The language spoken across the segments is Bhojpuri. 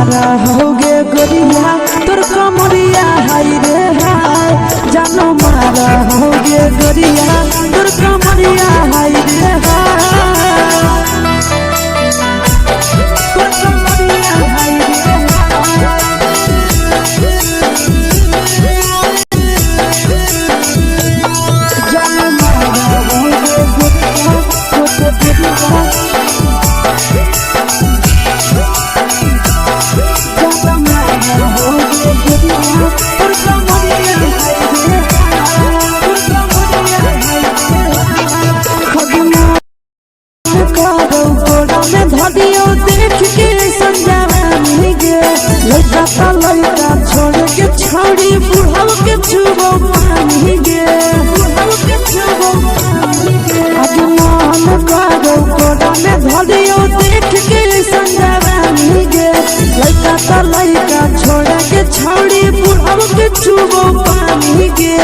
मारा होगे गोरिया तोर कमरिया हाय रे हाय जानो मारा होगे गोरिया तोर कमरिया हाय रे हाय तोर कमरिया हाय रे जानो मारा होगे गोरिया तोर कमरिया देख के संजानी गे लड़का का लड़का छोड़ के छोड़ी बुढ़ाव के छुबो पानी गे आज मन करो कोड़ा में धरियो देख के संजानी गे लड़का का लड़का छोड़ के छोड़ी बुढ़ाव के छुबो पानी गे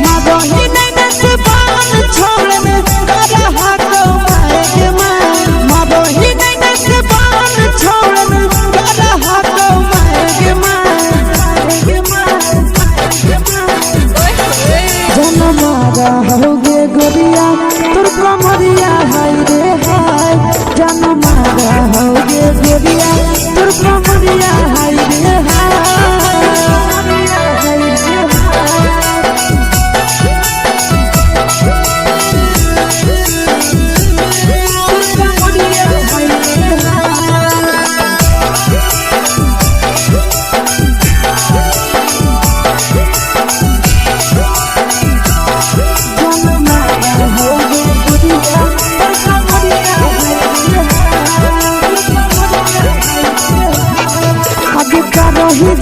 मादोही नहीं नस पान छोड़ में करा हाथों माए के माँ मादोही नहीं नस पान छोड़ में करा हाथों माए के माँ जन्म मारा होगे गोरिया तोर कमरिया हाय रे हाय जन्म मारा होगे गोरिया तोर कमरिया हाय रे हाय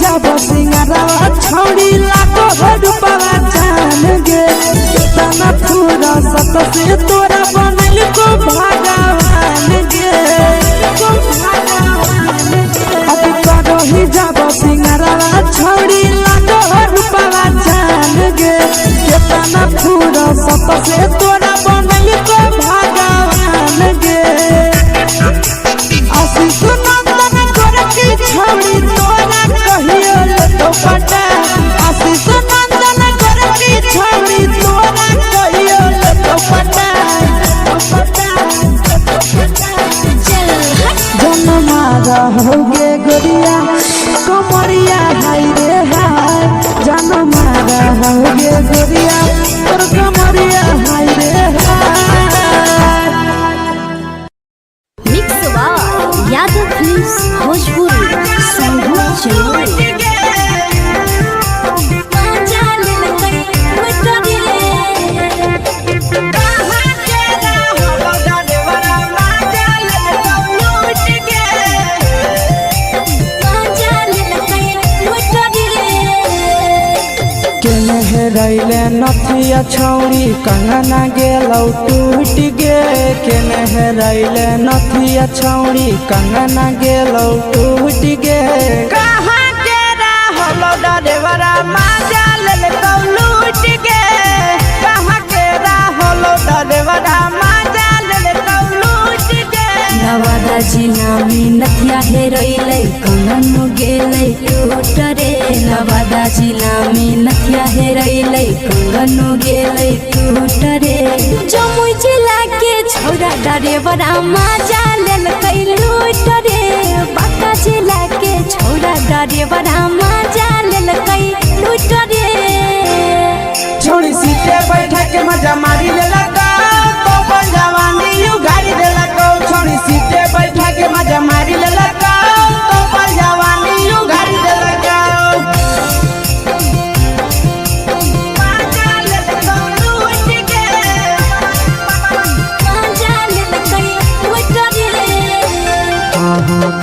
जब सिंगारा छोड़ी लाखों रुपया जान गे तना पूरा सत से तोरा बनल को भगवान गे अब करो ही जब सिंगारा छोड़ी लाखों रुपया जान गे तना पूरा सत से तोरा बनल को भगवान गे आशीष नंदन गोरखी छोड़ी तोरा कहियो तो पटा आशीष नंदन गोरखी छोड़ी तोरा कहियो तो पटा जन्म मारा होगे गोरिया कमरिया हाय रे हाय जन्म मारा होगे गोरिया तोर कमरिया हाय रे हाय मिक्स यादव फिल्म्स भोजपुरी संगीत चैनल रैले नथिया छौड़ी कंगना गेलौ टूट गे केने रैले नथिया छौड़ी कंगना गेलौ टूट गे कहाँ के रहलो डरेवरा माजा लेलकौ लूट गे कहाँ के रहलो डरेवरा माजा लेलकौ लूट गे नवादा जिला में नथिया हेरैलै कंगन गेलै टूट रे नवादा जिला में नथिया हेरैलै कंगन गेलै टूट रे जमुई जिला के छौरा डरेवरा माजा लेलकै लूट रे बांका जिला के छौरा डरेवरा माजा लेलकै लूट रे छोड़ी सीटे बैठा के मजा मारी लेलकौ तो जवानी यू गाड़ी देलकौ छोड़ी सीटे बैठा के मजा मारी लेलकौ तो जवानी यू गाड़ी देलकौ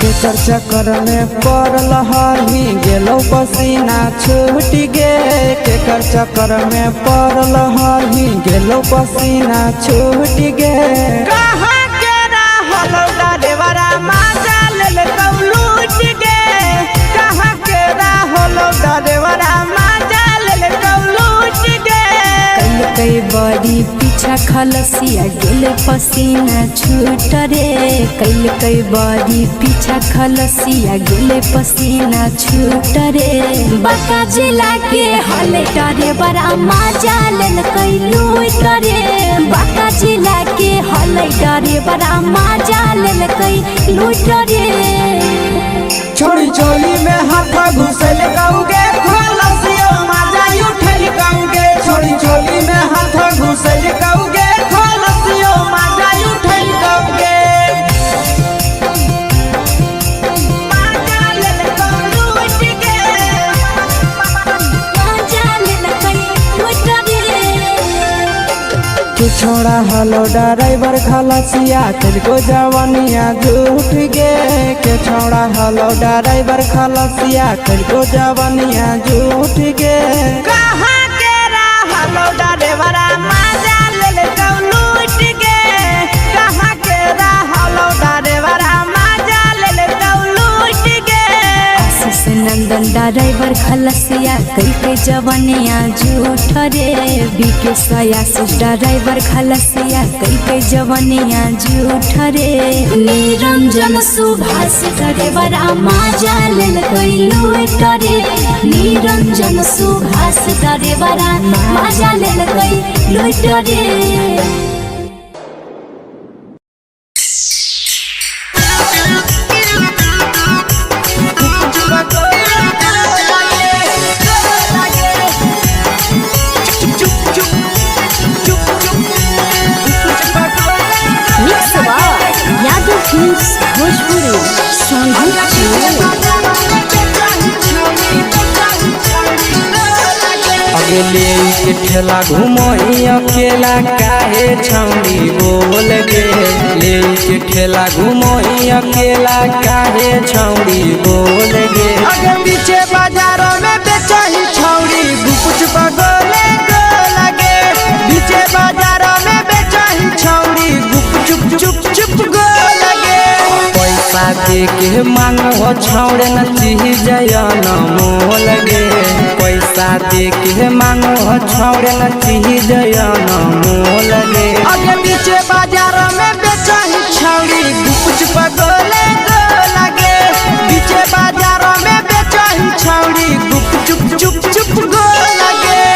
केकर चक्कर में पड़ल हरही गेलो पसीना छूट गे केकर चक्कर में पड़ल हरही गेलो पसीना छूट गे कहाँ के रहलो डरेवरा माजा लेलकौ लूट गे कहाँ के रहलो डरेवरा माजा लेलकौ लूट गे कई बड़ी पीछा खलसिया गेले पसीना छूट रे कैल कई बारी पीछा खलसिया गेले पसीना छूट रे बाका जिला के हले डरे बड़ा मजा लेल कई लूट रे बाका जिला के हले डरे बड़ा मजा लेल कई लूट रे छोड़ी चोली में हाथ घुसल कौगे खलसिया मजा उठल कौगे छोड़ी चोली में हाथ घुसल कौगे खलसिया मजा उठल कौगे मजा लेल कौलू उठ के मजा लेल कई लूट रे के छोड़ा हलो ड्राइवर खलसिया तुझको जवानिया झूठ गे के छोड़ा हलो ड्राइवर खलसिया तुझको जवानिया झूठ गे कहाँ के रहलो ड्राइवरा मजा लेल कौलू उठ के कहाँ के रहलो ड्राइवरा मजा लेल कौलू उठ के आशीष नंदन ड्राइवर खलसिया कई के जवानिया झूठ रे बीके आशीष ड्राइवर खलसिया कई के जवानिया झूठ रे निरंजन सुभाष ड्राइवर मजा लेल कई लूट रे निरंजन सुभाष ड्राइवर मजा लेल कई लूट रे यादव फिल्म्स भोजपुरी अगले के ठेला घुमोई अकेला काहे छौड़ी बोल गे ले के ठेला घुमोई अकेला काहे छौड़ी बोल गे आगे पीछे बाजारों में बेचही छौड़ी कुछ बगले गो लगे पीछे बाजारों में बेचही छौड़ी चुप चुप चुप गो लगे पैसा दे के मांगो छौड़े न चीज न मोल गे पैसा दे के मांगो छौड़े न चीज न मोल गे आगे पीछे बाजारों में बेचही छौड़ी कुछ बगले गो लगे पीछे बाजारों में बेचही छौड़ी चुप चुप चुप गो लगे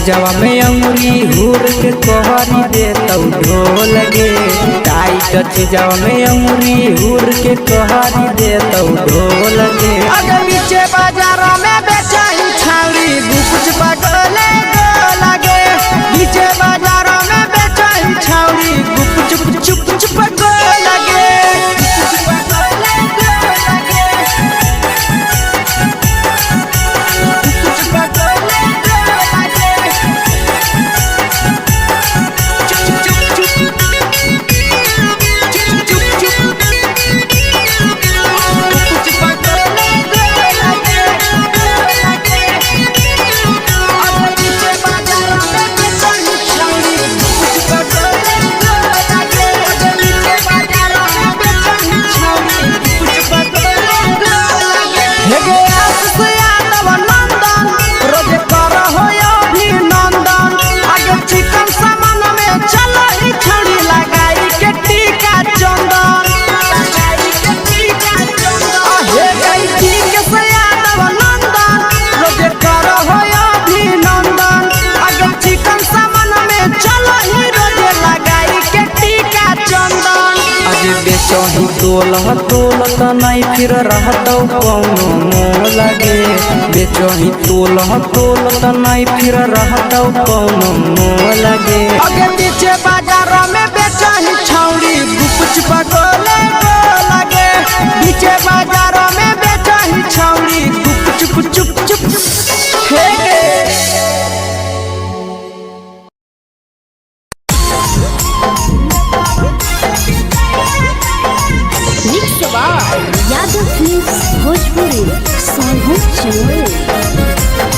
जवा में अंगुरी हुर के कोहरी दे तौ ढोल गे टाइट जवा में अंगुरी हुर के कोहरी दे तौ ढोल गे अगर पीछे बाजारों में बेचही छौड़ी कुछ बगले गो लगे पीछे बाजारों में बेचही छौड़ी चुप चुप चुप गो लगे तोलह तोलत नहीं फिर रहतौ कौनो मोह लगे बेचही तोलह तोलत नहीं फिर रहतौ कौनो मोह लगे आगे पीछे बाजार में बेचही छौड़ी गुपचुप गोले लगे पीछे बाजार में बेचही छौड़ी गुपचुप चुप चुप हे यादव फिल्म्स भोजपुरी सोनू चमोली।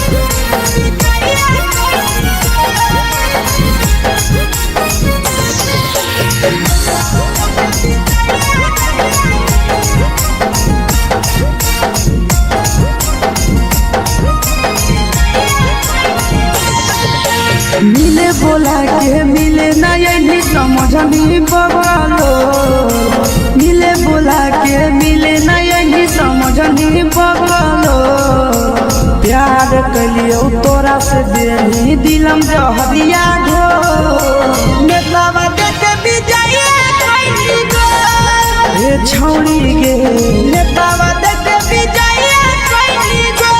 मिले बोला के मिले ना यही समझनी बगलो मिले बोला के मिले ना यही समझनी बगलो प्यार कलियो तोरा से देनी दिलम जहरिया घो नेतावा देते विजय कोई गो ए छौड़ी गे नेतावा देते विजय कोई गो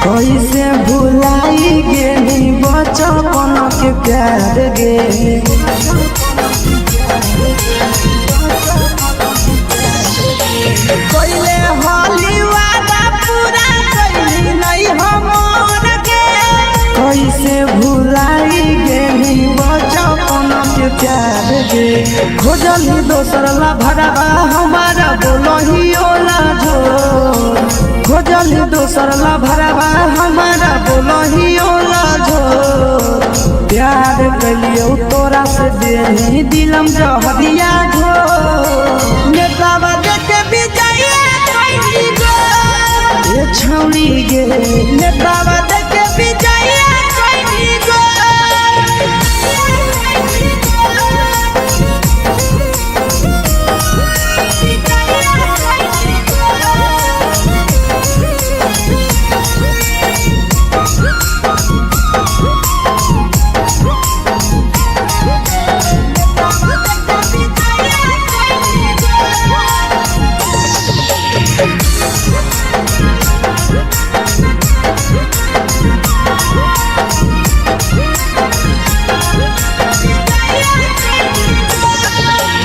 कैसे भुलाई गेली बचपन के प्यार गे कोइले होली वादा पूरा कैली नहीं हमर के कैसे भुलाई गेली बचपन के प्यार गे खोजली दोसर ला भरवा हमारा बोलही ओला जो खोजली दोसर ला भरवा हमारा बोलही ओला जो प्यार कलियो तोरा से देनी दिलम जहरिया घो नेतावा देते विजय कोई गो ए छौड़ी गे नेतावा देते विजय कोई गो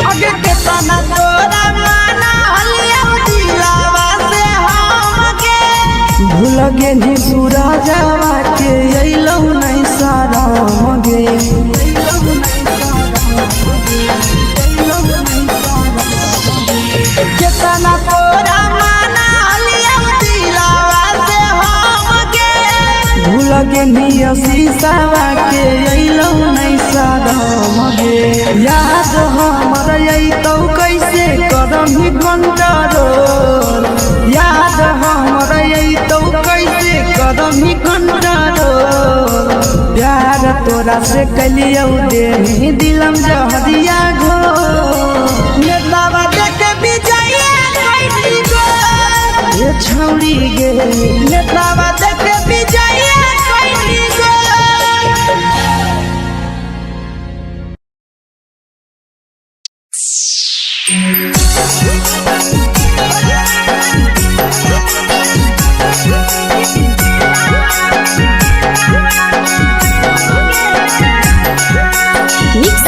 आगे के तना तोरा माना हलिया दिलावा से हमके भूल गेली सूरजवा के अइलौ नहीं सारा गे केतना तोरा माना हलिया दिलावा से हमके भूल गेली शीशावा के अइलौ नहीं सारा गे याद हमर अइतौ कैसे करम कंट्रोल याद हमर अइतौ कैसे करम कंट्रोल प्यार तोरा से कलियो देनी दिलम जहरिया घो नेतावा देते विजय कोई गो ए छौड़ी गे नेतावा देते विजय कोई गो मिक्स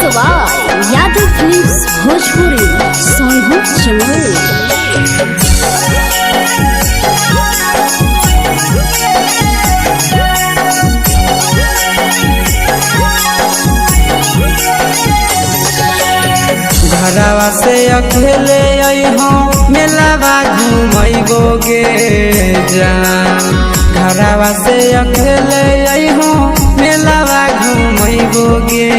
यादव फिल्म्स भोजपुरी सोनू चमोली। घरवा से अकेले अइहो मेलावा घूमैबो गे जान घरवा से अकेले अइहो मेलावा घूमैबो गे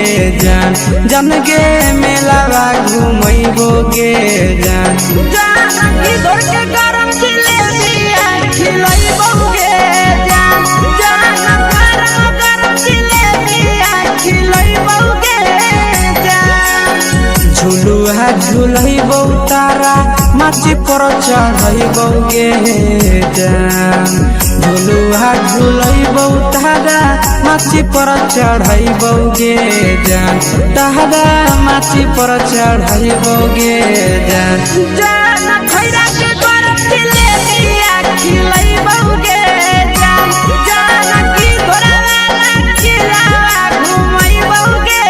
जान जन गे मेलावा घूमैबो गे जान जानकी दौड़ के गरम जिलेबिया खिलैबो गे जान गरम जिलेबिया खिलैबो गे जान झुलुहा झुलैबो तारा माची पर चढ़ैबो गे जान झुलुहा झुलैबो तारा माची पर चढ़ैबो गे जान तारा माची पर चढ़ैबो गे जान जान खैरा के गरम जिलेबिया खिलैबो गे जान जानकी घोड़ावाला किलावा घुमैबो गे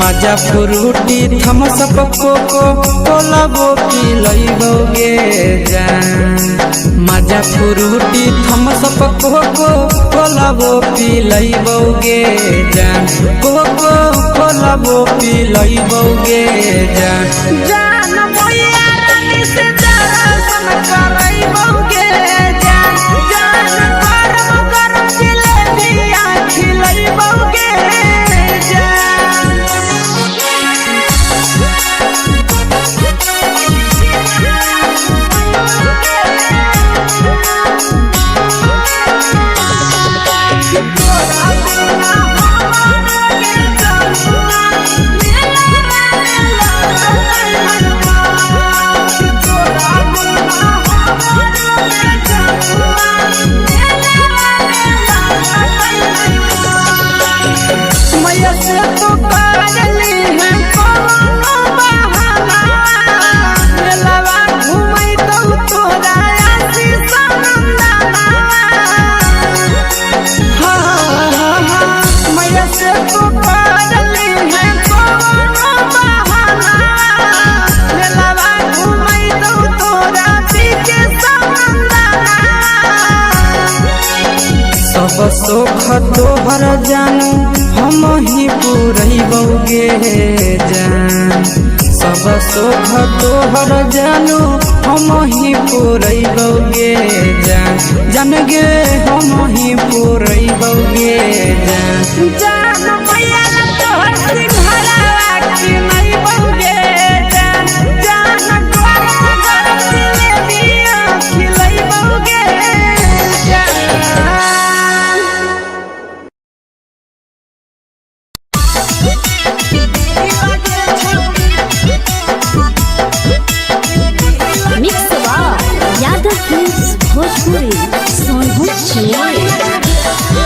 मजा फ्रूटी थम्स अप कोको कोला वो पिलैबो गे जान मजा फ्रूटी थम्स अप कोको कोला वो पिलैबो गे जान कोको कोला वो पिलैबो गे जान जान मोया रानी से दर्शन करैबो गे जान गरम जिलेबिया खिलैबो गे मैया से तो काजली है कोनो बहाना मेलावा घुमै तो तोरा आसी सनंदना मैया से तो काजली है कोनो बहाना मेलावा घुमै तो तोरा पीछे सनंदना सब सुख तोहर जानू हम ही पुरैबो गे जान सब सुख तोहर जानू हम ही पुरैबो गे जान जन गे हम ही पुरैबो गे जान जान मैया तोहर सिंघरावा खिलैबो गे जान गरम जिलेबिया खिलैबो गे मिक्स यादव फिल्म्स भोजपुरी सोनू चिड़िया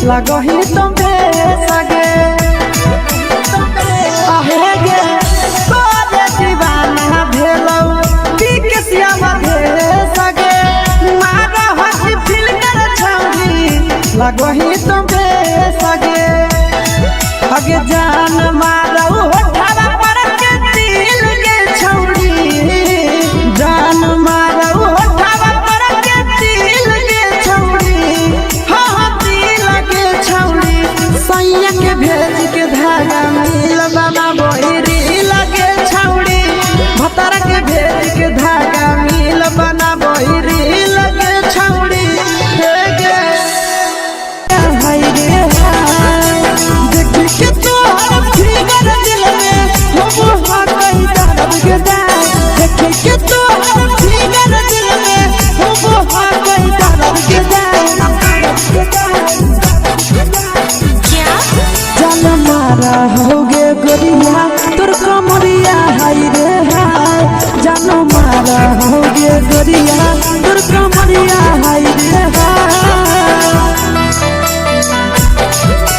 लगही तुम्हे सगे आहे गे तोरे दीवाना भेलौ पीके श्यामा भे सगे मारा हसी फिल कर छौरी लगही तुम्हे सगे अगे जान मारौ होठवा पर के दिल के छौरी जान मारौ होठवा पर के दिल के छौरी हाँ दिल के छौरी सैया के भेज के धागा मिल बाबा बोहरी लगे छौरी भतारा के भेज के धागा मिल बना बोहरी लगे छौरी हे गे हाय रे हाय देखी के तोहर फिगर दिल में हम हा कहीं दर्द के दाग देखी के तोहर फिगर दिल में हम हा कहीं दर्द के जान मारा होगे गोरिया तोर कमरिया हाय रे हाय जान मारा होगे गोरिया तोर कमरिया हाय रे हाय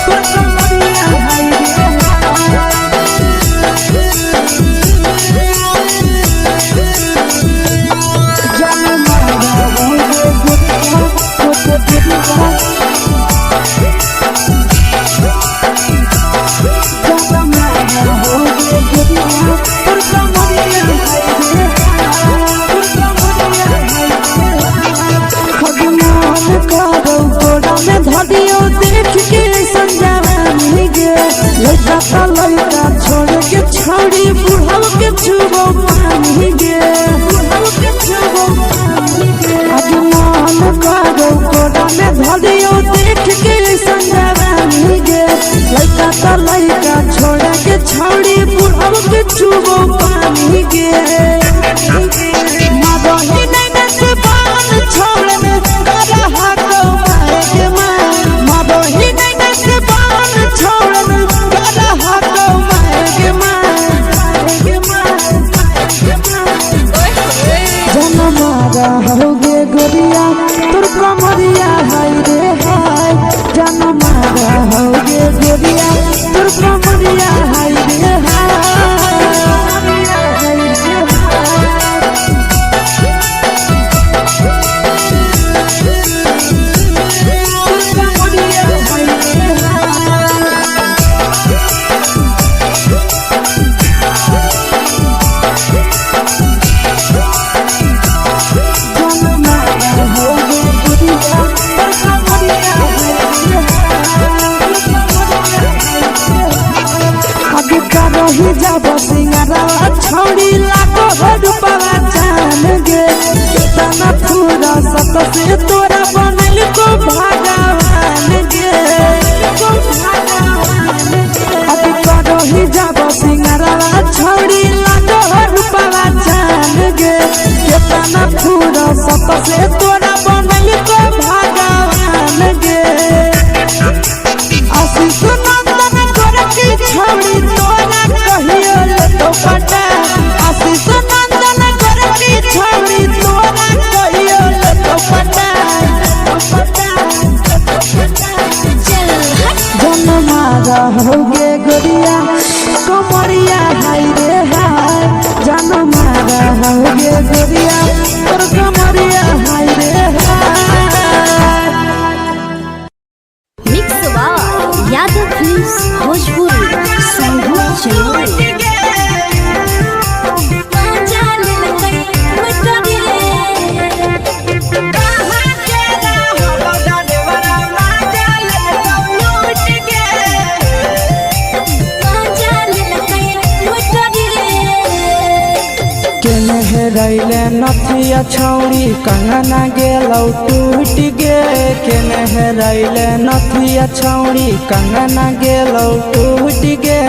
तोर कमरिया हाय रे हाय जान मारा होगे गोरिया तोर कमरिया लड़का छोड़ के छौड़ी बुढ़ाव के छुबो पानी गे आज मन करो कोड़ा में धरियो देख के संजवानी गे लड़का छोड़ के छौड़ी बुढ़ाव के छुबो पानी गे मदही नहीं से बान छोड़ में करा हाथो मारे के मां मदही नहीं से बान छोड़ में करा हाथो मारे के मां जन मारा होगे गोरिया तोर कमरिया हाय रे हाय जन मारा होगे गोरिया तोर कमरिया हाय रे रही जब सिंगारा छौड़ी लाखो रुपवा जान गे कितना पूरा सत से तोरा बनल को भगवान गे अभी रही जब सिंगारा छौड़ी लाखो रुपवा जान गे कितना पूरा सत से तोरा बनल को भगवान गे आशीष नंदन गोरखी छौड़ी तोरा कहियो ले तो पटा आशीष नंदन गोरखी छौड़ी तोरा कहियो ले तो पटा जन मारा होगे गोरिया कमरिया हाय रे हाय जन मारा होगे गोरिया तोर कमरिया हाय रे हाय मिक्स यादव फिल्म्स भोजपुरी संगीत चलो रैले नथिया छौड़ी कंगना गेलौ टूट गे केने रैले नथिया छौड़ी कंगना गेलौ टूट गे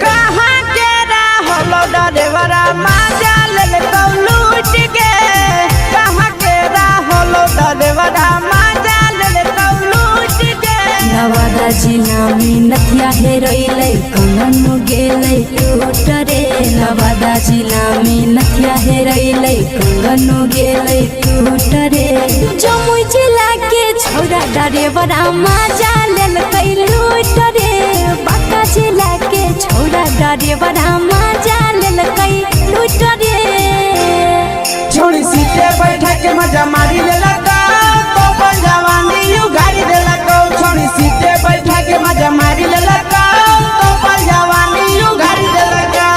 कहाँ के रहलो डरेवरा माजा लेलकौ लूट गे कहाँ के रहलो डरेवरा माजा लेलकौ लूट गे नवादा जिला में नथिया हेरोइले कंगन गेले टूट रे नवादा जिला में नथिया हेरोइले कंगन गेले टूट रे जमुई जिला के छौरा डरेवरा माजा लेल ड्राइवरा मजा लेलकै लूट रे छोड़ी सीटे बैठा के मजा मारी लेलका तो अपन जवानी यू गाड़ी देलका छोड़ी सीटे बैठा के मजा मारी लेलका तो अपन जवानी यू गाड़ी देलका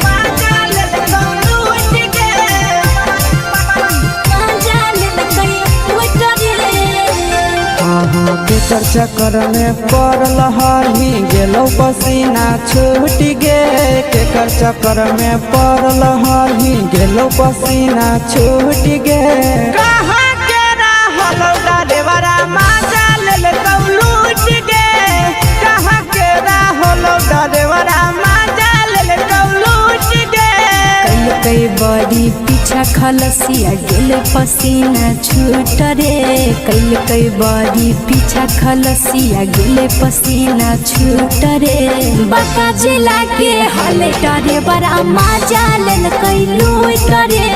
मजा लेलकै लूट के मजा लेलकै लूट रे केकर चक्कर में पड़ल हही गेलो पसीना छूट गे केकर चक्कर में पड़ल हही गेलो पसीना छूट गे कहाँ के रहलो ड्राइवरा मजा लेलका लूट गे कहाँ के रहलो ड्राइवरा मजा लेलका लूट गे कई बड़ी पीछा खलसिया गेल पसीना छूट रे कई बड़ी पीछा खलसिया गेल पसीना छूट रे बाका जिला के हले डरे बड़ा मजा लेलकै लूट रे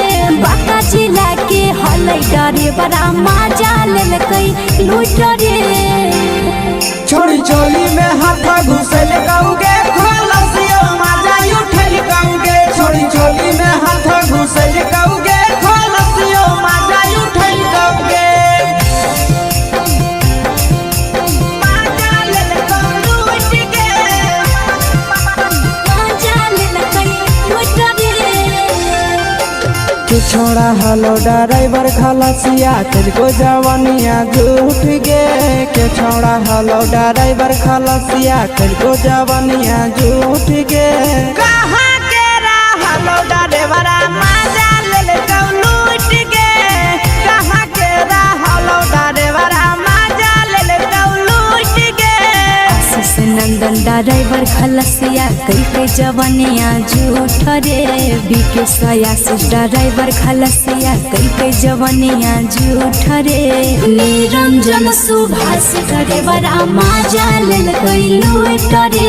बाका जिला के हले डरे बड़ा मजा लेलकै लूट रे छोड़ी चोली में हाथ घुसल गाऊगे खलसियो मजा उठल गाऊगे छोड़ी चोली में हाथ घुसल गाऊगे खलसियो मजा उठल गाऊगे मजा लेलका लूट के मजा लेलकै लूट रे तू छोड़ा हलो ड्राइवर खलसिया तुझको जवानिया झूठ गे के छोड़ा हलो ड्राइवर खलसिया तुझको जवानिया झूठ गे कहाँ के रहलो ड्राइवरा मजा लेलका लूट के कहाँ के रहलो ड्राइवरा मजा लेलका लूट के आशीष नंदन ड्राइवर खलसिया कई जवनिया झूठ रे बीके आशीष ड्राइवर खलसिया कई जवनिया झूठ रे निरंजन सुभाष ड्राइवरा मजा लेलकै लूट रे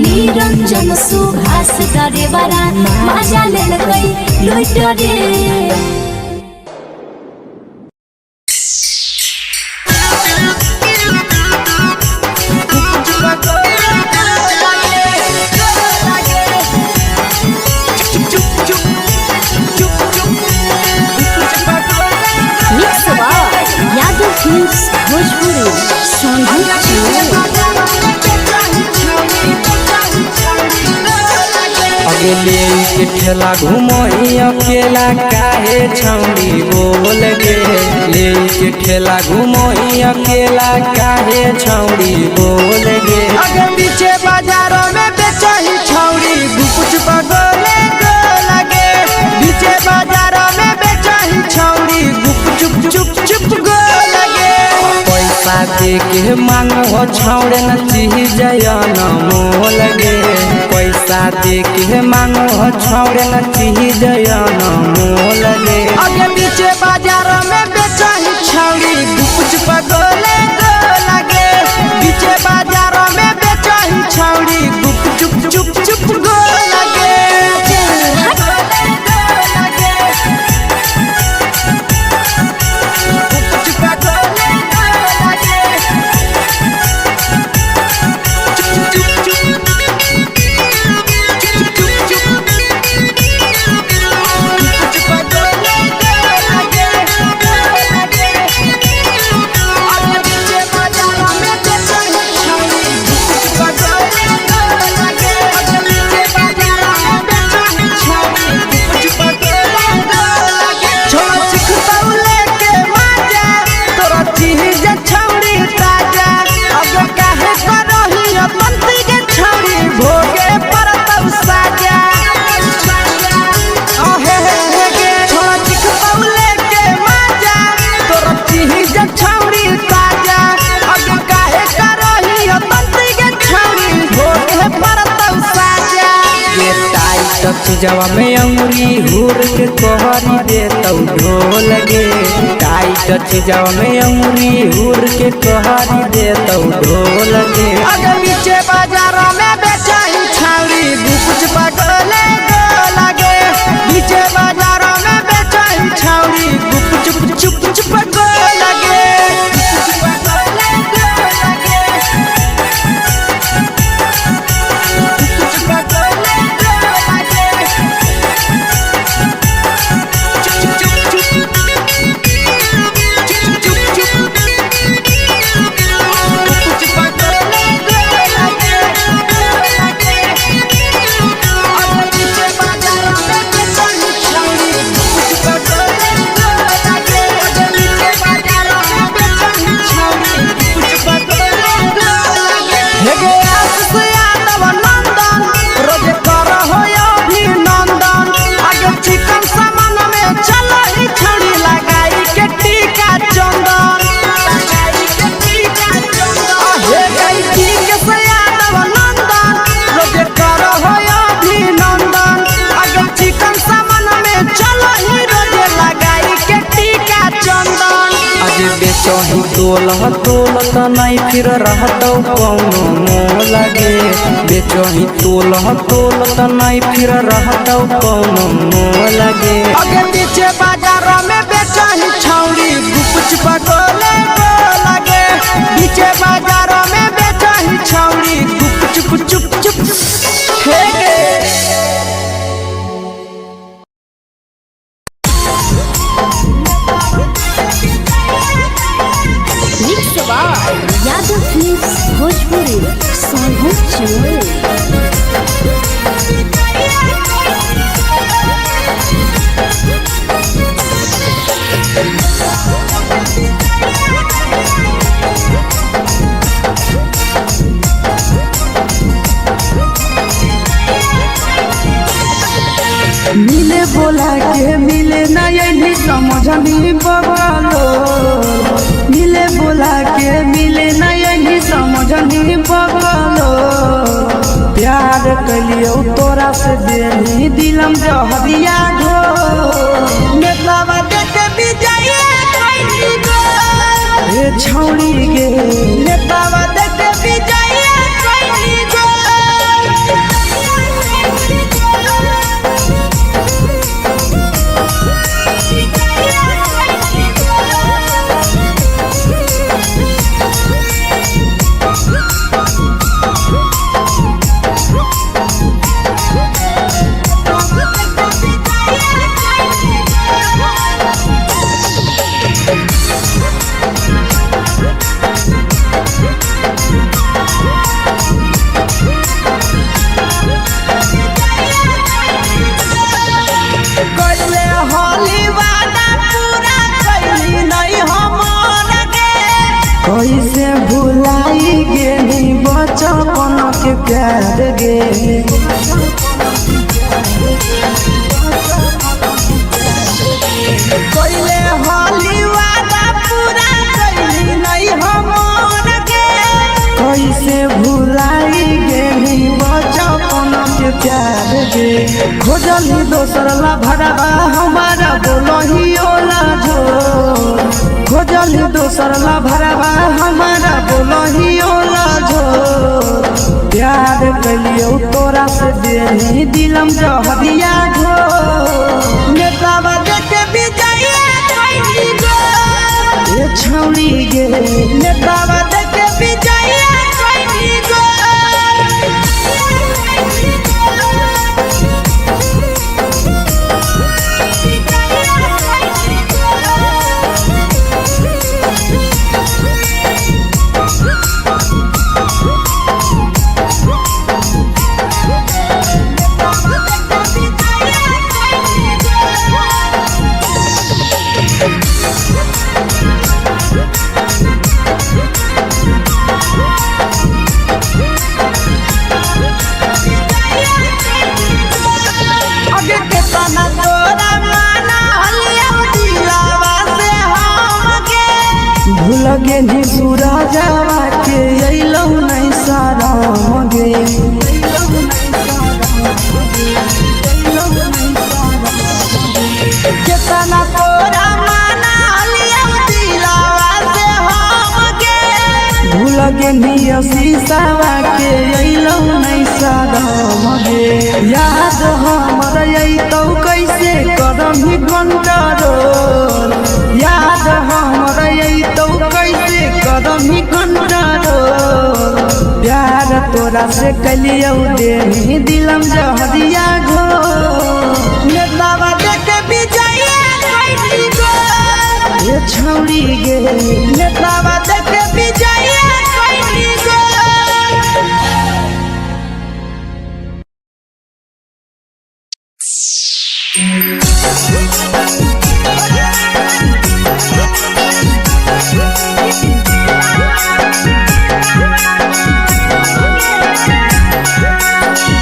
निरंजन सुभाष ड्राइवरा मजा लेलकै लूट रे यादव फिल्म्स भोजपुरी अगले के ठेला घुमई अकेला काहे छौड़ी बोल गे ले के ठेला घुमई अकेला काहे छौड़ी बोल गे अगे पीछे बाजारों में बेचही छौड़ी गुपुच बगले गो लगे पीछे बाजारों में बेचही छौड़ी गुप चुप चुप चुप गो लगे पैसा दे के मांगो छौड़े न चीज जयन मोल गे पैसा दे के मांगो छौड़े न चीज जयन मोल गे अगे पीछे बाजारों में बेचही छौड़ी गुपुच बगले गो लगे पीछे बाजारों में बेचही छौड़ी गुप चुप चुप चुप गो लगे चीजवा में अंगुरी हुर के कहरी दे तौ ढोल गे टाइट चीजवा में अंगुरी हुर के कहरी दे तौ ढोल गे अगर पीछे बाजारों में बेचही छौड़ी गुपुच बगले गो लगे पीछे बाजारों में बेचही छौड़ी गुप चुप चुप चुप गो लगे तोलह तोलत नहीं फिर रहतौ कौनो मोल गे बेचही तोलह तोलत नहीं फिर रहतौ कौनो मोल गे आगे पीछे बाजारों में बेचही छौड़ी गुपचुप गोले लगे पीछे बाजारों में बेचही छौड़ी गुपचुप चुप चुप हे गे यादव फिल्म्स भोजपुरी सोनू चमोली। मिले बोला के मिले नहीं समझनी बगलो मिले बोला के मिले नहीं समझनी बगलो प्यार कलियो तोरा से देनी दिलम जहरिया घो नेतलावा देखे बिजाइए कैली गो ए छौड़ी गे नेतलावा देखे बिजाइए कैली गो कैसे भुलाई गेली बचपन के प्यार गे कोइले होली वादा पूरा कैली नहीं हमर गे कैसे भुलाई गेली बचपन के प्यार गे खोजली दोसर ला भरवा हमारा बोलही ओला झोर खोजली दोसर ला भरवा हमारा बोलही ओला झोर प्यार कलियो तोरा से देनी दिलम जहरिया घो नेतलावा देखे बिजाइए कैली गो ए छौड़ी गे नेतलावा देखे बिजाइए कैली गो आगे के तना तोरा माना हलिया दिलावा से हम गे भूल गेली सूरजवा के अइलौ नहीं सारा गे केतना तोरा माना हलिया दिलावा से हम गे भूल गेली शीशावा के अइलौ नहीं सारा गे याद हमर अइतौ कैसे करमी कंट्रोल याद हमर अइतौ कैसे करमी कंट्रोल प्यार तोरा से कलियौ देनी दिलम जहरिया घो नेतलावा देखे बिजाइए कैली गो ए छौड़ी गे नेतलावा देखे बिजाइए कैली गो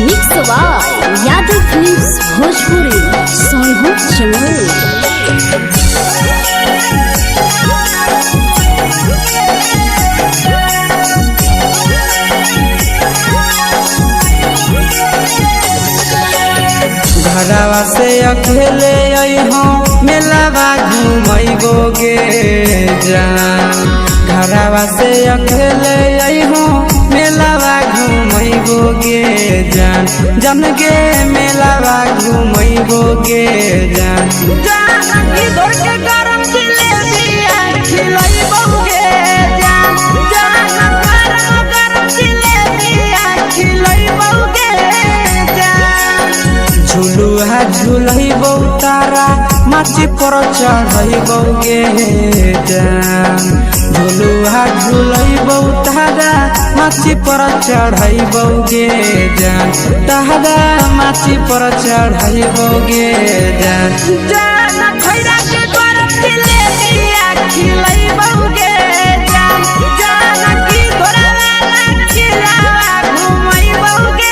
mix by Yadav films Bhojpuri Sonu Chamoli. घरवा से अकेले अइहो मेलावा घुमैबो गे जान घरवा से अकेले अइहो मेलावा घुमैबो गे जान जन गे मेलावा घुमैबो गे जान जानकी दौड़ के गरम जिलेबिया खिलैबो गे जान गरम जिलेबिया खिलैबो गे जान झुलुहा झुलैबो तारा माची पर चढ़ैबो गे जान झुलुहा झुलैबो तारा माची पर चढ़ैबो गे जान तारा माची पर चढ़ैबो गे जान जान खैरा के गरम जिलेबिया खिलैबो गे जान जानकी घोड़ावाला खिलावा घुमैबो गे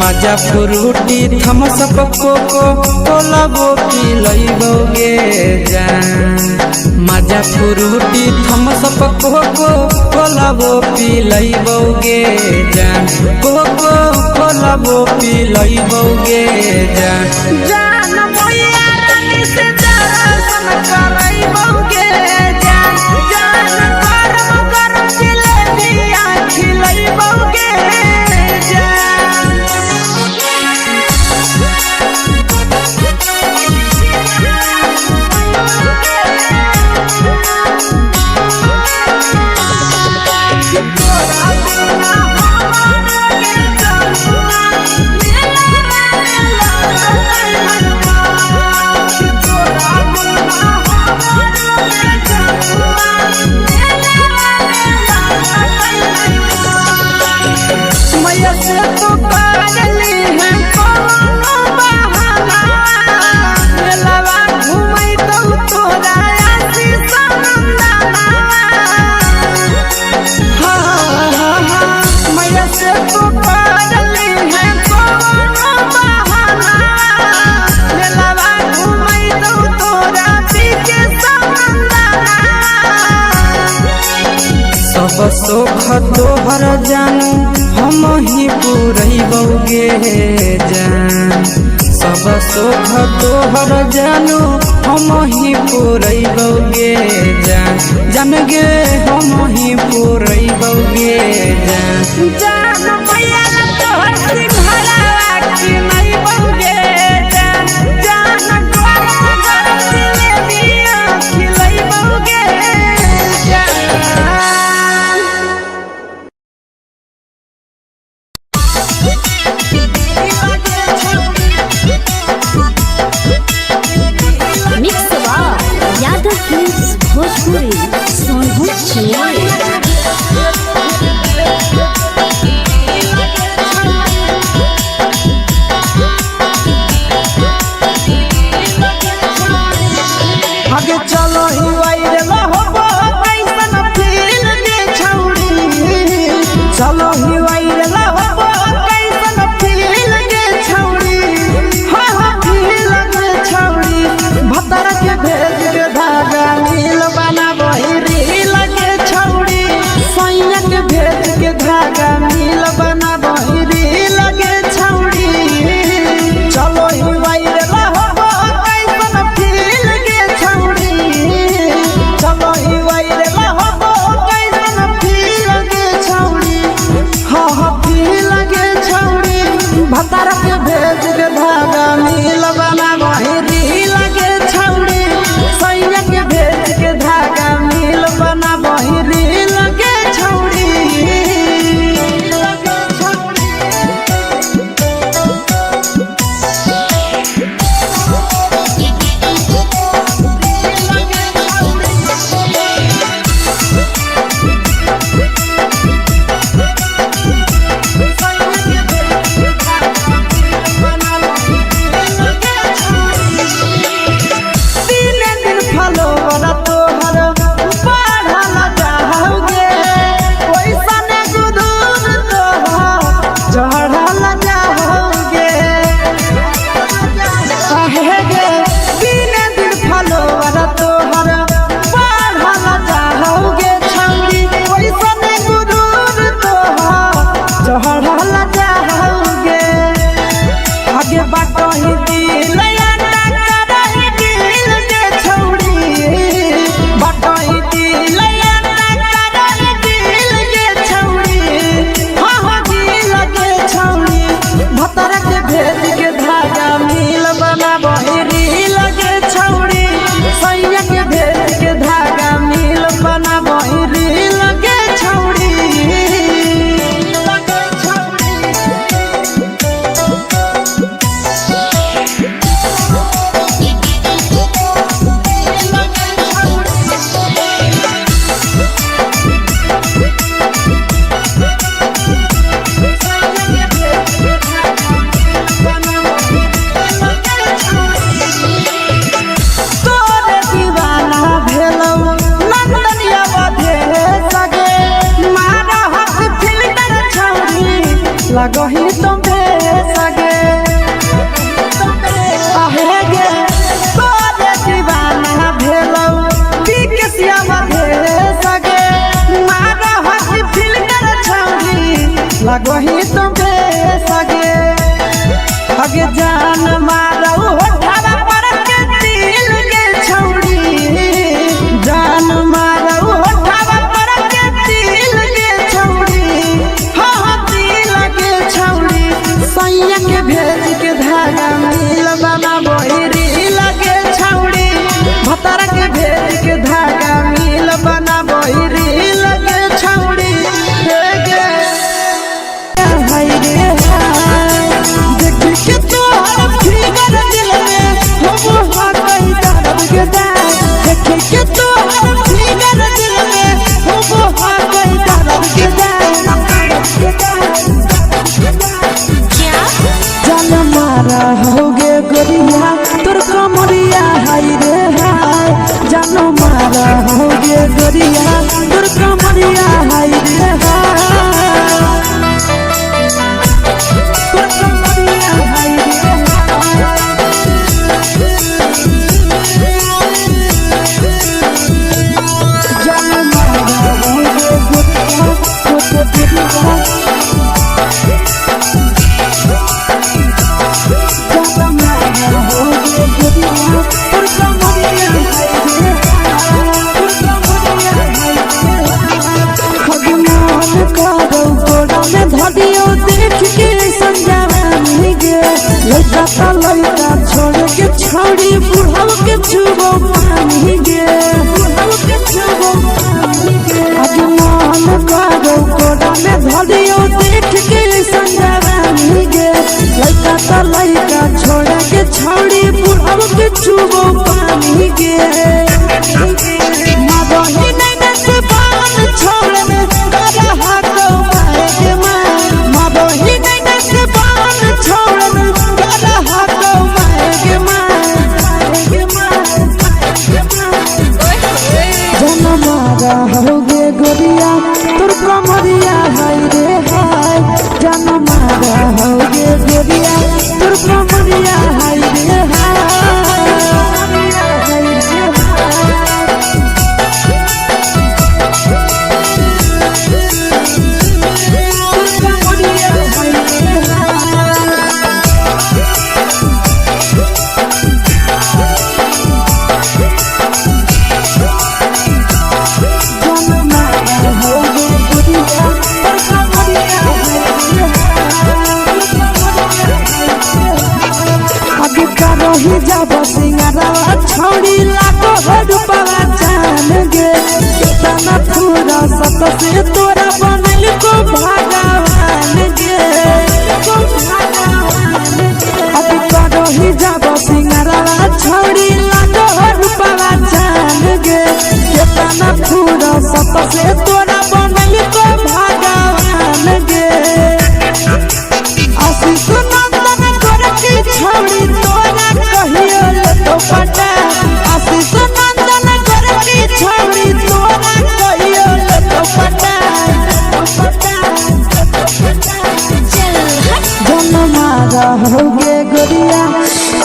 मजा फ्रूटी थम्स अप कोको कोलाबो पिलैबो गे जान मजा फ्रूटी थम्स अप कोको कोलाबो पिलैबो गे जान कोको कोलाबो पिलैबो गे जान जान मैया रानी से दर्शन करैबो गे जान गरम गरम जिलेबिया खिलैबो गे मैया से तो करली है कोनो बहाना मेलावा घुमै तो तोरा आसी सनंदना मैया से तो करली है कोनो बहाना मेलावा घुमै तो तोरा पीके सनंदना सब सुख तोहर जानू हम ही पुरैबो गे जान सब सुख तोहर जानू हम ही पुरैबो गे जान जन गे हम ही पुरैबो गे जान जान मैया तोहर सिंघरावा खिलैबो गे जान गरम गरम जिलेबिया खिलैबो गे मिक्स यादव फिल्म्स भोजपुरी सोनू छिले लगही तुम्हे सगे आहे गे तोरे दीवाना भेलौ बिकसिया मधे सगे मारा हसी फिल कर छौरी लगही तुम्हे सगे अगे जान मारौ होठवा पर के दिल के छौरी जान मारौ होठवा पर के दिल के छौरी हाँ दिल के छौरी सैया के भेज के धागा मिल बना बोहरी लगे छौरी भतर के भेज के धागा मिल बना बोहरी लगे छौरी हे गे हाय रे देख के तोहर फिगर दिल में हम हो गई दर्द के दाग देख के तोहर फिगर दिल में हम हो गई दर्द के जान मारा होगे गोरिया तोर कमरिया हाय रे हाय जान मारा होगे गोरिया तोर कमरिया हाय रे हाय तोर कमरिया हाय रे जान मारा होगे गोरिया तोर कमरिया धरियो देख के संजवानी गे लड़का लड़का छोड़ के छौड़ी बुढ़ाव के छुबो पानी गे अजमान करो कोड़ा में धरियो देख के संजवानी गे लड़का लड़का छोड़ के छौड़ी बुढ़ाव के छुबो पानी गे मदही नहीं नस बान छोड़ में करा हाथों मारे मदही नहीं नस बान छोड़ में करा हाथों मारे जन मारा होगे गोरिया तोर कमरिया हाय रे हाय जन मारा होगे गोरिया तोर कमरिया हाय रे हाय ही जब सिंगारवा छौड़ी लाखो रुपवा जान गे कितना पूरा सत से तोरा बनल को भगवान गे अभी करो ही जब सिंगारवा छौड़ी लाखो रुपवा जान गे कितना पूरा सत से तोरा बनल को भगवान गे आशीष नंदन करके छौड़ी तोरा कहियो तो पटा आशीष नंदन करके छौड़ी तोरा कहियो तो पटा जन मारा होगे गोरिया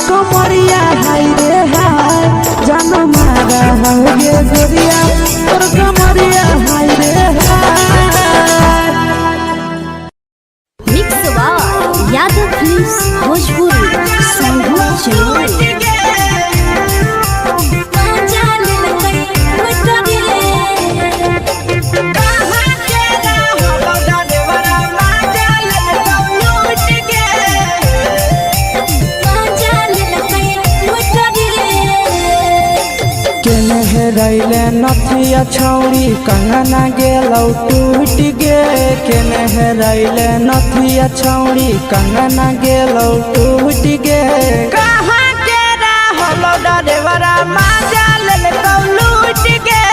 कमरिया हाय रे हाय जन मारा होगे गोरिया तोर कमरिया हाय रे हाय mix by Yadav films Bhojpuri संगीत चैनल रैले नथिया छौड़ी कंगना गेलौ टूट गे केने रैले नथिया छौड़ी कंगना गेलौ टूट गे कहाँ के रहलो डरेवरा माजा लेलकौ लूट गे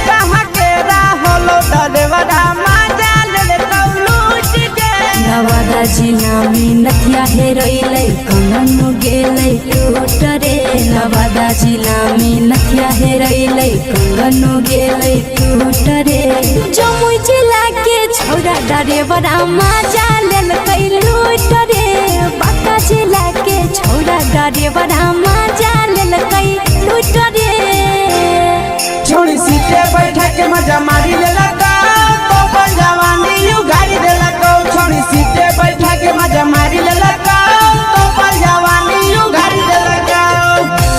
कहाँ के रहलो डरेवरा माजा लेलकौ लूट गे नवादा जिला में नथिया हेरोइलै कंगन गेलै टूट रे नवादा जिला में नथिया हेरोइलै कंगन गेलै टूट रे जमुई जिला के छौरा डरेवरा माजा लेलकै बड़ा मजा लेलकै लूट रे छोड़ी सीटे बैठा के मजा मारी लेला तो अपन जवानी यू गाड़ी देला को छोड़ी सीटे बैठा के मजा मारी लेला तो अपन जवानी यू गाड़ी देला को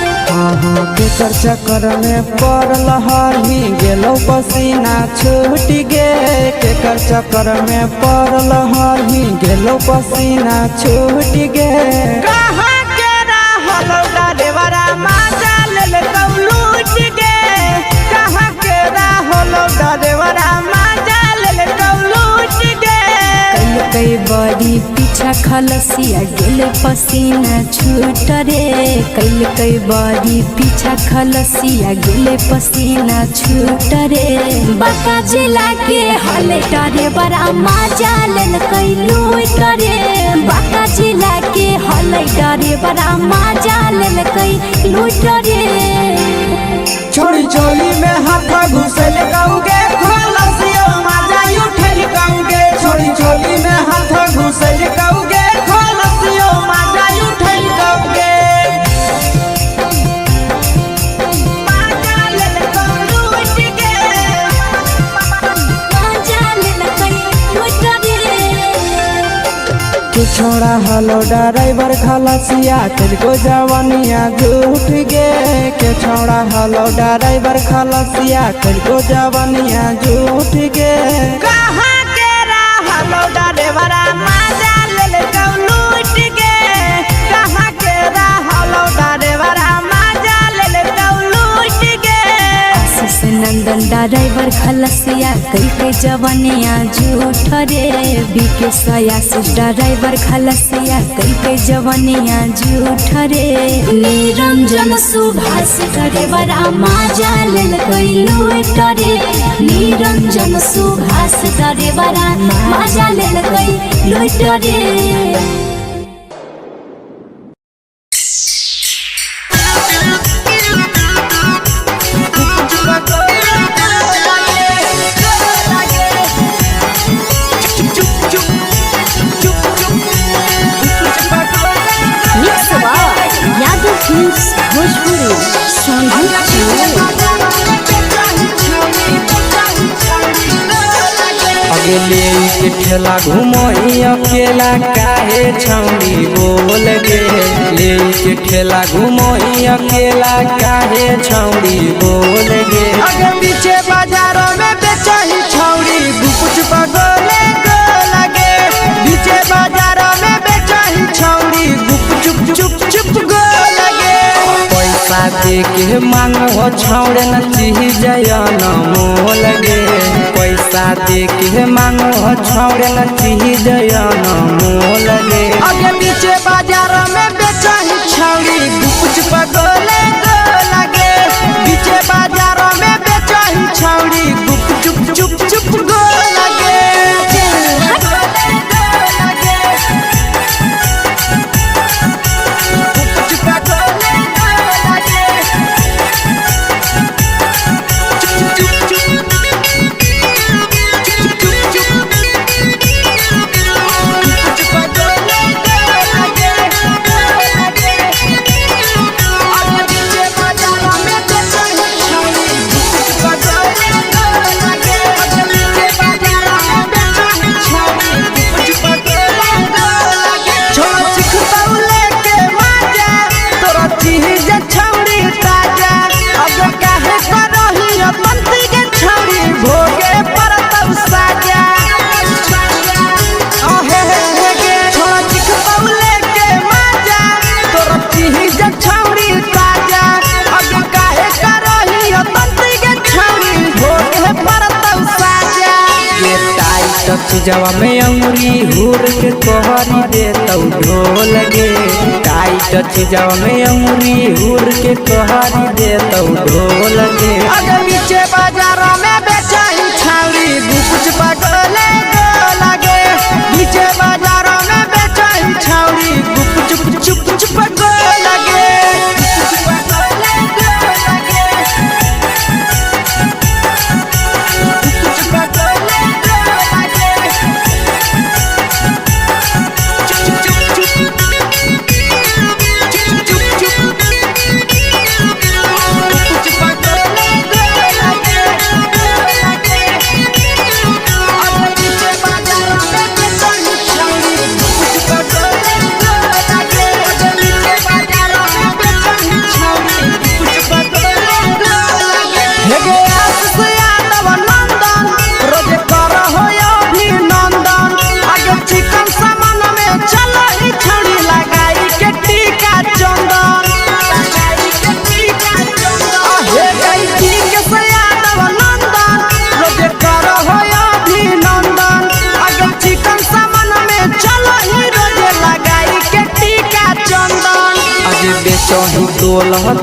केकर चक्कर में पड़ल हही गेलो पसीना छूट गे केकर चक्कर में पड़ल हही गेलो पसीना छूट गे कहाँ के रहलो डरेवरा मजा लेलकौ लूट गे कहाँ के रहलो डरेवरा मजा लेलकौ लूट गे कई बड़ी पीछा खलसिया गेले पसीना छूट रे कई बड़ी पीछा खलसिया गेले पसीना छूट रे बाका जिला के हले डरे बड़ा मजा लेलकै लूट रे बाका जिला के हले डरे बड़ा मजा लेलकै लूट रे छोड़ी चोली में हाथ घुसल गौगे खलसियो मजा उठल गौगे छोड़ी चोली में हाथ घुसल गौगे खलसियो मजा उठल गौगे मजा लेलकौ लूट गे मजा लेलकै लूट रे तू छोड़ा हलो ड्राइवर खलसिया तेरे जवानिया झूठ गे के छोड़ा हलो ड्राइवर खलसिया तेरे जवानिया झूठ गे कहाँ के रहलो डरेवरा मजा लेलकौ लूट गे कहाँ के रहलो डरेवरा मजा लेलकौ लूट गे आशीष नंदन ड्राइवर खलसिया कई जवानिया झूठ रे बीके आशीष ड्राइवर खलसिया कई जवानिया झूठ रे निरंजन सुभाष ड्राइवर मजा लेलकै लूट रे निरंजन सुभाष ड्राइवर मजा लेलकै लूट रे अगले के ठेला घुमोई अकेला काहे छौड़ी बोल गे ले के ठेला घुमोई अकेला काहे छौड़ी बोल गे अगे पीछे बाजारों में बेचही छौड़ी गुपुच पगोले गो लगे पीछे बाजारों में बेचही छौड़ी गुप चुप चुप गो लगे पैसा दे के मांगो छौड़े न चीज न मोल गे पैसा दे के मांगो छौड़े न चीज न मोल गे अगे पीछे बाजारों में बेचही छौड़ी गुपुच पगोले गो लगे पीछे बाजारों में बेचही छौड़ी गुप चुप गो लगे चीजवा में अंगुरी हुर के तोहरी दे तौ ढोल गे टाइट चीजवा में अंगुरी हुर के तोहरी दे तौ ढोल गे अगे पीछे बाजारों में बेचही छौड़ी गुपुच पगोले गो लगे पीछे बाजारों में बेचही छौड़ी गुप चुप गो लगे बेचही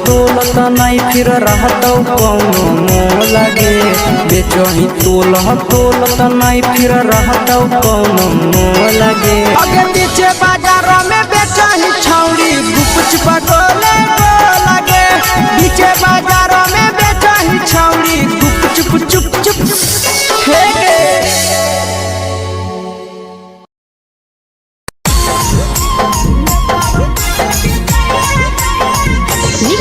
तोलत नहीं फिर रहतौ कौनो मोल गे बेचही तोलत नहीं फिर रहतौ कौनो मोल गे अगे पीछे बाजार में बेचही छौड़ी गुपच पगोले लगे पीछे बाजार में बेचही छौड़ी गुप चुप चुप हे गे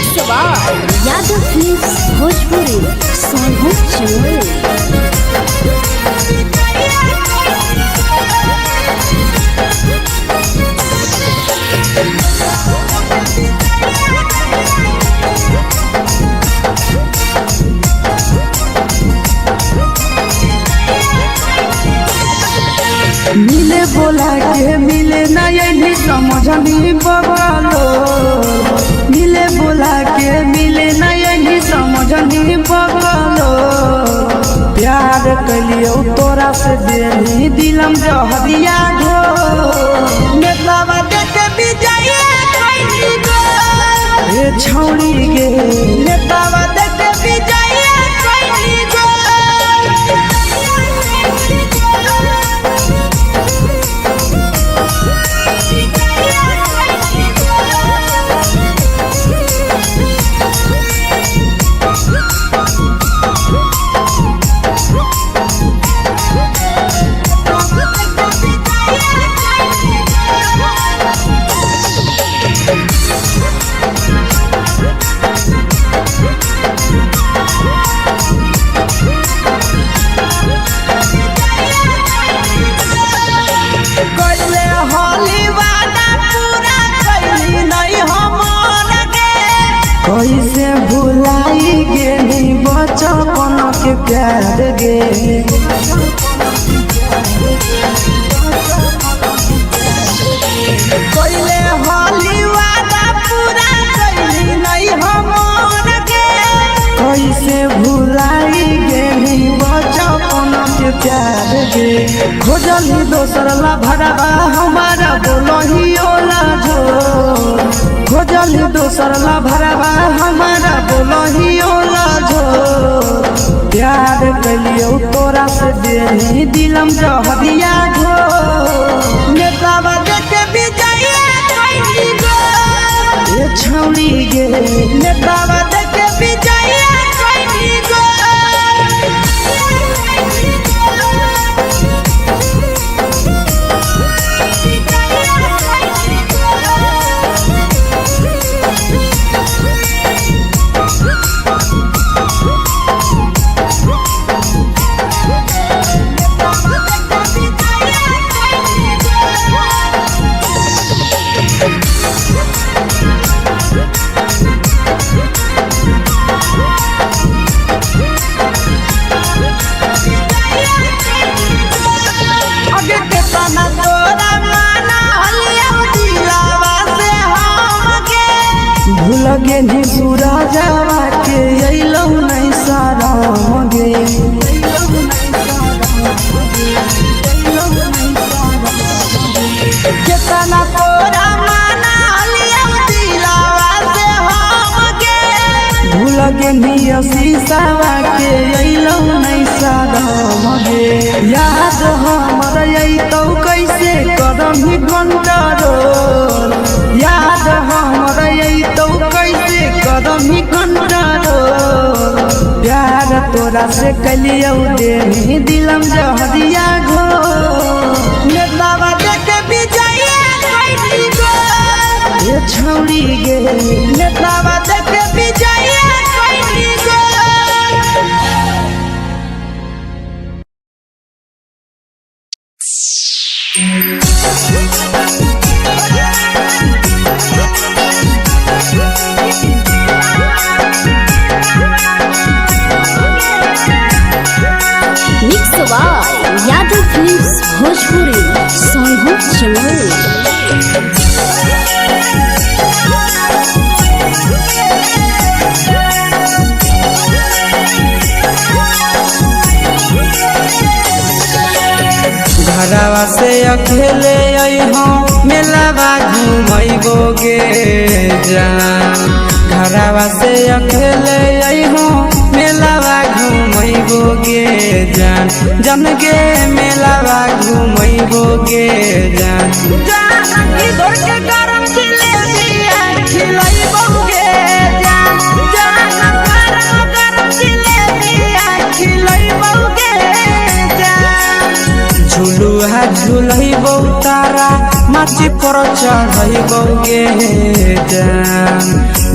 यादव फिल्म्स भोजपुरी सोनू चमोली। मिले बोला के मिले ना यही समझनी बगलो मिले बोला के मिले ना यही समझनी बगलो प्यार कलियो तोरा से देनी दिलम जहरिया घो नेतावा देखे विजय कैली गो ए छौड़ी गे नेतावा देखे विजय कैली गो कैसे भुलाई गेली बचपन के प्यार गे कोइले होली वादा पूरा कैली नहीं हमर के कैसे भुलाई गेली बचपन के प्यार गे खोजली दोसर ला भरवा हमारा बोलही ओला जो खोजली दोसर ला भरवा हमारा बोलही ओला जो प्यार कलियो तोरा से देनी दिलम जहरिया घो नेतावा देखे विजय कैली गो ए छौड़ी गे नेतावा देखे विजय कैली गो लगे नी पूरा जावा के अइलौ नहीं सारा गे केतना तोरा माना लिया दिलावा से हम गे भूल गे नी शीशावा के अइलौ नहीं सारा गे याद हमर अइतौ कैसे करम कंट्रोल याद हमर अइतौ कैसे करम कंट्रोल प्यार तोरा से कलियो देनी दिलम जहरिया घो नेतावा देखे विजय कैली गो ए छौड़ी गे नेतावा देखे विजय कैली गो यादव फिल्म्स भोजपुरी सोनू चमोली। घरवा से अकेले अइहो मेलावा घूमई घुमैबोगे जान घरवा से अकेले अइहो मेलावा घुमैबोगे जान जन गे मेलावा घुमैबोगे जान जानकी दौड़ के गरम जिलेबिया खिलैबोगे जान गरम जिलेबिया खिलैबोगे जान झुलुहा झुलैबो तारा माची पर चढ़ैबोगे जान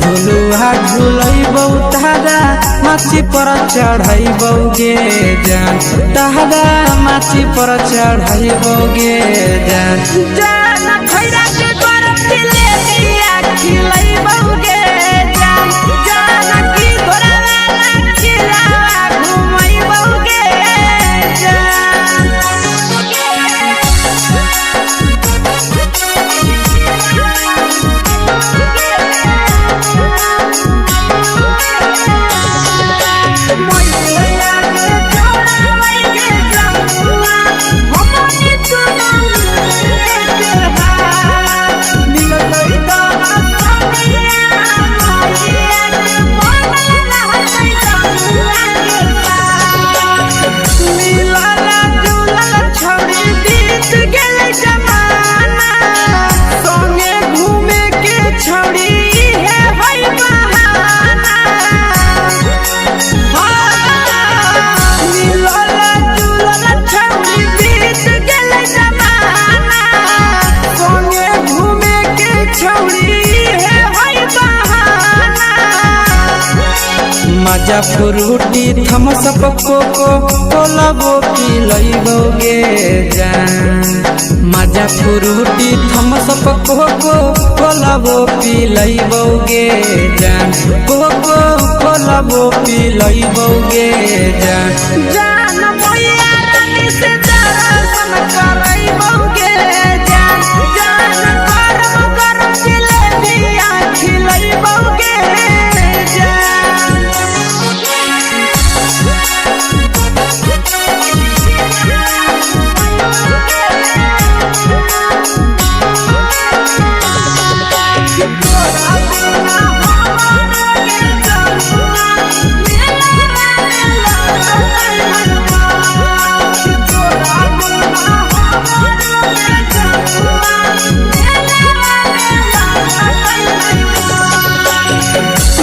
झुलुहा झुलैबो तारा माची पर चढ़ैबोगे जान तारा माची पर चढ़ैबोगे जान जान खैरा के गरम जिलेबिया खिलैबोगे जान जानकी घोड़ा खिलावा घुमैबोगे मजा फ्रूटी थम्स अप कोको कोला वो पिलैबोगे जान मजा फ्रूटी थम्स अप कोको कोला वो पिलैबोगे जान कोको कोला वो पिलैबोगे जान जान मोया रानी से दर्शन करैबोगे जान गरम जिलेबिया खिलैबोगे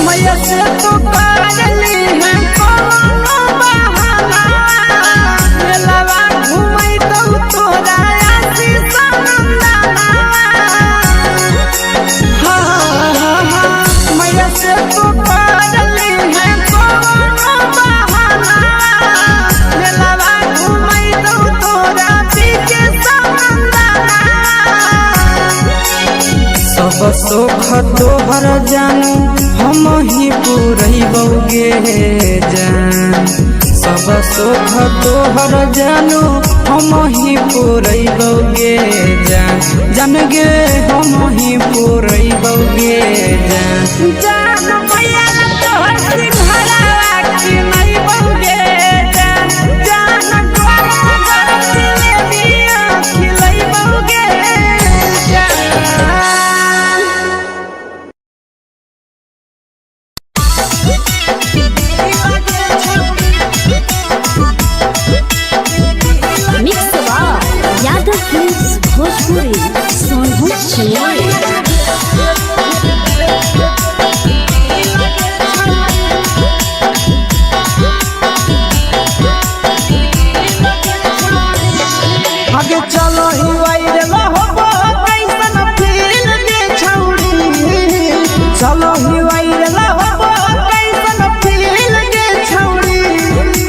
मैया से तो पागली है कोनो बहाना मेलावा घुमै तो तोरा आसी सनंदना मैया से तो पागली है कोनो बहाना मेलावा घुमै तो तोरा पीछे सनंदना सब सुख तोहर जानू हम ही पुरैबोगे जान सब सुख तोहर जानू हम ही पुरैबोगे जान जन गे हम ही पुरैबोगे जान जान मैया तोहर सिंघरावा खिलैबोगे जान गरम जिलेबिया खिलैबोगे मिक्स यादव फिल्म्स भोजपुरी सोनभद्र चेन्नई आगे चलो ही वाइरे लहबो कैसन फील के छौड़ी चलो ही वाइरे लहबो कैसन फील के छौड़ी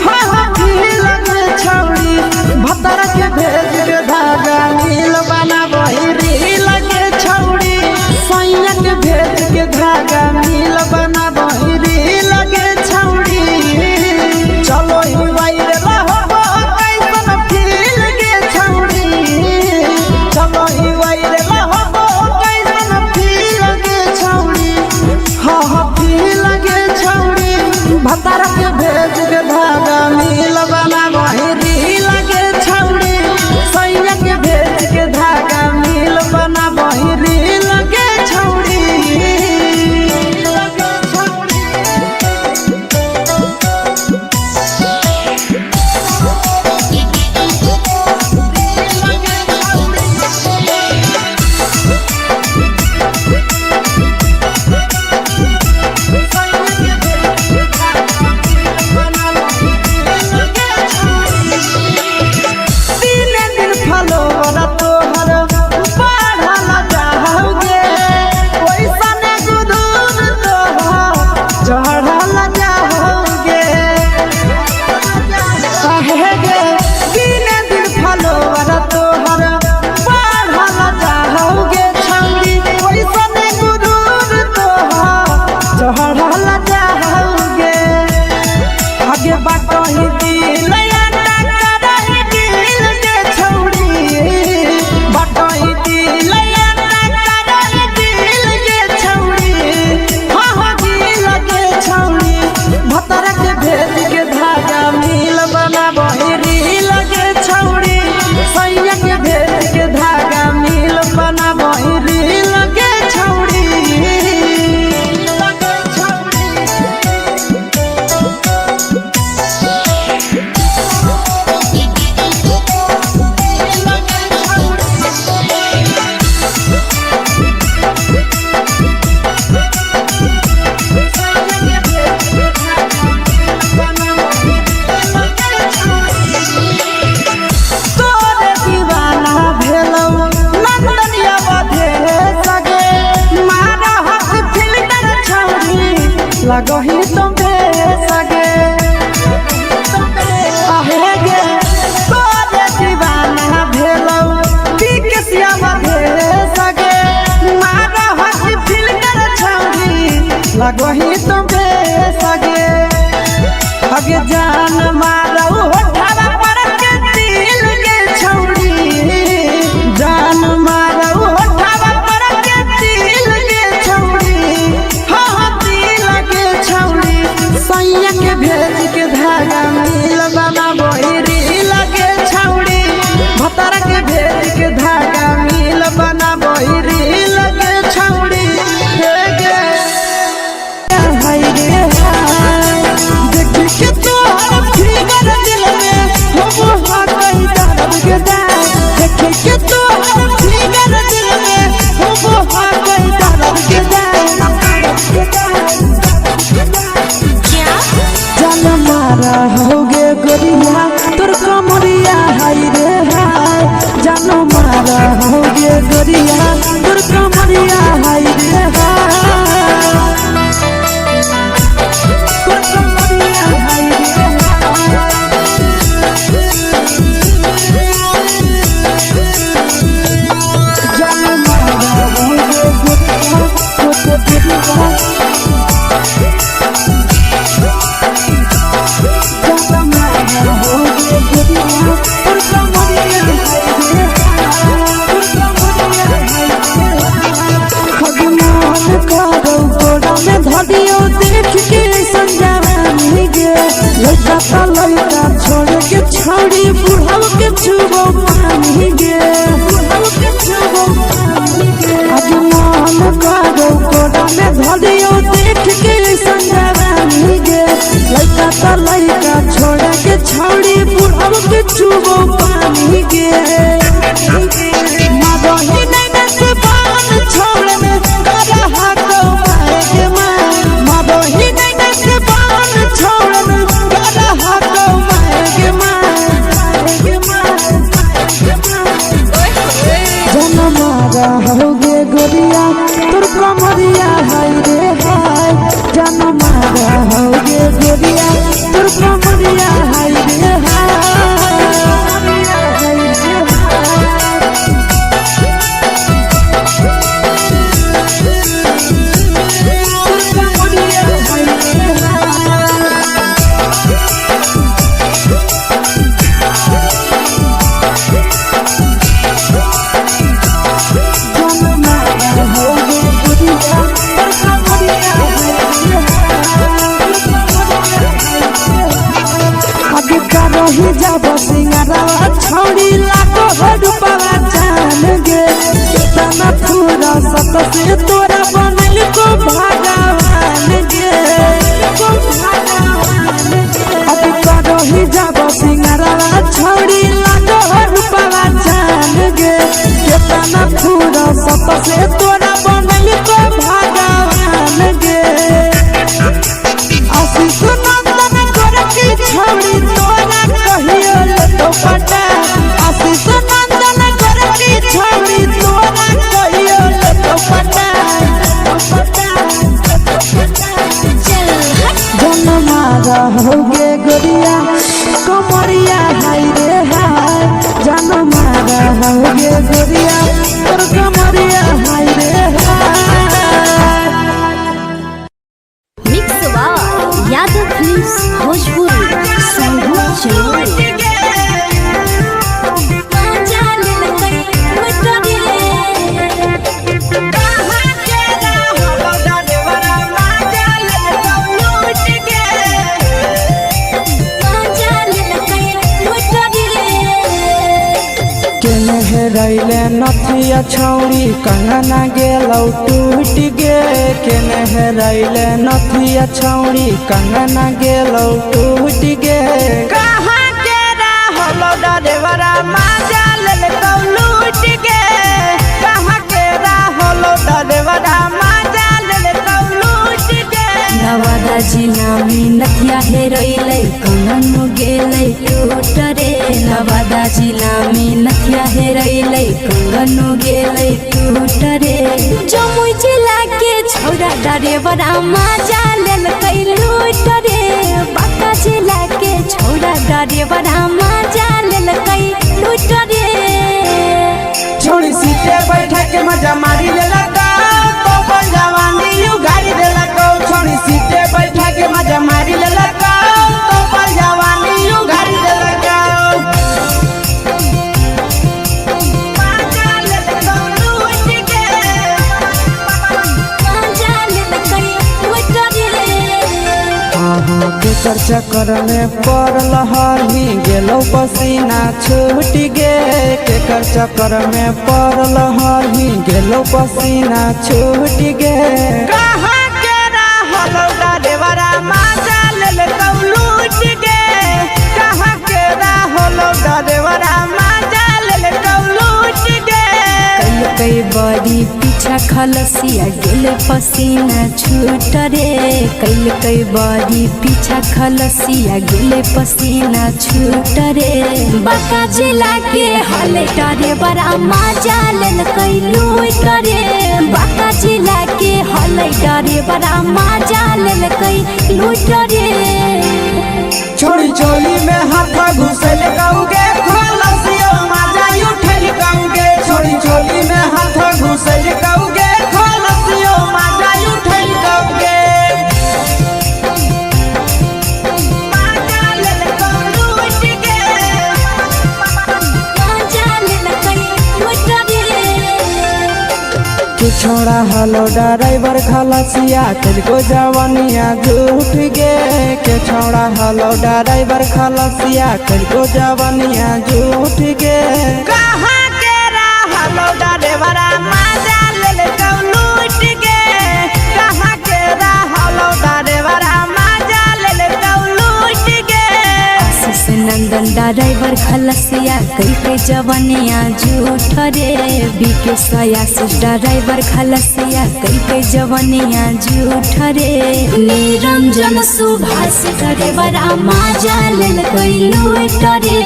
हाँ फील के छौड़ी भतर के भेज के धागा नील बना वही रील के छौड़ी लगही तुम सगे आहे गे तोरे दीवाना भेलौ की के सियावा भे सगे मारा हसी फिल कर छौरी लगही तुम सगे अगे जान मारौ होठावा पर के दिल के छौरी जान मारौ होठावा पर के दिल के छौरी हाँ दिल के छौरी सैया के भेज के धागा मिल बना बहिरी लगे छौरी भतर के भेज के धागा मिल बना बहिरी लगे छौरी हे गे हाय रे हाय देख के तोहर फिगर दिल में हो हा कहीं दर्द के दाग देख के तोहर फिगर दिल में हो हा कहीं दर्द के दाग जान मारा होगे गोरिया तोर कमरिया हाय रे हाय जान मारा होगे गोरिया तोर कमरिया हाय रे हाय तोर कमरिया हाय रे जान मारा होगे गोरिया तोर कमरिया देख के संजानी गे लड़का ता लड़का छोड़ के छौड़ी बुढ़ाव के छुबो पानी गे बुढ़ाव के छुबो पानी गे आज मन करो कोड़ा में धरियो देख के संजानी गे लड़का ता लड़का छोड़ के छौड़ी बुढ़ाव के छुबो पानी गे मादही नहीं नसे पान छोड़ में करा हाथों मारे के मादही नहीं नसे पान छोड़ में करा हाथों मारे के जन मारा होगे गोरिया तोर कमरिया हाय रे हाय जन मारा होगे गोरिया तोर कमरिया हाय रे रही जब सिंगारा छौड़ी लाखो रुपया जान गे कितना पूरा सत से तोरा बनल को भगवान गे अभी रही जब सिंगारा छौड़ी लाखो रुपया जान गे कितना पूरा सत से तोरा बनल को भगवान गे आशीष नंदन गोरखी छौड़ी तोरा कहियो तो पटा आशीष नंदन गोरखी छौड़ी तोरा कहियो तो पटा जन मारा होगे गोरिया कमरिया हाय रे हाय जन मारा होगे गोरिया तोर कमरिया हाय रे हाय mix by Yadav films Bhojpuri संगीत चलो रैले नथिया छौड़ी कंगना गेलौ टूट गे केने हेरैले नथिया छौड़ी कंगना गेलौ टूट गे कहाँ के रहलो डरेवरा माजा लेलौ लूट गे कहाँ के रहलो डरेवरा माजा लेलौ लूट गे नवादा जिला में नथिया हेरैले कंगन गेलै टूट रे नवादा जिला में नथिया हेरैले कंगन गेलै टूट रे जमुई जिला के छौड़ा डरेवरा माजा लेलकै डरेवरा मजा लेलकै लूट रे छोड़ी सीटे बैठा के मजा मारी लेलका तो अपन जवानी यू गाड़ी देलका छोड़ी सीटे बैठा के मजा मारी लेलका तो अपन जवानी यू गाड़ी देलका केकर चक्कर में पड़ल हही गेलो पसीना छूट गे केकर चक्कर में पड़ल हही गेलो पसीना छूट गे कहाँ के रहलो डरेवरा मजा लेलका लूट गे कहाँ के रहलो डरेवरा मजा लेलका लूट गे कई बड़ी पीछा खलसिया गेल पसीना छूट रे कई बड़ी पीछा खलसिया गेल पसीना छूट रे बाका जिला के हले डरे बड़ा मजा लेलकै लूट रे बाका जिला के हले डरे बड़ा मजा लेलकै लूट रे छोड़ी चोली में हाथ घुसल गाऊंगे खलसियो मजा उठल गाऊंगे छोड़ी चोली में हाथ घुसल गाऊंगे खलसियो मजा उठल गाऊंगे मजा लेलका लूट गे मजा लेलकै लूट रे तू छोड़ा हलो ड्राइवर खलसिया तेलको जवानिया झूठ गे के छोड़ा हलो ड्राइवर खलसिया तेलको जवानिया झूठ गे कहाँ के रहलो डरेवरा मजा लेलका लूट गे कहाँ के रहलो डरेवरा मजा लेलका लूट गे आशीष नंदन ड्राइवर खलसिया कई जवानिया झूठ रे बीके आशीष ड्राइवर खलसिया कई जवानिया झूठ रे निरंजन सुभाष ड्राइवरा मजा लेलकै लूट रे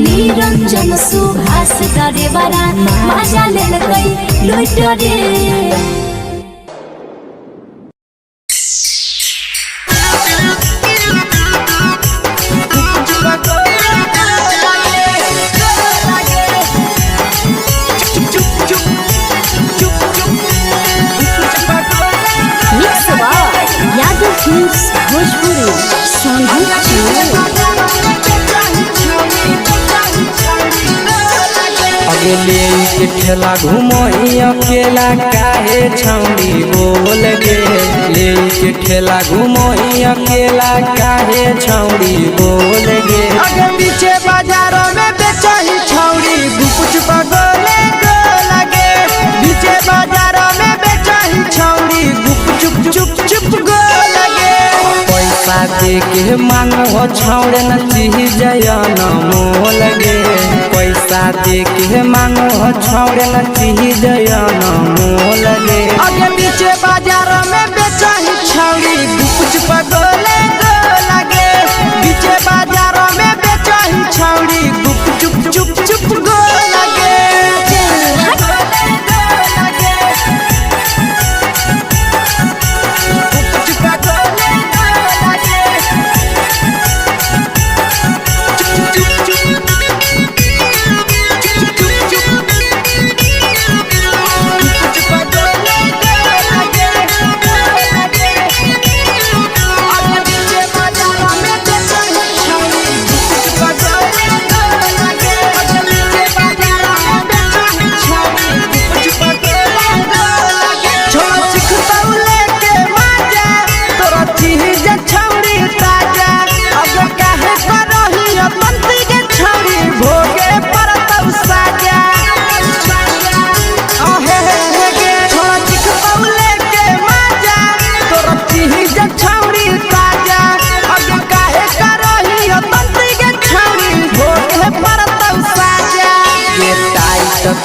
निरंजन सुभाष ड्राइवरा मजा लेलकै लूट रे यादव फिल्म्स भोजपुरी अगले के ठेला घुमोई अकेला काहे छौड़ी बोल गे ले के ठेला घुमोई अकेला काहे छौड़ी बोल गे आगे पीछे बाजारों में बेचही छौड़ी गुपुच पगोले गो लगे पीछे बाजारों में बेचही छौड़ी गुप चुप चुप चुप गो लगे पैसा दे के मांग हो छौड़े न चीज जयन मोल गे पैसा दे के मांग हो छौड़े न चीज जयन मोल गे आगे पीछे बाजारों में बेचही छौड़ी गुपुच पगोले गो लगे पीछे बाजारों में बेचही छौड़ी गुप चुप चुप चुप गो लगे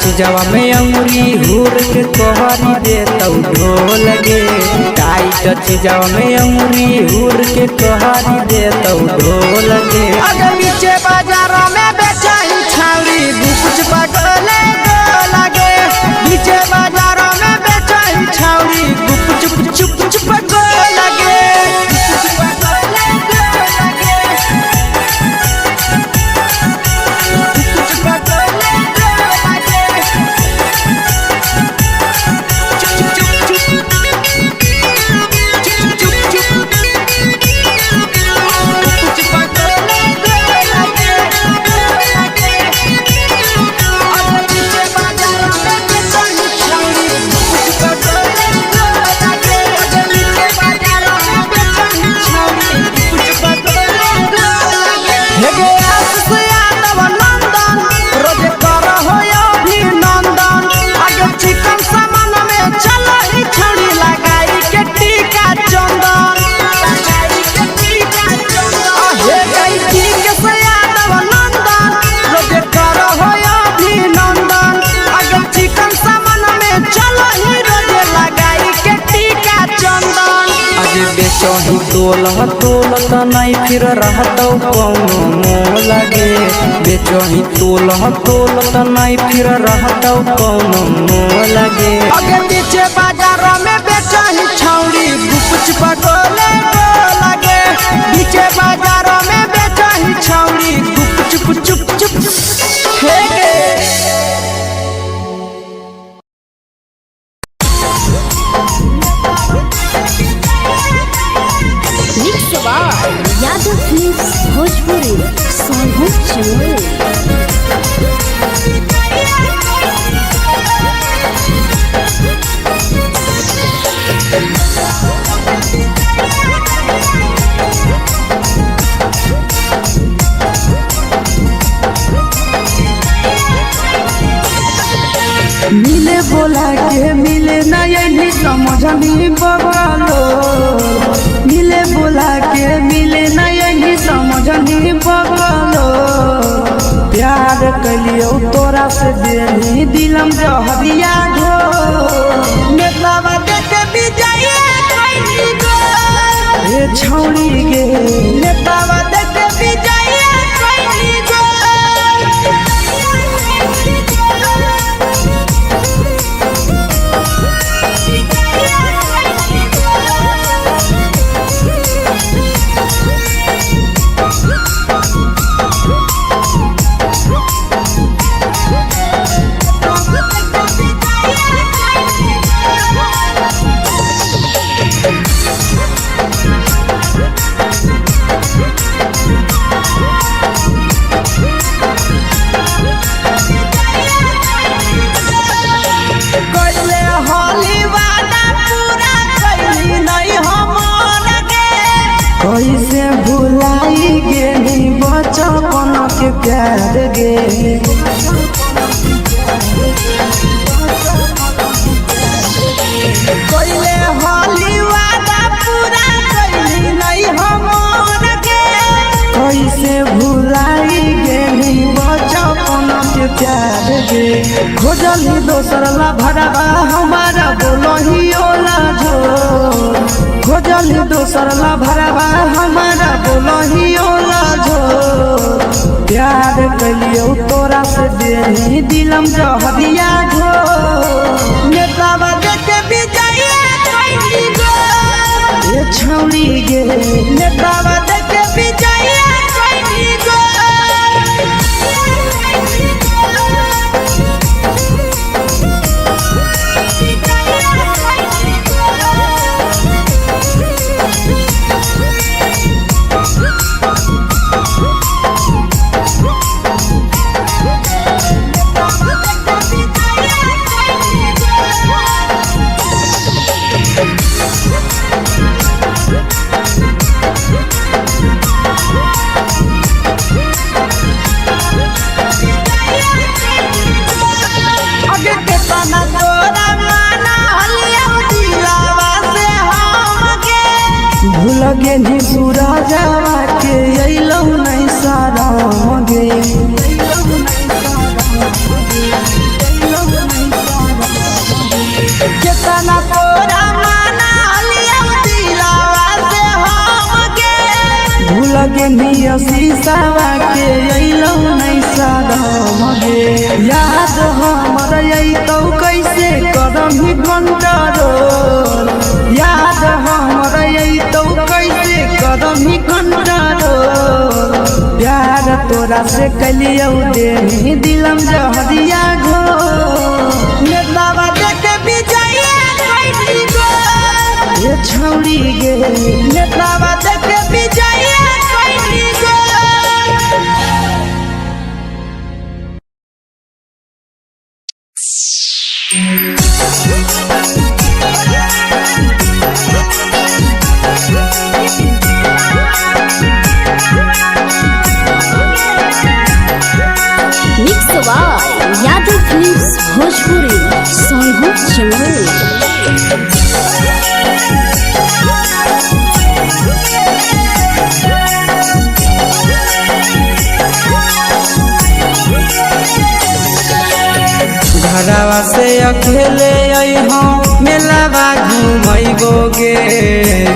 चीजवा में अंगुरी हुर के तोहरी दे तौ ढोल गे टाइट चीजवा में अंगुरी हुर के तोहरी दे तौ ढोल गे अगर पीछे बाजारों में बेचही छौड़ी गुपुच पगोले गो लगे पीछे बाजारों में बेचही छौड़ी गुप चुप चुप चुप गो लगे गुप चुप पगोले गो लगे बेचही तोलत नहीं फिर रहतौ कौनो मोल गे बेचही तोलत नहीं फिर रहतौ कौनो मोल गे आगे पीछे बाजार में बेचही छौड़ी गुपच पटोले लगे पीछे बाजार में बेचही छौड़ी गुप चुप चुप हे गे यादव फिल्म्स भोजपुरी सोनू चमोली। मिले बोला के मिले नहीं समझनी बगलो मिले बोला के मिले नहीं समझनी बगलो प्यार कलियो तोरा से देनी दिलम जहरिया घो नेतावा देखे विजय कोई गो ए छौड़ी गे नेतावा देखे विजय कोई गो कैसे भुलाई गेली बचपन के प्यार गे कोइले होली वादा पूरा कैली नहीं हमर गे कैसे भुलाई गेली बचपन के प्यार गे खोजली दोसर ला भरवा हमारा बोलही ओला जो खोजली दोसर ला भरवा हमारा बोलही ओला जो प्यार कलियो तोरा से देनी दिलम जहरिया घो नेतावा देखे विजय कोई गो ए छौड़ी गे नेतावा देखे विजय कोई गो आगे के तना तोरा माना हलिया दिलावा से हम गे भूल गेली सूरजवा के अइलौ नहीं सारा गे केतना तोरा माना हलिया दिलावा से हम गे भूल गेली शीशावा के अइलौ नहीं सारा गे याद हमर अइतौ कैसे करम कंट्रोल याद हमर अइतौ कैसे करम कंट्रोल प्यार तोरा से कलियौ देनी दिलम जहरिया घो नेतावा देखे विजय कोई गो ए छौड़ी गे नेतावा देखे विजय कोई गो mix by Yadav films Bhojpuri Sonu Chamoli. घरवा से अकेले अइहो मेलावा घूमैबो गे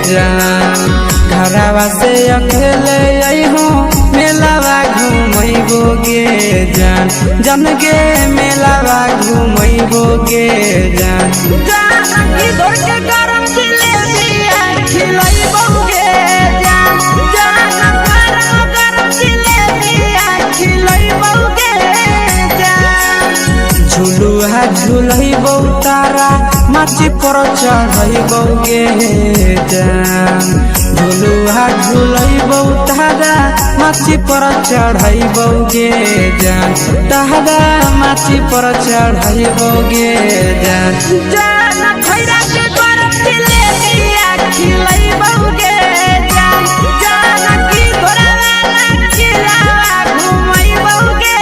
जान घरवा से अकेले अइहो मेलावा घूमैबो गे जान जन गे मेलावा घूमैबो गे जान जानकी घोर के गरम जिलेबिया खिलैबो गे जान गरम जिलेबिया खिलैबो गे जान झुलुहा झुलैबो तारा माची पर चढ़ैबो गे जान झुलुहा झुलैबो तारा माची पर चढ़ैबो गे जान तारा माची पर चढ़ैबो गे जान जान खैरा के गरम जिलेबिया खिलैबो गे जान जानकी घोरवाला खिलावा घुमैबो गे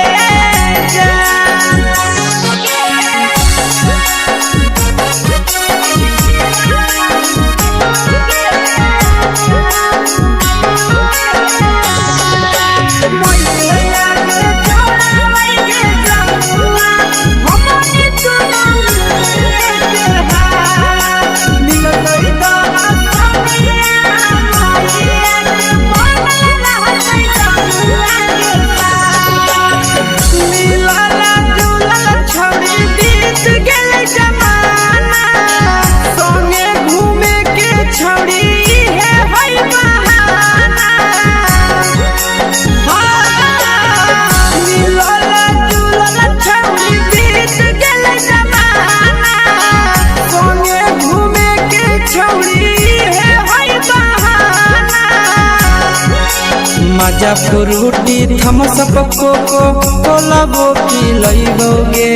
मजा फ्रूटी थमसप कोको कोलाबो पिलैबो गे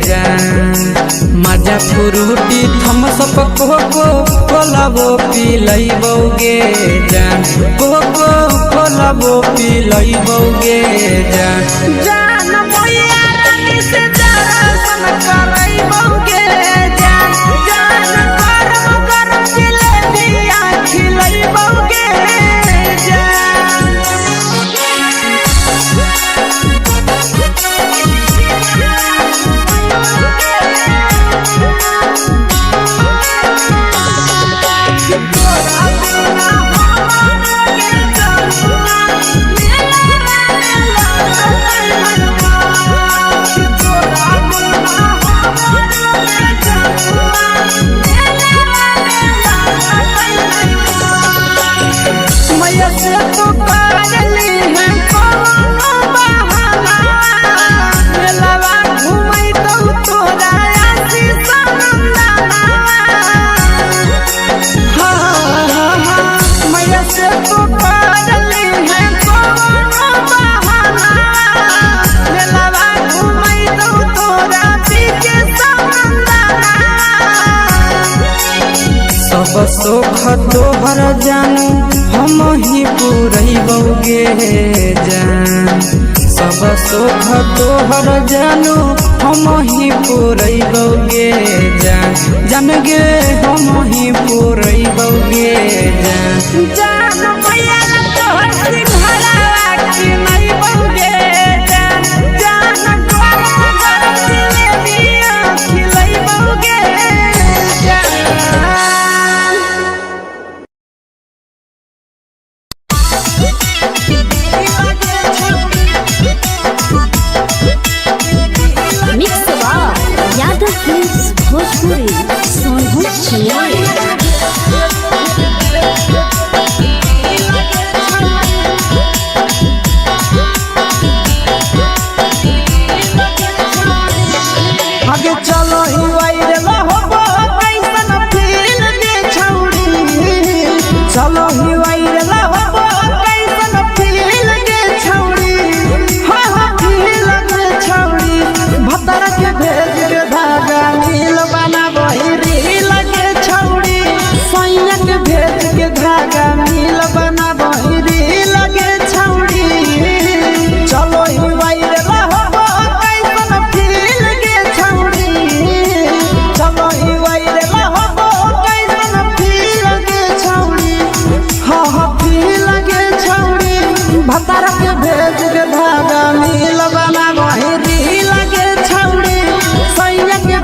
जान मजा फ्रूटी थमसप कोको कोलाबो पिलैबो गे जान कोको कोलाबो पिलैबो गे जान जान मैया रानी से दर्शन करैबो गे जान गरम जिलेबिया खिलैबो गे मैया से तो पागली है कोनो बहाना मेलावा घूमै तो तोरा आसी सनंदना मैया से तो पागली है कोनो बहाना मेलावा घूमै तो तोरा पीके सनंदना सब सुख तोहर जानू हम ही पुरैबो गे जान सब सुख तोहर जानू हम ही पुरैबो गे जान जन गे हम ही पुरैबो गे जान जान मैया तोहर सिंघरावा खिलैबो गे जान गरम जिलेबिया खिलैबो गे मिक्स यादव फिल्म्स भोजपुरी सोनू छिया आगे चलो ही वायरल होबो कैसन फील दे छौड़ी चलो ही वायरल होबो कैसन फील दे छौड़ी फील दे छौड़ी भतर के भेज के धागा नील बनाबो रील के छौड़ी सैया के भेज के धागा नील बनाबो रील के छौड़ी चलो ही वायरल होबो कैसन फील दे छौड़ी चलो ही वायरल होबो कैसन फील दे छौड़ी फील के छौड़ी भतर के भेज के धागा नील बनाबो रील के छौड़ी सैया के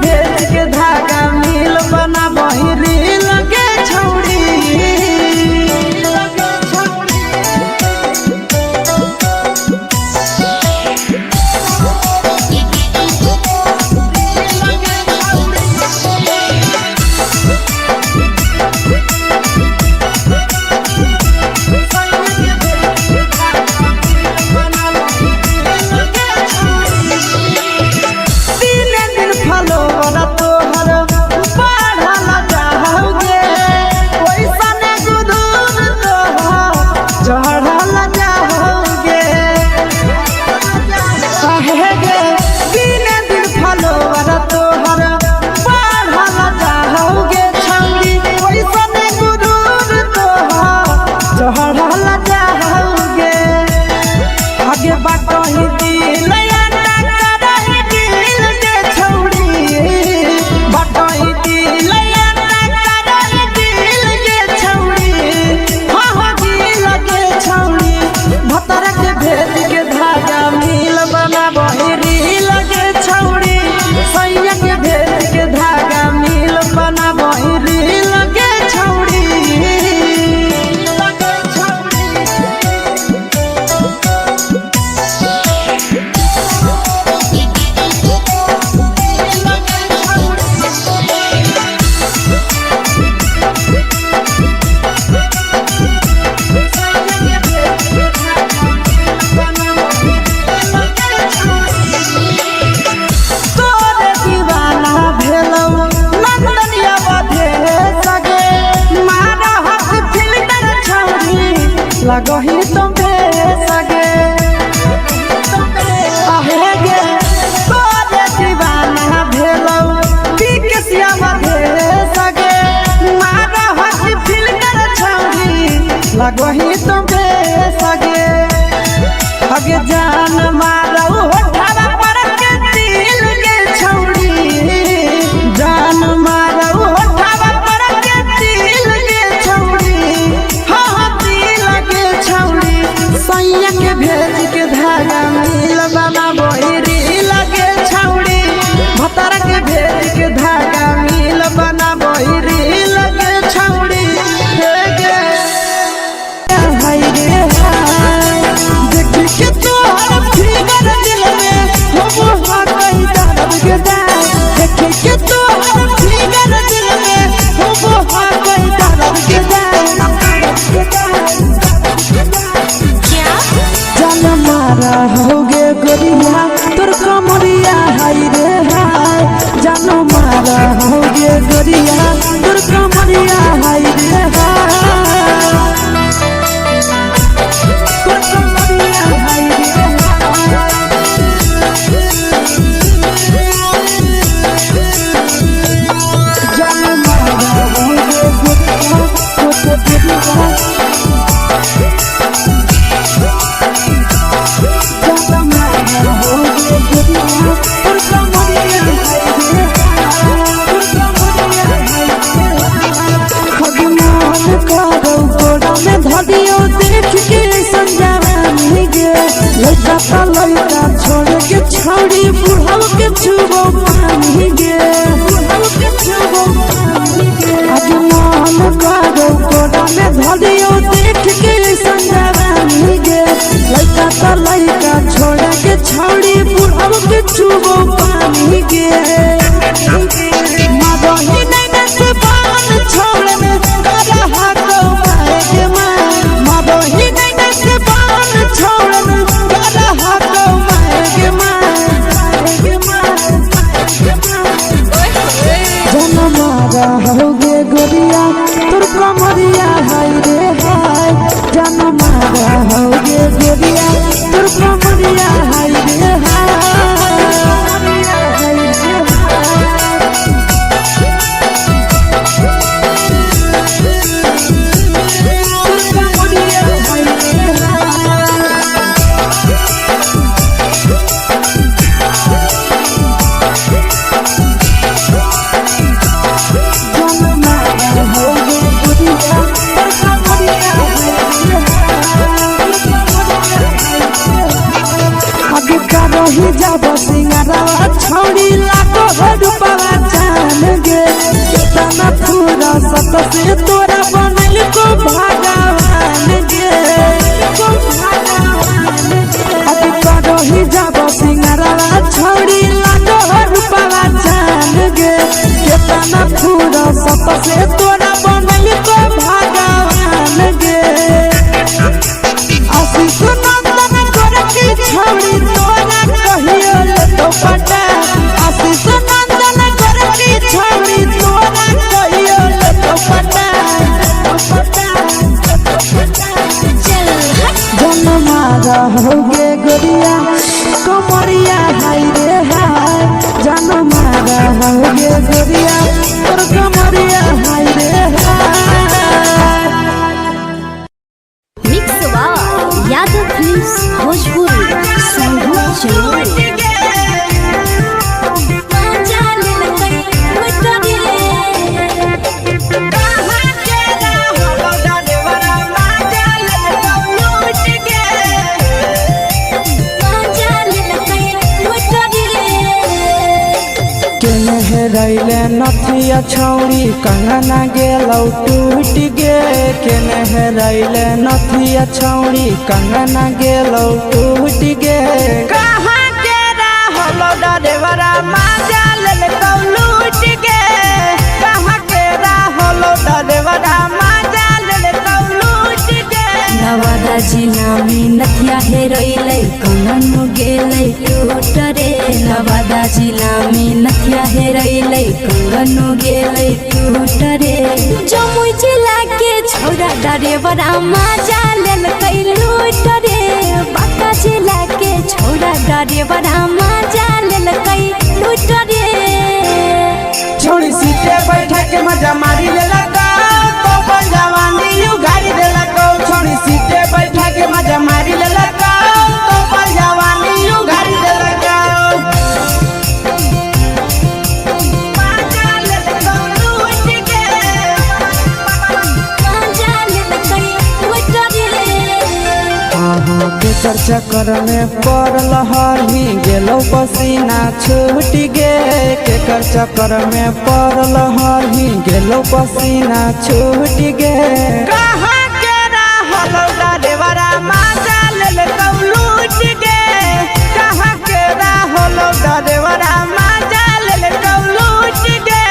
लगा होगे आगे बाटो ही दिल याना करा ही दिल के छौड़ी बाटो ही दिल याना करा ही दिल के छौड़ी हो दिल के छौड़ी भतर के भेद के धागा मिल बना बहिरी लगे छौड़ी सैया के भेद के धागा मिल बना बहिरी लगे छौड़ी लगही तुम्हे सगे आहेगे तोरे दीवाना भेलौ बिकसिया बधे सगे मारा हसी फिल्टर छौरी लगही तुम्हे सगे अगे जान मारौ होठवा पर के दिल के छौरी जान मारौ होठवा पर के दिल के छौरी सैया के भेज के धागा मिल बना बहिरी लगे छौड़ी भतर के भेज के धागा मिल बना बहिरी लगे छौड़ी हाय रे हाय देख के तोहर फिगर दिल में हम कहीं दर्द के दाग देख के तोहर फिगर दिल में हम कहीं दर्द के दाग मारा होगे गोरिया तोर कमरिया हाय रे हाय जानो मारा होगे गोरिया तोर कमरिया हाय रे हाय तोर कमरिया हाय रे जानो मारा होगे गोरिया तोर कमरिया लड़का छोड़ के छौड़ी बुढ़ाव के छुबो पानी गे आज मन करो कोड़ा में धरियो देख के संजवानी गे लड़का छोड़ के छौड़ी बुढ़ाव के छुबो पानी गे मदही नहीं से बान छोड़ में करा हाथो मारे के मां मदही नहीं से बान छोड़ में होगे गोरिया तोर कमरिया हाय रे हाय जान मारा होगे गोरिया तोर कमरिया हाय रे रही जब सिंगारवा छौड़ी लाखो रुपवा जान गे कितना पूरा सत से तोरा बनल को भगवान गे अभी रही जब सिंगारवा छौड़ी लाखो रुपवा जान गे कितना पूरा सत से तोरा बनल को भगवान गे आशीष नंदन कर के छौड़ी तोरा कहियो तो पटा आशीष नंदन कर के छौड़ी तोरा कहियो तो पटा जन मारा होगे गोरिया कमरिया हाय रे हाय जन मारा होगे गोरिया तोर कमरिया हाय रे हाय। फिल्म्स भोजपुरी संगीत चैनल। रैले नथिया छौड़ी कंगना गेलौ टूट गे केने रैले नथिया छौड़ी कंगना गेलौ टूट गे कहाँ के रहलो डरेवरा माजा लेलकौ लूट गे कहाँ के रहलो डरेवरा माजा लेलकौ लूट गे नवादा जिला में नथिया हेरोइलै कंगन गेलै टूट रे नवादा जिला में नथिया हेरोइलै कंगन गेलै टूट रे जमुई जिला के छौरा डरेवरा माजा लेलकै लूट रे बांका जिला के छौरा डरेवरा माजा लेलकै लूट रे छोड़ी सीटे बैठा के मजा मारी लेलकौ तो जवानी यू गाड़ी देलकौ छोड़ी सीटे बैठा के मजा मारी लेलकौ तो जवानी यू गाड़ी देलकौ केकर चक्कर में पड़ल हरही गेलौ पसीना छूट गे केकर चक्कर में पड़ल हरही गेलौ पसीना छूट गे कहाँ के रहलो डरेवरा माजा लेलकौ लूट गे कहाँ के रहलो डरेवरा माजा लेलकौ लूट गे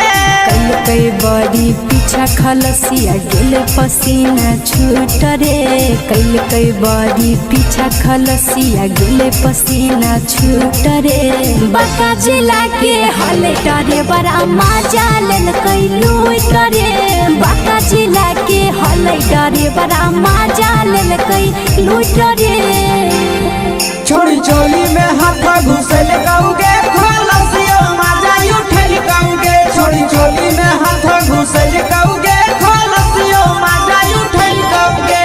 कई बड़ी पीछा खलसिया गेल पसीना छूट रे कई बड़ी पीछा खलसिया गेल पसीना छूट रे बांका जिला के हले डरेवरा माजा लेलकै लूट रे बांका जिला के हले डरेवरा माजा लेलकै लूट रे छोड़ी चोली में हाथ घुसल कौगे खलसियो माजा उठल कौगे छोड़ी चोली में हाथ घुसल कौगे खलसियो माजा उठल कौगे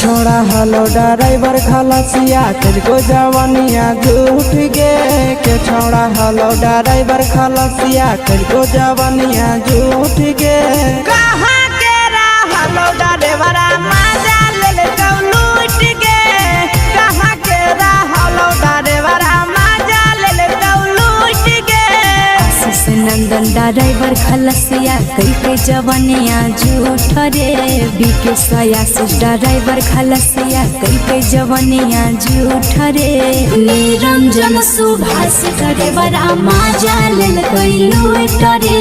छोड़ा हलो ड्राइवर खलसिया तुझको जवानिया झूठ गे के छोड़ा हलो ड्राइवर खलसिया तुझको जवानिया झूठ गे कहाँ के रहलो ड्राइवरा माजा लेलकौ लूट गे कहाँ के रहलो ड्राइवरा माजा लेलकौ लूट गे आशीष नंदन ड्राइवर खलसिया कई जवानिया झूठ रे बीके आशीष ड्राइवर खलसिया कई जवानिया झूठ रे निरंजन सुभाष ड्राइवरा माजा लेलकै लूट रे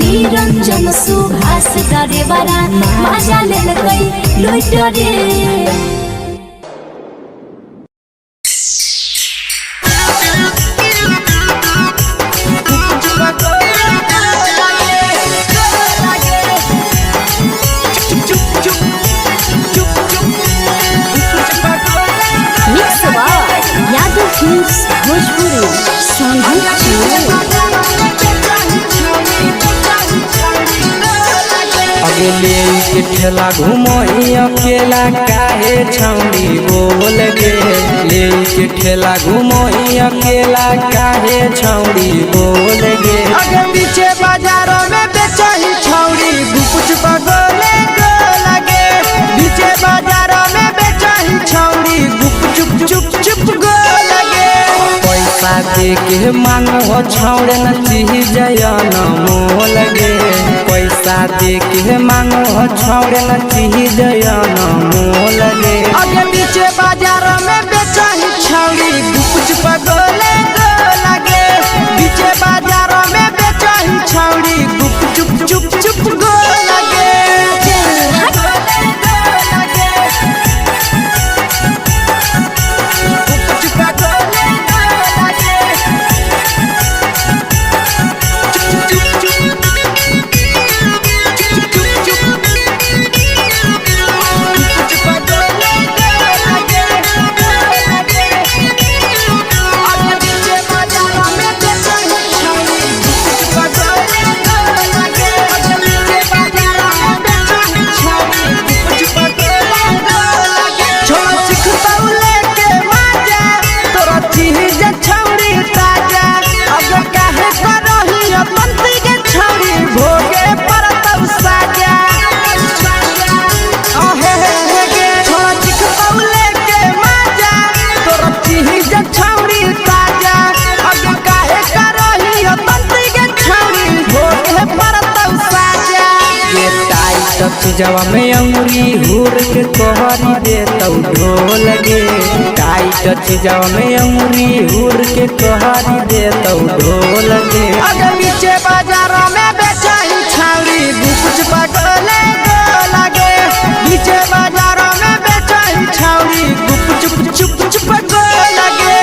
निरंजन सुभाष ड्राइवरा माजा लेलकै लूट रे फिल्म्स भोजपुरी संगीत अगले के ठेला घुमोई अकेला काहे छौड़ी बोल गे ले के ठेला घुमोई अकेला काहे छौड़ी बोल गे अगे पीछे बाजारों में बेचही छौड़ी गुपुच पगोले गो लगे पीछे बाजारों में बेचही छौड़ी गुप चुप चुप गो लगे पैसा दे के मांग हो छौड़े न चीज जयन मोल गे पैसा दे के मांग हो छौड़े न चीज जयन मोल गे अगे पीछे बाजारों में बेचही छौड़ी गुपुच पगोले गो लगे पीछे बाजारों में बेचही छौड़ी गुप चुप गो लगे छौरी ताजा अगे काहे करही तंत्री के छौरी भोगे परतौ साजा ये टाइट चीजवा में अंगुरी हुर के कहरी देतौ ढोल गे टाइट चीजवा में अंगुरी हुर के कहरी देतौ ढोल गे अगे नीचे बाजारों में बेचाई छौरी गुकुच पगले लगे नीचे बाजारों में बेचाई छौरी गुकुच चुप चुप लगे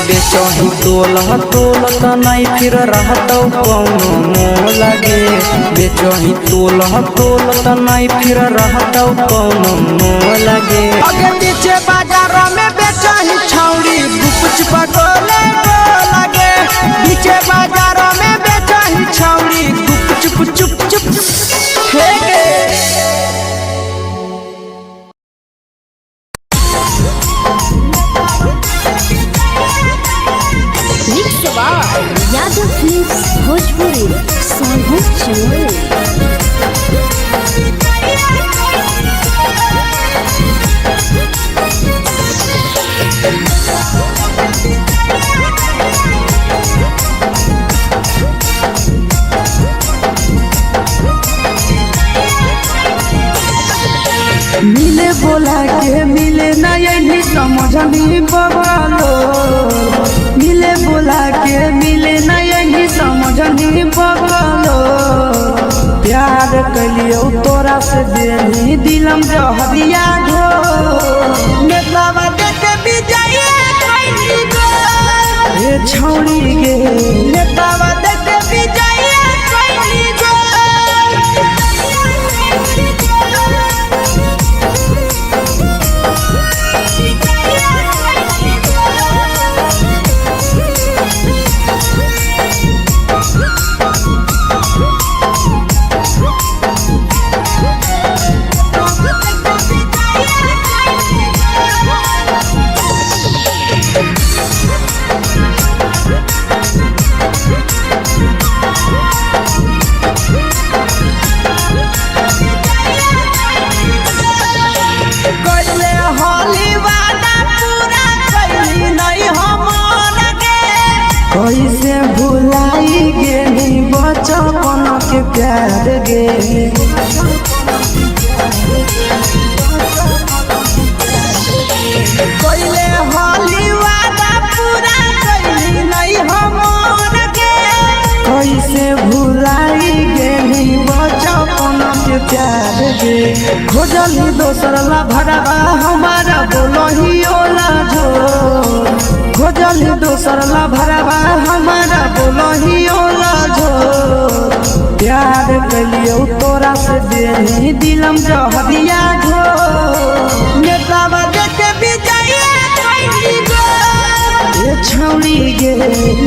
बेचही तोल त नहीं फिर रहतौ कौनो मोह लगे बेचही तोल त नहीं फिर रहतौ कौनो मोह लगे अगे नीचे बाजारों में बेचही छौरी गुकुच पगले लगे नीचे बाजारों में बेचही छौरी गुकुच चुप चुप हे गे यादव फिल्म्स भोजपुरी सोनू चोर मिले बोला के मिले ना यही समझनी बगलो मिले बोला के मिले ना यही समझनी बगलो प्यार कलियो तोरा से देनी दिलम जहरिया ढो नेतावा देखे विजय कैली गो ए छौरी गे नेतावा देखे विजय कैली गो कैसे भुलाई गेली बचपन के प्यार गे कोइले होली वादा पूरा कैली नहीं हमर के कैसे भुलाई गेली बचपन के प्यार गे खोजली दोसर ला भरवा हमारा बोलही ओला जो खोजली दोसर ला भरवा हमारा बोलही ओला जो प्यार कलियो तोरा से देनी दिलम जहरिया ढो नेतावा देखे विजय कैली गो ए छौरी गे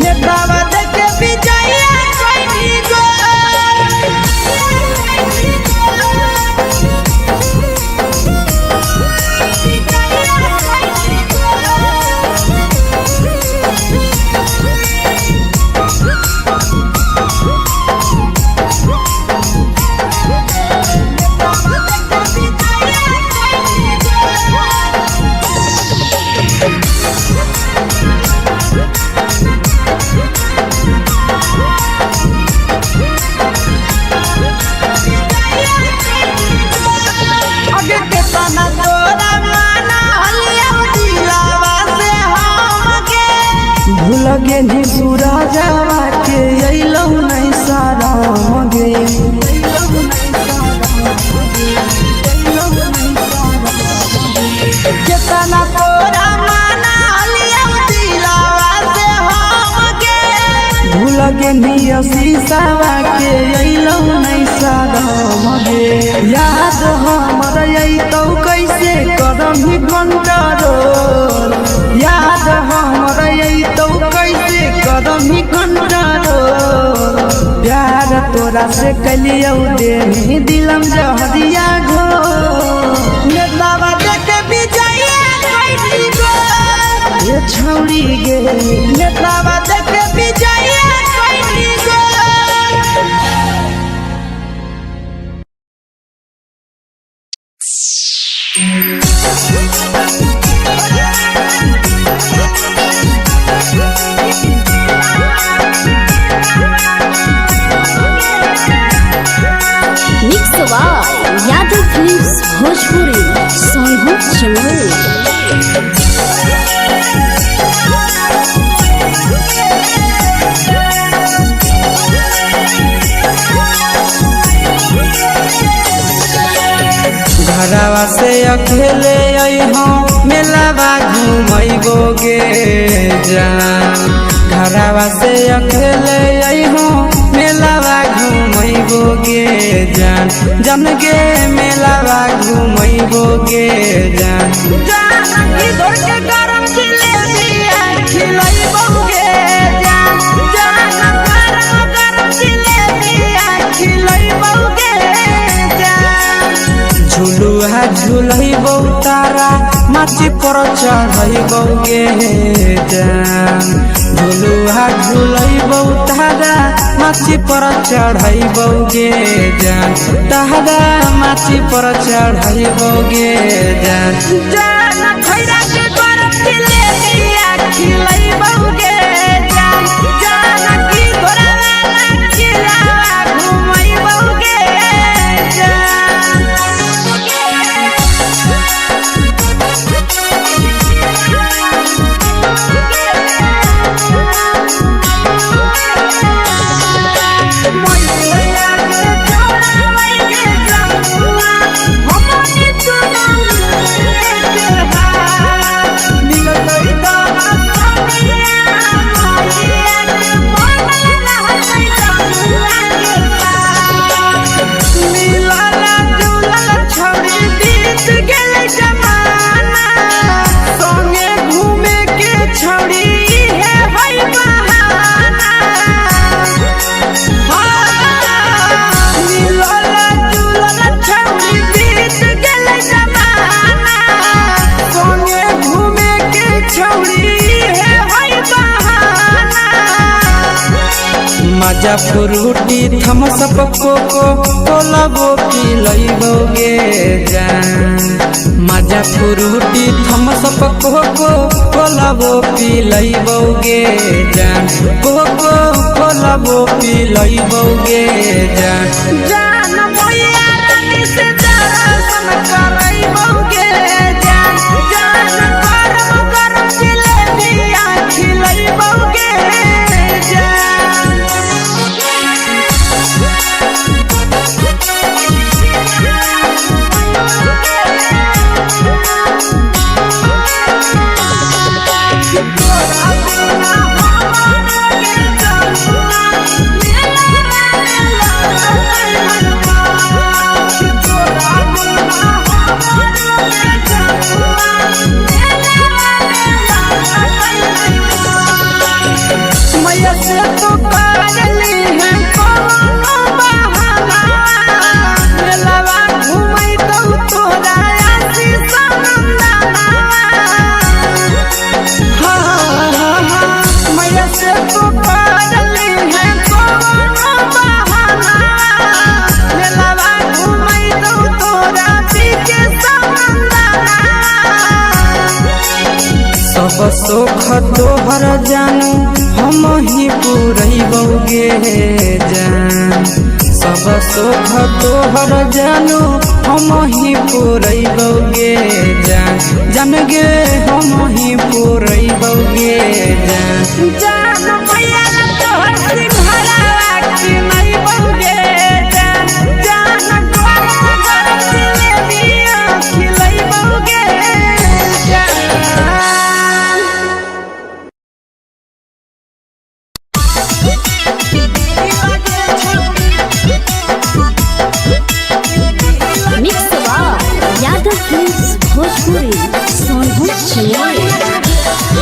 नेतावा देखे विजय कैली गो लगे नी सूरजवा के अइलौ नहीं सारा मगे कितना तोरा माना लिया दिलावा से हमके भूल गे नी शीशावा के अइलौ नहीं सारा मगे याद हमर अइतौ कैसे करही कंट्रोल याद हमर अइतौ कैसे करही कंट्रोल प्यार तोरा से कलियौ दे दिलम जहरिया घो नेतावा देखे विजया कैसी गो ये छौड़ी गे नेतावा देखे विजया कैसी गो mix by Yadav films Bhojpuri Sonu Chamoli. घरवा से अकेले अइहो मेलावा घुमैबो गे जान घरवा से अकेले अइहो मेलावा घुमैबो गे जान जन गे मेलावा घुमैबो गे जान जानकी घर के गरम जिलेबिया खिलैबौगे जान गरम जिलेबिया खिलैबौगे जान झुलुहा झुलैबौ तारा माची पर चढ़ैबौ गे जान झुलुहा झुलैबौ तारा माची पर चढ़ैबौ गे जान तारा माची पर चढ़ैबौ गे जान जान खैरा के गरम जिलेबिया खिलैबौगे जान जानकी घरवाला खिलावा घुमैबौगे मजा फ्रूटी थम्स अप कोको कोला वो पिलैबौ गे जान मजा फ्रूटी थम्स अप कोको कोला वो पिलैबौ गे जान कोको कोला वो पिलैबौ गे जान जान मोया रानी से दर्शन करैबौगे जान गरम गरम जिलेबिया खिलैबौगे मैया से तो करली है कोनो बहाना मेलावा घुमैतौ तोरा आशीष नंदना मैया से तो करली है कोनो बहाना मेलावा घुमैतौ तोरा पीके नंदना सब सुख तोहर जानू हम ही पुरैबौ गे जान सब सुख तोहर जानू हम ही पुरैबौ गे जान जान गे हम ही पुरैबौ गे जान भोजपुरी सोनू चिड़िया।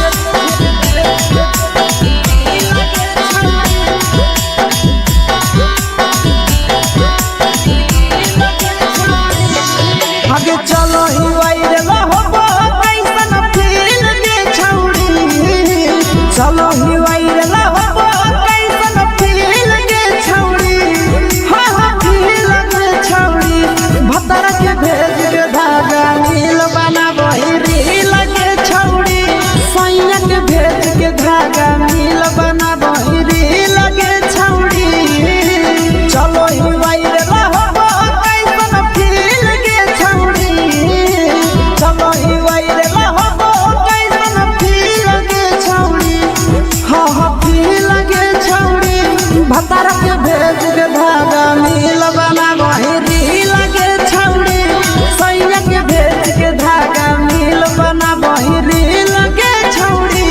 आगे चलो ही वायरल होबो कैसन फील के छौड़ी चलो ही वायरल होबो कैसन फील के छौड़ी हाँ हाँ फील के छौड़ी भतर के भेज के धागा नील बना बहिरी लगे छौड़ी सैया के भेज के धागा नील बना बहिरी लगे छौड़ी चलो ही वायरल होबो कैसन फील के छौड़ी चलो ही वायरल होबो कैसन फील के छौड़ी हाँ हाँ फील के छौड़ी भतर के भेज के धागा नील बना बहिरी लगे छौड़ी सैया के भेज के धागा नील बना बहिरी लगे छौड़ी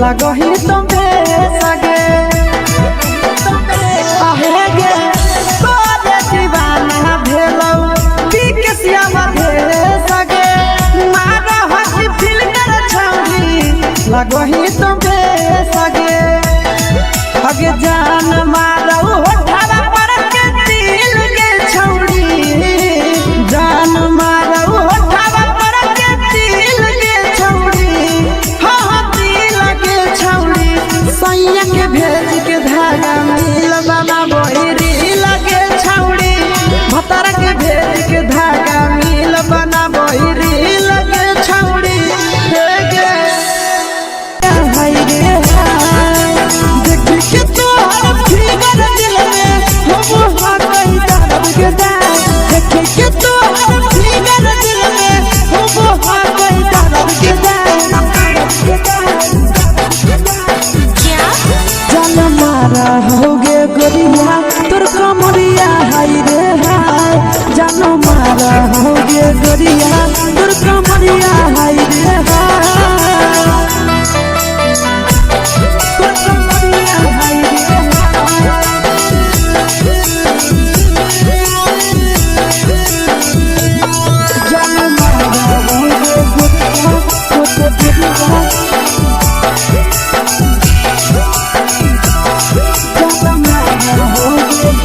लगही तुम्हे सगे आहे गे तोरे दीवाना भेलौ बिकसिया भेले सगे मारा हसी फिल्टर छौड़ी लगही तुम्हे सगे अगे जान मारौ होठरा पर के दिल के छौड़ी जान मारौ होठरा पर के दिल के छौड़ी हाँ हाँ दिल के छौड़ी सैया के भेज के धागा नील बना बहिरी लगे छौड़ी भतर के भेज के धागा नील बना बहिरी लगे छौड़ी हाय रे हाय देख के तोहर फिगर दिल में हम हाथ ही दर्द के देख के तोहर फिगर दिल में हम हाथ ही दर्द के जान मारा होगे गोरिया तोर कमरिया हाय रे हाय जान मारा होगे गोरिया तोर कमरिया हाय रे हाय तोर कमरिया हाय रे जान मारा होगे गोरिया तोर कमरिया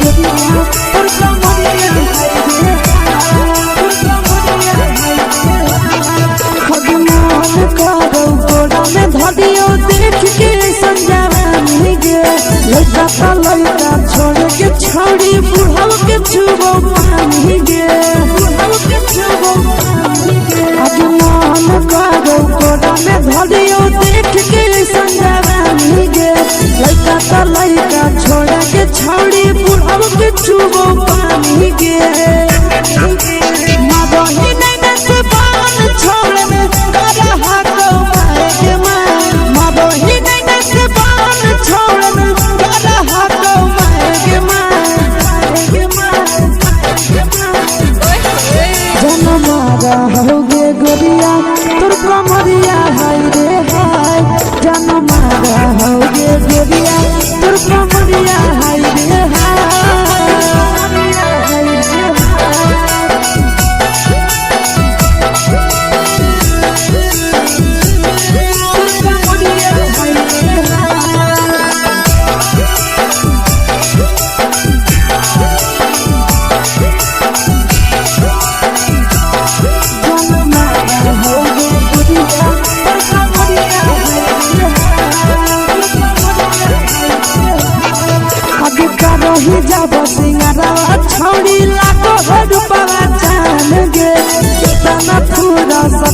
देख के संजवानी गे लड़का लड़का छोड़ के छौड़ी बुढ़ाव के छुबो पानी गे बुढ़ाव के छुबो पानी गे आगे मन करो कोड़ा में धरियो देख के संजवानी गे लड़का लड़का छोड़ के छौड़ी बुढ़ाव के छुबो पानी गे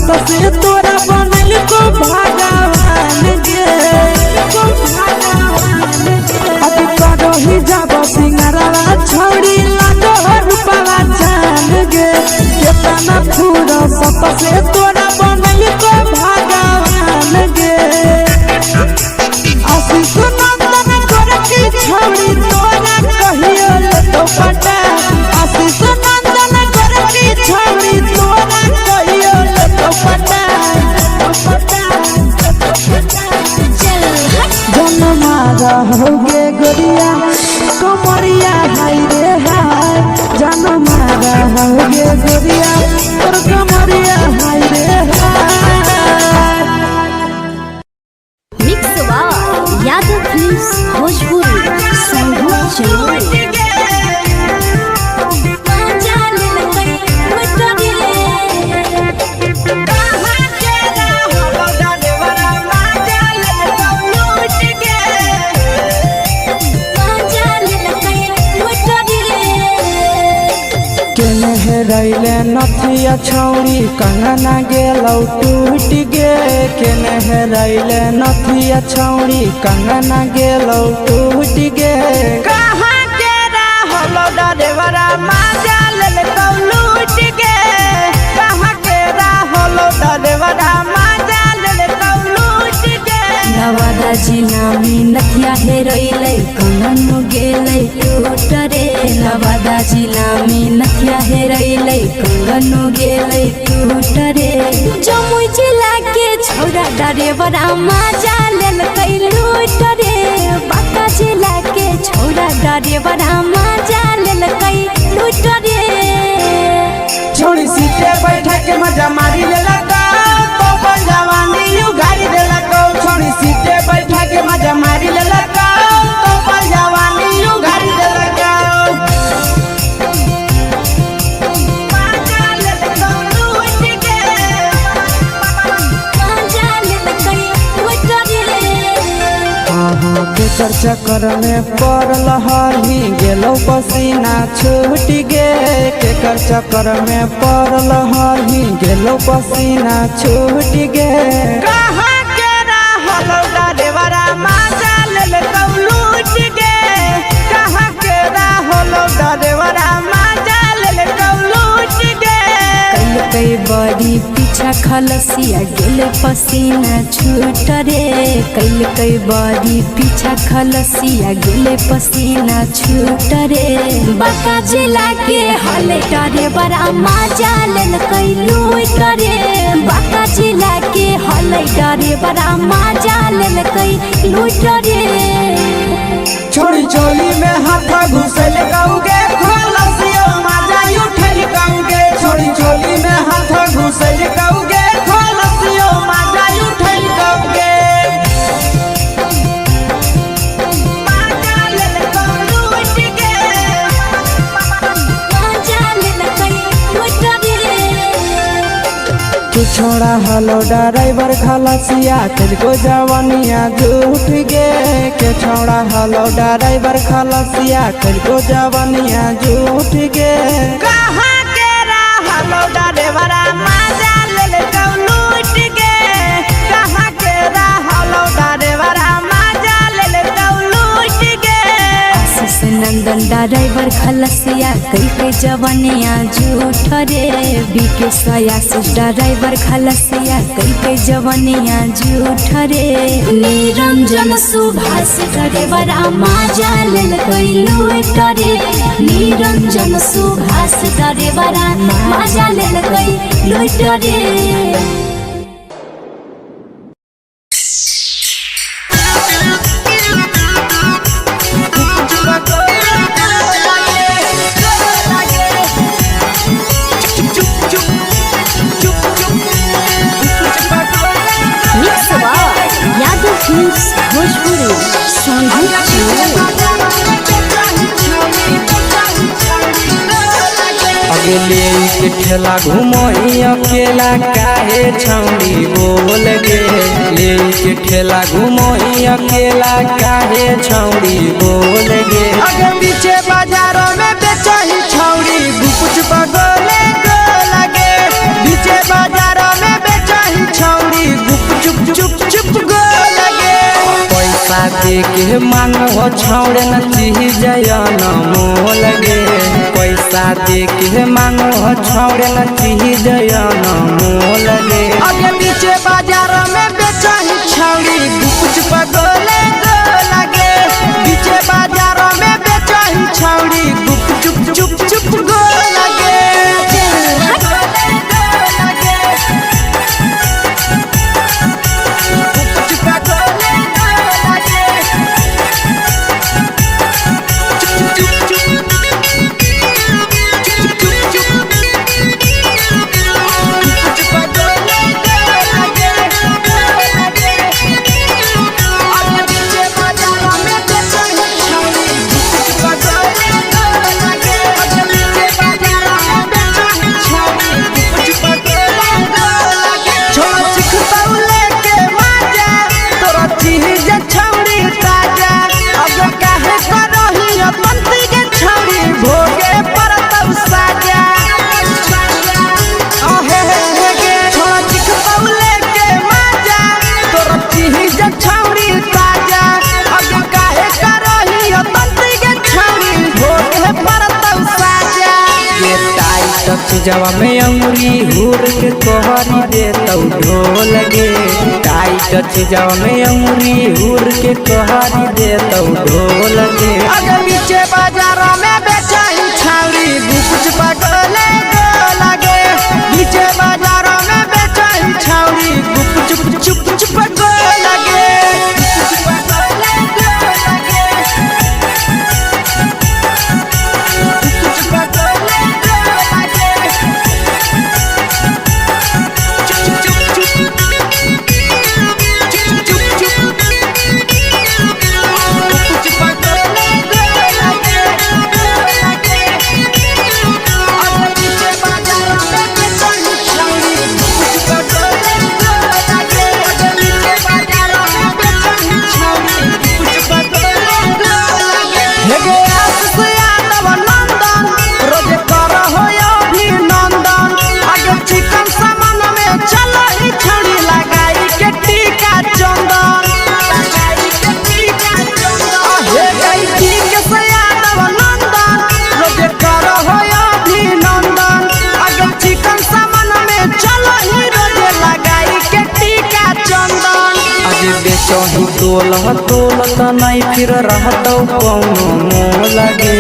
सत से तोरा बनल को भगवान गे अति करो ही जब सिंगारा छोड़ी लागो रूपवा जान गे केतना फूल सत से तोरा बनल को भगवान गे आशीष नंदन करे की छोड़ी तोरा कहियो ले तो पटा आशीष नंदन करे की छोड़ी तोरा कहियो ले तो पटा जन्मा रहोगे गोरिया कमरिया हाय रे हाय जन्मा रहोगे गोरिया और कमरिया हाय रे हाय। Mix by Yadav films Bhojpuri संगीत चलो रैले नथिया छौड़ी कंगना गेलौ टूट गे केने रैले नथिया छौड़ी कंगना गेलौ टूट गे कहाँ के रहलो डरेवरा माजा लेलकौ लूट गे कहाँ के रहलो डरेवरा माजा लेलकौ लूट गे नवादा जिला में नथिया हेरैलै कंगन गेलै टूट रे नवादा जिला में नथिया हेरैलै कंगन गेलै टूट रे जमुई जिला के छौरा डरेवरा माजा लेलकै लूट रे बांका जिला के छौरा डरेवरा माजा लेलकै लूट रे छोड़ी सीटे बैठा के मजा मारी लेलकौ तो अपन जवानी यू गाड़ी देलकौ छोड़ी सीटे बैठा के मजा मारी लेलकौ तो अपन जवानी यू गाड़ी देलकौ माजा लेलकौ लूट गे माजा लेलकै लूट रे केकर चक्कर में पड़ल हही गेलौ पसीना छूट गे केकर चक्कर में पड़ल हही गेलौ पसीना छूट गे कहाँ के रहलो डरेवरा माजा लेलकौ लूट गे कहाँ के रहलो डरेवरा माजा लेलकौ लूट गे कई बड़ी पीछा खलसिया गेले पसीना छूट रे कई बड़ी पीछा खलसिया गेले पसीना छूट रे बांका जिला के हले डरे बड़ा माजा लेलकै लूट रे बांका जिला के हले डरे बड़ा माजा लेलकै लूट रे छोड़ी चोली में हाथ घुसल कौगे खलसियो माजा उठल कौगे छोड़ी चोली में हाथ घुसल कौगे खलसियो माजा उठल कौगे माजा लेलकौ लूट गे माजा लेलकै लूट रे तू छोड़ा हलो ड्राइवर खलसिया तुझको जवानिया झूठ गे के छोड़ा हलो ड्राइवर खलसिया तुझको जवानिया झूठ गे कहाँ के रहलो डरेवरा माजा लेलकौ लूट गे कहाँ के रहलो डरेवरा माजा लेलकौ लूट गे आशीष नंदन ड्राइवर खलसिया कई जवानिया झूठ रे बीके आशीष ड्राइवर खलसिया कई जवानिया झूठ रे निरंजन सुभाष ड्राइवरा माजा लेलकै लूट रे निरंजन सुभाष ड्राइवरा माजा लेलकै लूट रे mix by Yadav films Bhojpuri संगीत अगले के ठेला घुमोई अकेला काहे छौड़ी बोल गे ले के ठेला घुमोई अकेला काहे छौड़ी बोल गे आगे पीछे बाजारों में बेचही छौड़ी कुछ बगले को लगे बीचे बाजारों में बेचाही छौड़ी गुप चुप चुप चुप गो लगे पैसा दे के मांगो छौड़े न चीज न मोह लगे पैसा दे के मांगो छौड़े न चीज न मोह लगे आगे बीचे बाजारों में बेचाही छौड़ी गुप चुप गो लगे बीचे बाजारों में बेचाही छौड़ी गुप चुप चुप चुप गो लगे जवा में अंगुरी हुर के तोहरी दे तौ ढोल गे टाइट चीजवा में अंगुरी हुर के तोहरी दे तौ ढोल गे अगर बीचे बाजारों में बेचाही छौड़ी गुप चुप लगे बीचे बाजारों में बेचाही छौड़ी गुप चुप चुप चुप लगे बेचही तोल त नहीं फिर रहतौ कौनो मोह लगे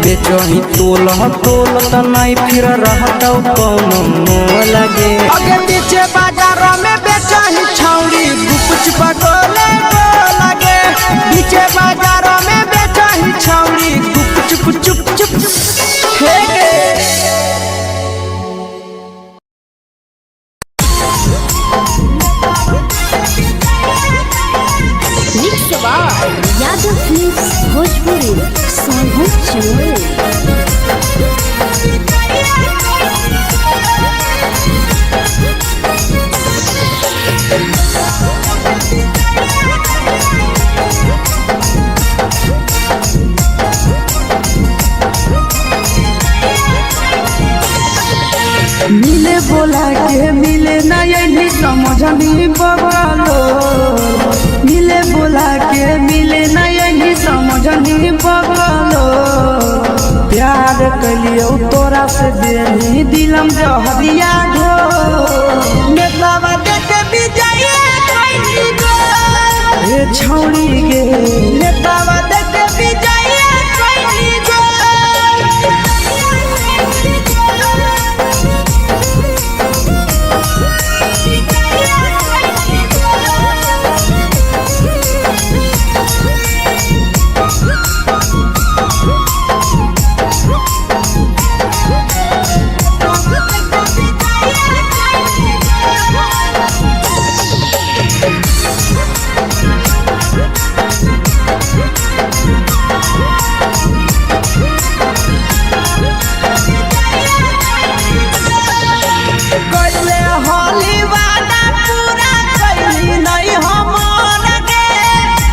बेचही तोल त नहीं फिर रहतौ कौनो मोह लगे अगे बीचे बाजारों में बेचाही छौड़ी गुप चुप लगे बीचे बाजारों में बेचाही छौड़ी गुप चुप चुप चुप यादव फिल्म्स भोजपुरी सोनभद्र मिले बोला के मिले ना यही समझनी बगलो मिले बोला के मिले ना यही समझनी बगलो प्यार कलियो तोरा से देनी दिलम जहरिया घो नेतावा देखे विजय कइनी गो ए छौड़ी गे नेतावा देखे विजय कइनी गो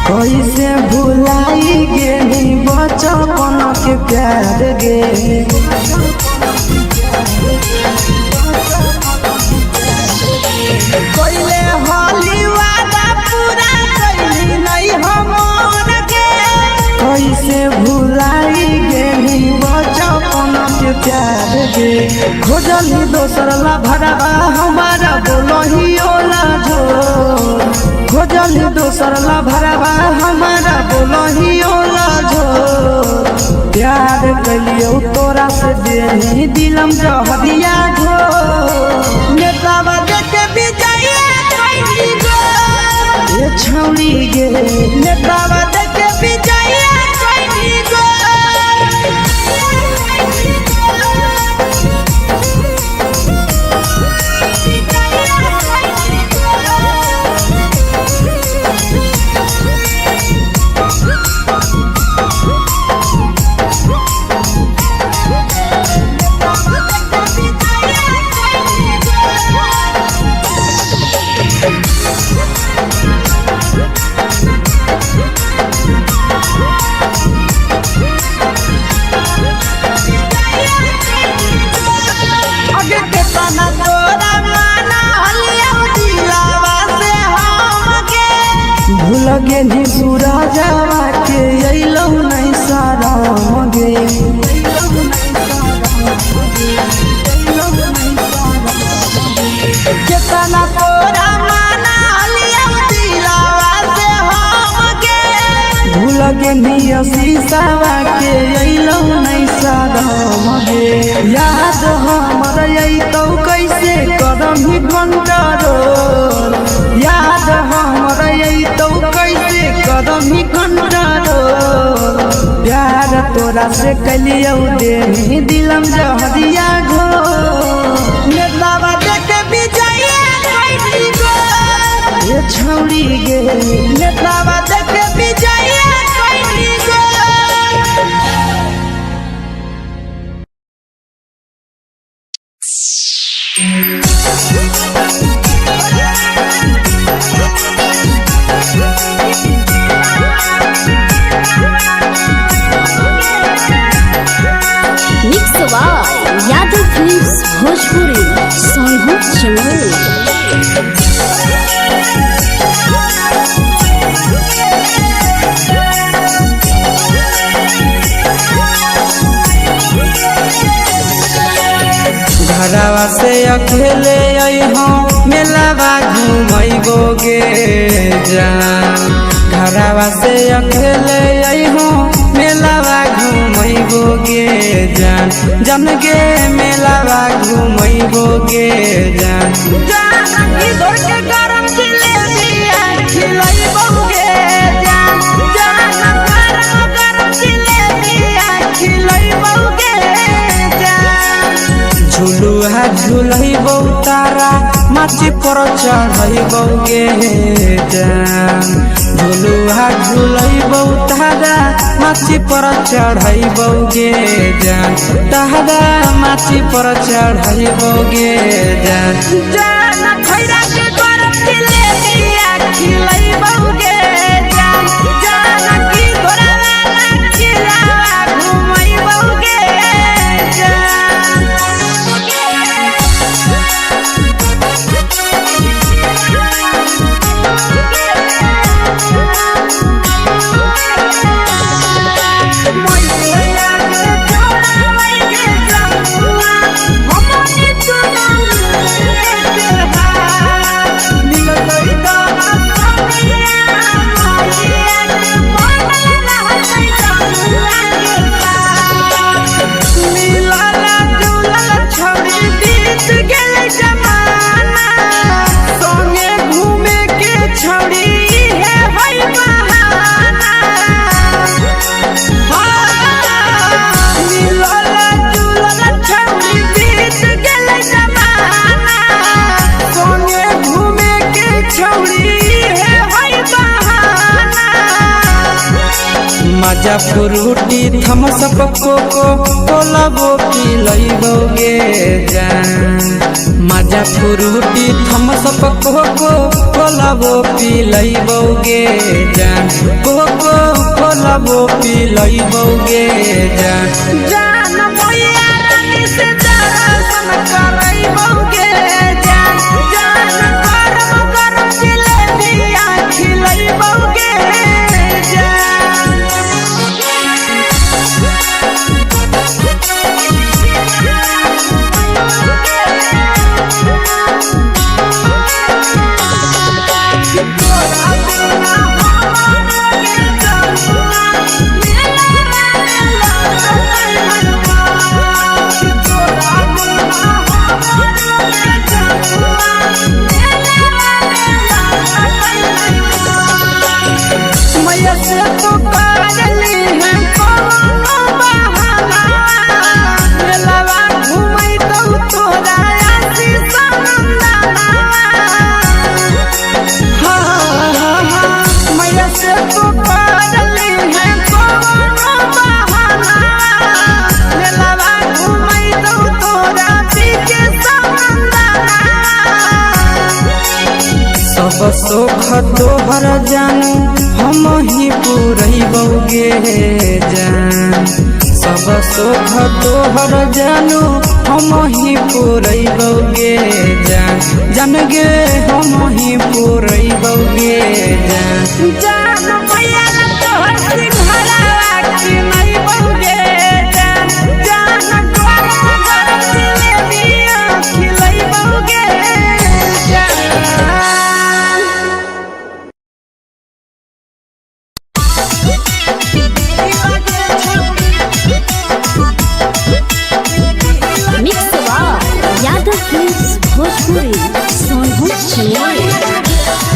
कैसे भुलाई गेली बचपन के प्यार गे गे खोजली दोसर ला भरवा हमारा बोलही ओला झोर खोजली दोसर ला भरवा हमारा बोलही ओला झोर प्यार कलियो तोरा से देही दिलम जहरिया घोर नेतावा देखे विजया कैली गो ये छौड़ी गे नेतावा देखे विजया कैली गो लगे नी सूरजवा के अइलौ नहीं सारा गे केतना तोरा माना लिया दिलावा से हम गे भूल गे नी शीशावा के अइलौ नहीं सारा गे याद हमर अइतौ कैसे करम ही कंट्रोल याद हमर अइतौ कैसे कदम ही कंट्रोल प्यार तोरा से कलियो देही दिलम जहरिया घो नेतावा देखे विजया कैली गो ये छौड़ी गे नेतावा देखे विजया कैली गो यादव फिल्म्स भोजपुरी सोनू चमोली घरवा से अकेले अइहो मेलावा घूमैबो गे जान घरवा से अकेले अइहो मेलावा घूमैबो गे जान जन गे मेलावा घूमैबो गे जान जान की दौड़ के गरम जिलेबिया खिलैबो गे जान जान गरम जिलेबिया खिलैबो गे जान झुलुहा झुलैबो तारा माची पर चढ़ैबो गे जान झुलुहा झुलैबो तारा माची पर चढ़ैबो गे जान तारा माची पर चढ़ैबो गे जान जान खैरा के गरम जिलेबिया खिलैबो गे जान जान की घोड़ा खिलावा घुमैबो गे जान मजा फ्रूटी थम्स अप कोको कोला वो पी लइबो गे जान मजा फ्रूटी थम्स अप कोको कोला वो पी लइबो गे जान कोको कोला वो पी लइबो गे जान जान मोया रानी से दर्शन करैबो गे जान जान गरम गरम जिलेबिया खिलैबो गे जान मैया से तो करली है कोनो बहाना मेलावा घूमै तो तोरा आशीष नंदना मैया से तो करली है कोनो बहाना मेलावा घूमै तो तोरा पीछे नंदना सब सुख तोहर जानू हम ही पुरैबौगे जान सब सुख तोहर जानू हम ही पुरैबौगे जान जान गे हम ही पुरैबौगे जान जान मैया तोहर सिंघरावा की नहीं बौगे जान जान तोहर जिलेबिया खिलै बौगे जान मिक्स यादव फिल्म्स भोजपुरी सोनू चिड़िया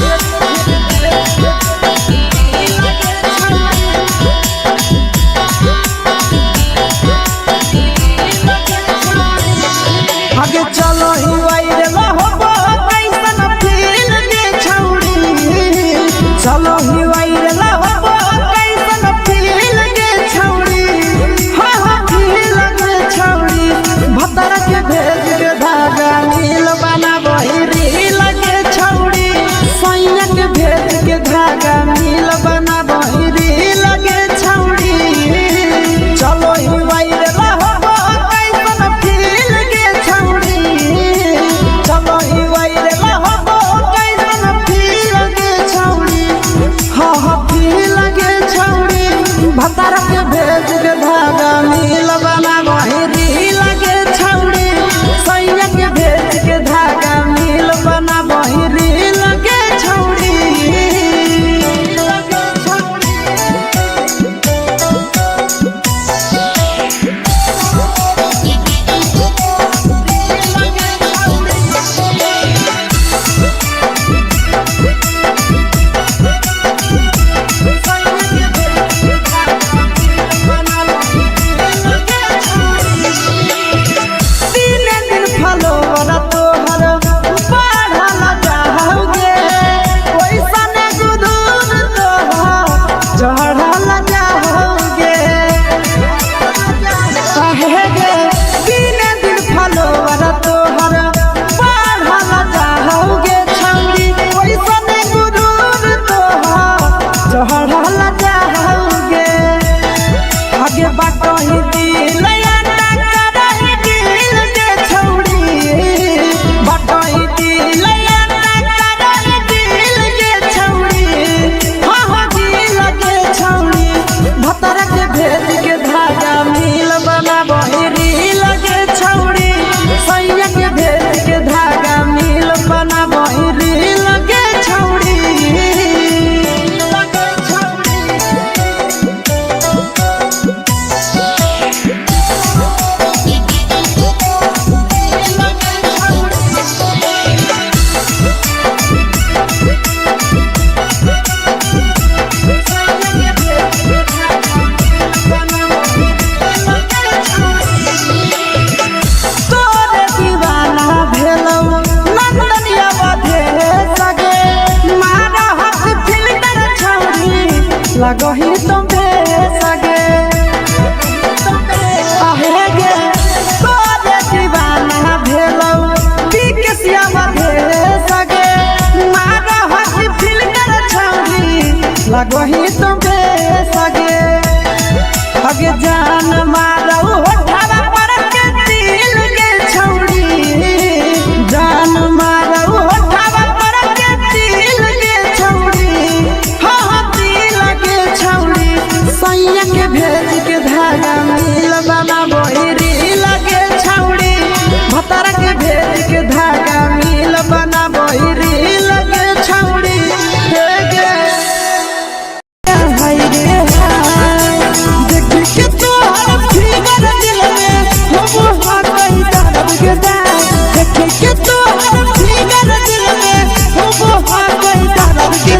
आगे चलो ही वायरल होबो कैसन फील दे छौड़ी चलो ही वायरल होबो कैसन फील दे छौड़ी हाँ फील दे छौड़ी भतर के भेज के धागा नील बनाबो रील के छौड़ी सैया के भेज के धागा नील बनाबो रील के छौड़ी चलो ही वायरल होबो कैसन फील के छौड़ी चलो ही वायरल होबो कैसन फील के छौड़ी हाँ फील के छौड़ी भतर के भेज के धागा नील बनाबो रील के छौड़ी सैया के भेज के धागा नील बनाबो रील के छौड़ी लगही तुम्हे सगे आहे गे तोरे दीवाना भेलौ बिकसिया भेल सगे मारा हसी फिल्टर छौरी लगही तुम्हे सगे अगे जान मारौ होठवा पर के दिल के छौरी जान मारौ होठवा पर के दिल के छौरी हाँ दिल के छौरी सैया के भेज के धागा मिल बाबा बोहरी लगे छौरी भतर के भेज के धागा मिल बना बोहरी लगे छौरी हे गे हाय रे हाय देख के तोहर फिगर दिल में हम हाथ कहीं दर्द के देख के तोहर फिगर दिल में हम हाथ कहीं दर्द के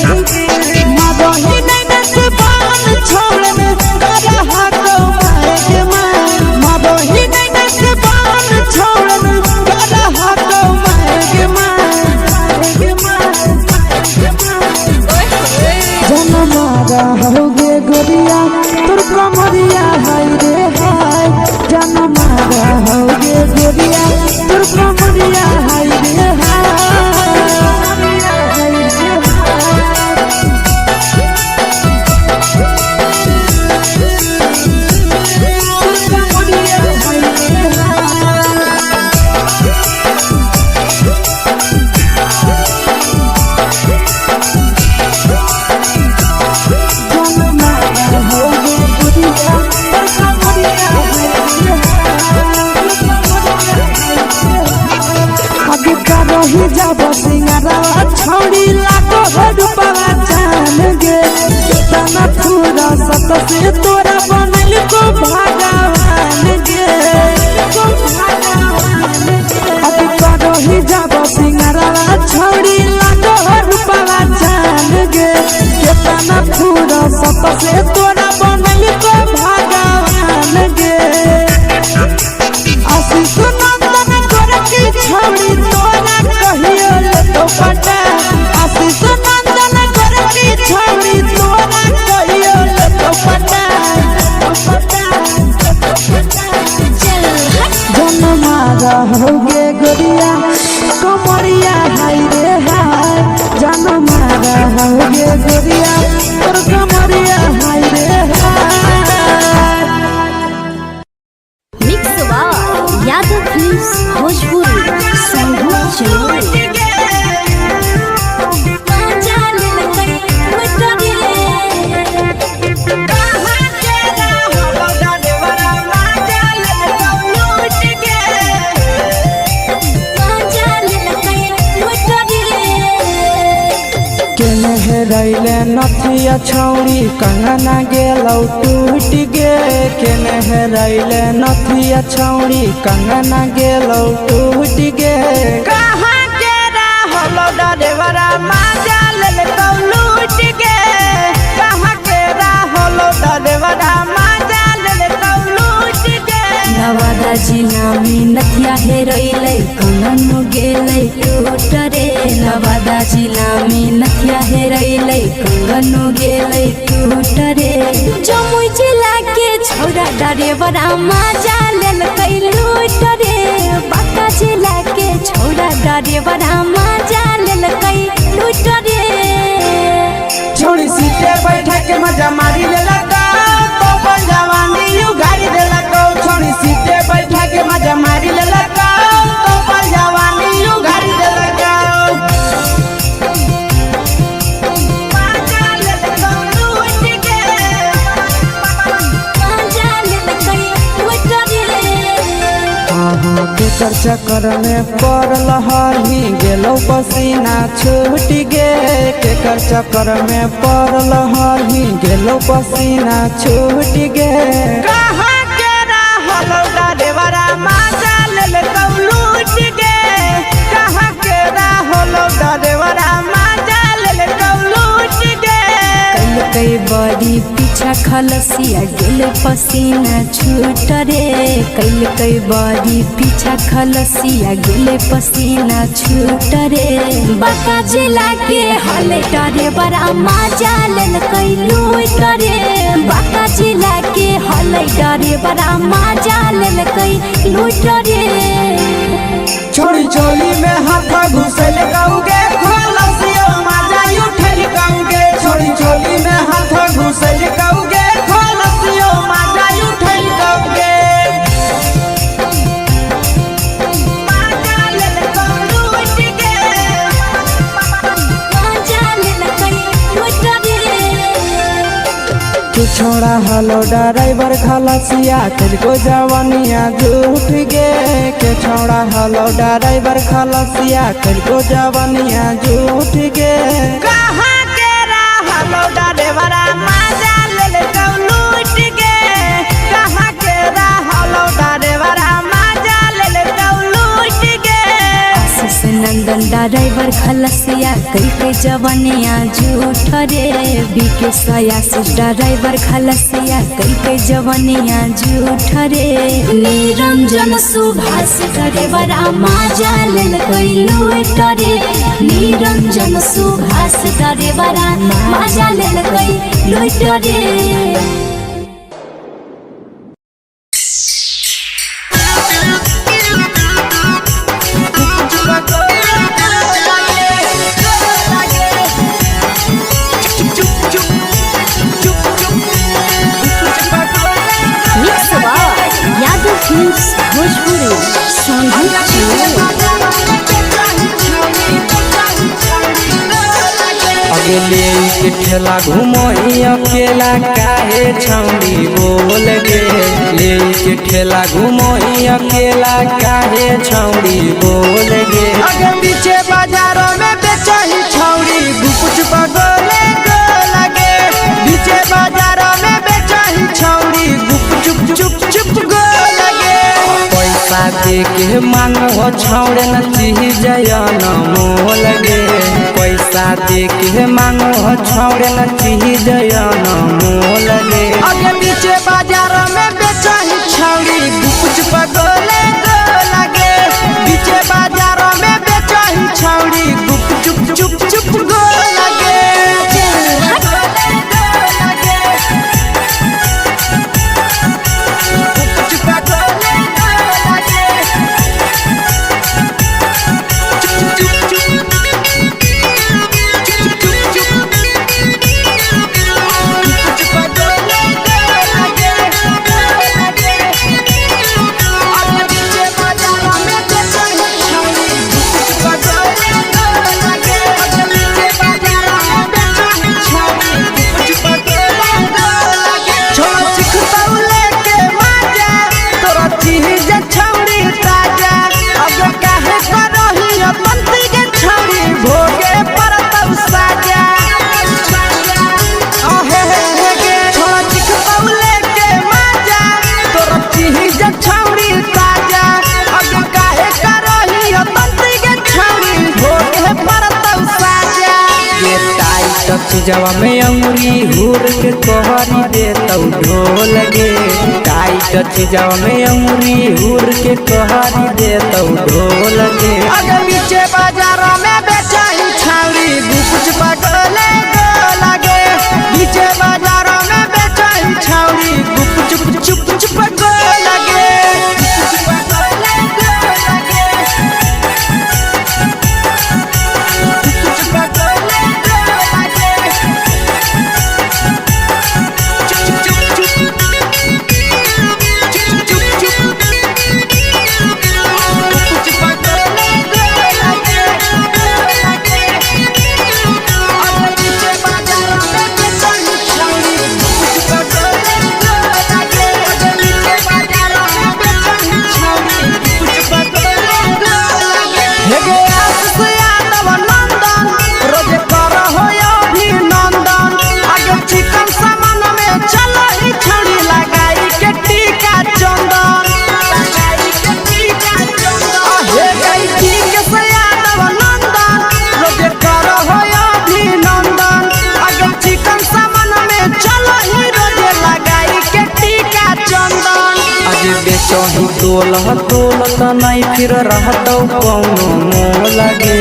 मदही नैना से बान छोड़ने करा हाथों माए के माँ मदही नैना से बान छोड़ने करा हाथों माए के माँ जनमारा होगे गोरिया तुर कमरिया हाय रे हाय जनमारा होगे गोरिया तुर कमरिया हाय रे हाय जब सिंगारा छोड़ी लाखो रुपया जान गे तना पूरा सत से तोरा बनल को भगवान गे अभी करो ही जब सिंगारा छोड़ी लाखो रुपया जान गे तना पूरा सत से तोरा बनल को भगवान गे आशीष नंदन करे की छोड़ी तोरा कहियो ले तो पटा आशीष नंदन करे की छोड़ी तोरा कहियो ले तो पटा जनमारा होगे गोरिया कमरिया हाय रे हाय जनमारा होगे गोरिया तोर कमरिया हाय रे हाय मिक्स यादव फिल्म्स भोजपुरी संगीत चैनल रैले नथिया छौड़ी कंगना गेलौ टूट गे केने रैले नथिया छौड़ी कंगना गेलौ टूट गे कहाँ के रहलो डरेवरा माजा लेलकौ लूट गे कहाँ के रहलो डरेवरा माजा लेलकौ लूट गे नवादा जिला में नथिया हेरैलै कंगन गेलै टूट रे नवादा जिला में नथिया हेरैलै कंगन गेलै टूट रे जमुई जिला के छौरा डरेवरा माजा लेलकै लूट रे बांका जिला के छौरा डरेवरा माजा लेलकै लूट रे छोड़ी सीटे बैठा के मजा मारी लेलकौ तो जवानी यू गाड़ी देलकौ छोड़ी सीटे बैठा के मजा मारी लेलकौ तो जवानी यू गाड़ी देलकौ केकर चक्कर में पड़ल हरही गेलौ पसीना छूट गे केकर चक्कर में पड़ल हरही गेलौ पसीना छूट गे कहाँ के रहलो डरेवरा माजा लेलकौ लूट गे कहाँ के रहलो डरेवरा माजा लेलकौ लूट गे कई बड़ी पीछा खलसिया गेल पसीना छूट रे कई बड़ी पीछा खलसिया गेल पसीना छूट रे बांका जिला के हले डरे बड़ा माजा लेलकै लूट रे बांका जिला के हले डरे बड़ा माजा लेलकै लूट रे छोड़ी चोली में हाथ घुसल कौगे खलसियो माजा उठल कौगे छोड़ी चोली में हाथ घुसल कौगे खलसियो माजा उठल कौगे माजा लेलकौ लूट गे माजा लेलकै लूट रे तू छोड़ा हलो ड्राइवर खलसिया तुझको जवानिया झूठ गे के छोड़ा हलो ड्राइवर खलसिया तुझको जवानिया झूठ गे कहाँ के रहलो डरेवरा माजा लेलकौ लूट गे कहाँ के रहलो डरेवरा माजा लेलकौ लूट गे आशीष नंदन ड्राइवर खलसिया कई के जवनिया झूठ रे बीके आशीष ड्राइवर खलसिया कई के जवनिया झूठ रे निरंजन सुभाष ड्राइवर माजा लेल कोई लूट रे निरंजन सुभाष ड्राइवर माजा लेल कोई लूट रे अगले के ठेला घुमोई अकेला काहे छौड़ी बोल गे ले के ठेला घुमोई अकेला काहे छौड़ी बोल गे अगे पीछे बाजारों में बेचही छौड़ी गुपुच बगले गो लगे पीछे बाजारों में बेचही छौड़ी गुपुचुप चुप चुप गो लगे पैसा दे के मांगो छौड़े न चीज न मोल गे पैसा दे के मांगो छौड़े न चीज न मोल गे अगे पीछे बाजारों में बेचही छौड़ी गुपुच बगले गो लगे पीछे बाजारों में बेचही छौड़ी गुपुचुप चुप चुप गो लगे जवा में अंगुरी हुर के तोहरी दे तौ ढोल गे टाइट जवा में अंगुरी हुर के तोहरी दे तौ ढोल गे अगे पीछे बाजारों में बेचही छौड़ी गुपुच बगले गो लगे पीछे बाजारों में बेचही छौड़ी गुपुचुप चुप चुप गो लगे बेचही तोलह तोलत नहीं फिर रहतौ कौनो मोल गे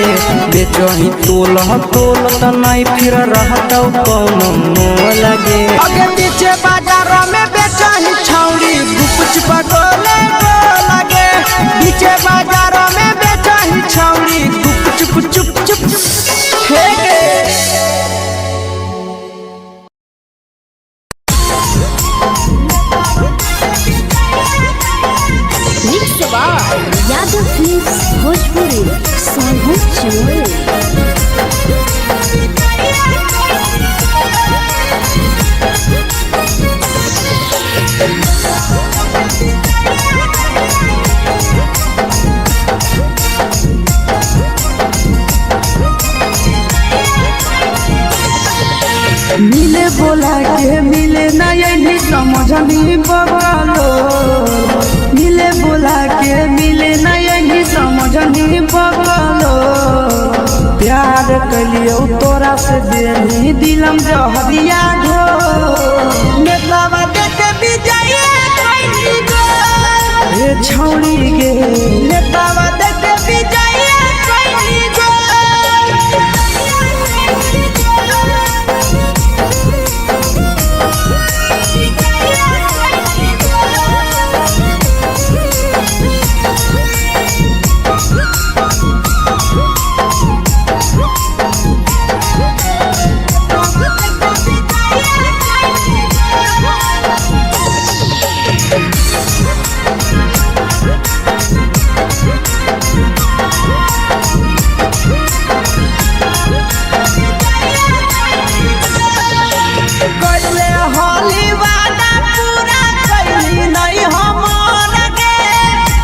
बेचही तोलह तोलत नहीं फिर रहतौ कौनो मोल गे अगे पीछे बाजारों में बेचही छौड़ी गुपुच बगले गो लगे पीछे बाजारों में बेचही छौड़ी गुपुचुप चुप चुप हे यादव फिल्म्स भोजपुरी सोनू चोर मिले बोला के मिले ना यही समझनी बगलो मिले बोला के मिले ना यही समझनी बगलो से देनी दिलम जहरिया घो नेतावा देखे विजय कैली गो ए छौड़ी गे नेतावा देखे विजय कैली गो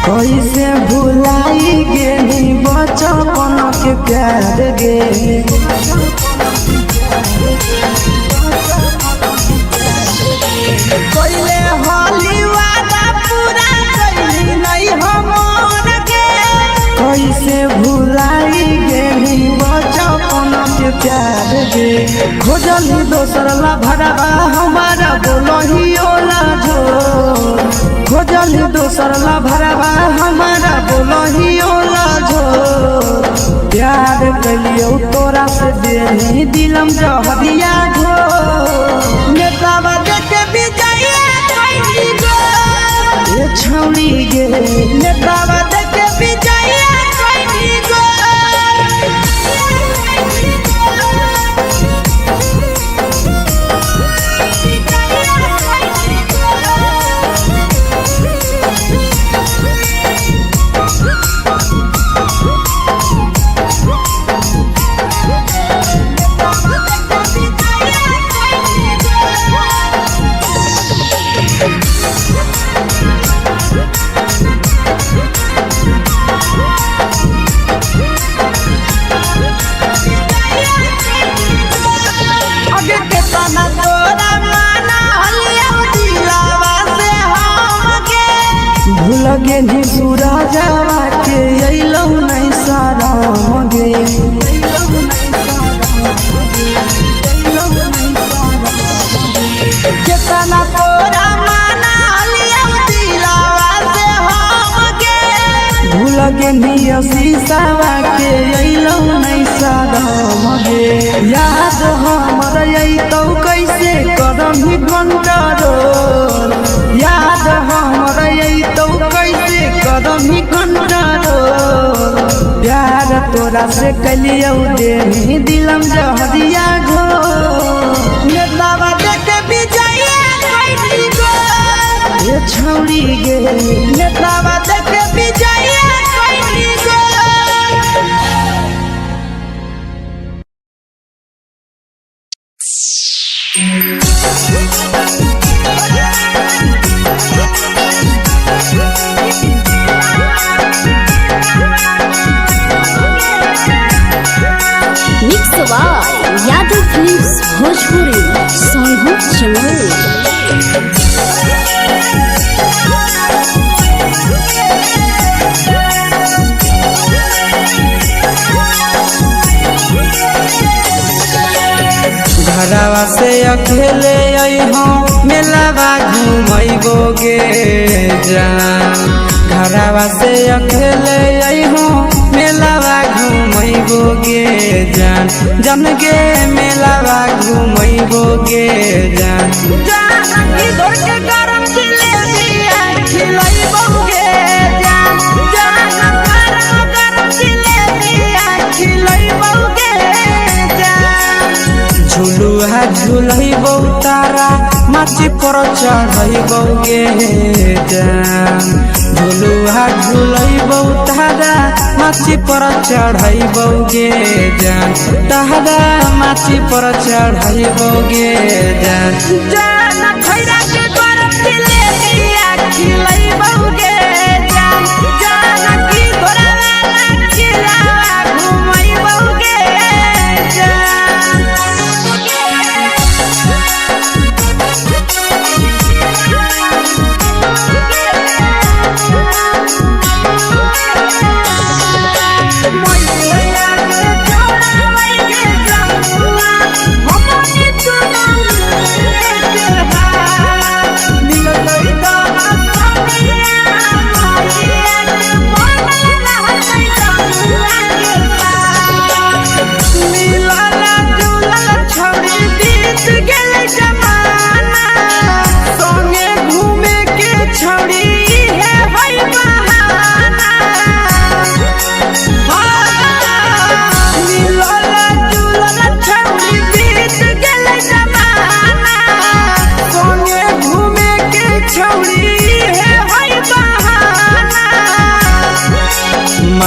कैसे भुलाई गेली बचपन के प्यार गे कैले होली वादा पूरा कैली नहीं हमर के कैसे भुलाई गेली बचपन के प्यार गे खोजली दोसर ला भरवा हमारा बोलही ओला जो खोजली दोसर ला भरवा हमारा बोलही ओला झो प्यार कलियो तोरा से देनी दिलम जहरिया झो नेतावा देखे विजय कैली गो ए छौड़ी गे नेतावा देखे विजय कैली गो लगे नी सूरजवा के अइलौ नहीं सारा गे केतना तोरा माना लिया दिलावा से हम गे भूल गे नी शीशावा के अइलौ नहीं सारा गे याद हमर अइतौ कैसे करम कंट्रोल याद हमर अइतौ कैसे करम कंट्रोल प्यार तोरा से कलियौ देनी दिलम जहरिया घो नेतावा देखे विजय कैली गो ए छौड़ी गे नेतावा देखे विजय कैली गो यादव फिल्म्स भोजपुरी सोनू चमोली घरवा से अकेले अइहो मेलावा घूमैबो गे जान घरवा से अकेले अइहो मेलावा घूमैबो गे जान जन गे मेलावा घूमैबो गे जान जान की दौड़ के गरम जिलेबिया खिलैबो गे जान जान गरम जिलेबिया खिलैबो गे जान झुलुहा झुलैबो तारा माची पर चढ़ैबो गे जान झुलुहा झुलैबो तारा माची पर चढ़ैबो गे जान तारा माची पर चढ़ैबो गे जान जान खैरा के गरम जिलेबिया खिलैबो गे जान जान की घोड़ा खिलावा घुमैबो गे जान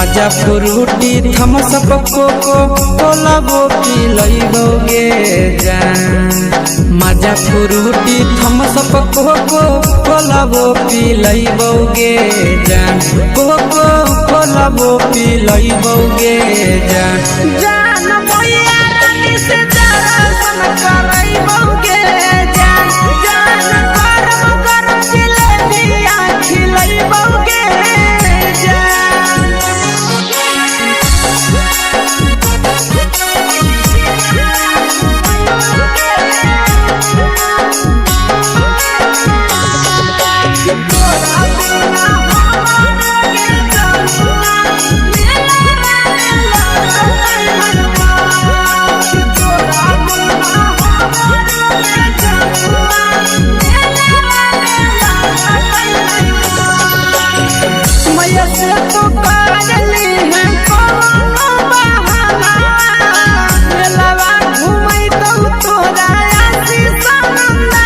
माजा फ्रूटी थम्स अप कोको कोला वो पी लइबोगे जान। माजा फ्रूटी थम्स अप कोको कोला वो पी लइबोगे जान। कोको कोला वो पी लइबोगे जान। जान भैया रानी से दर्शन करइबोगे जान। जान गरम गरम जिलेबिया खिलइबोगे जान। मैया से तो काजली है कोनो बहाना। मेलावा घूमै तो तोरा आशीष नंदना।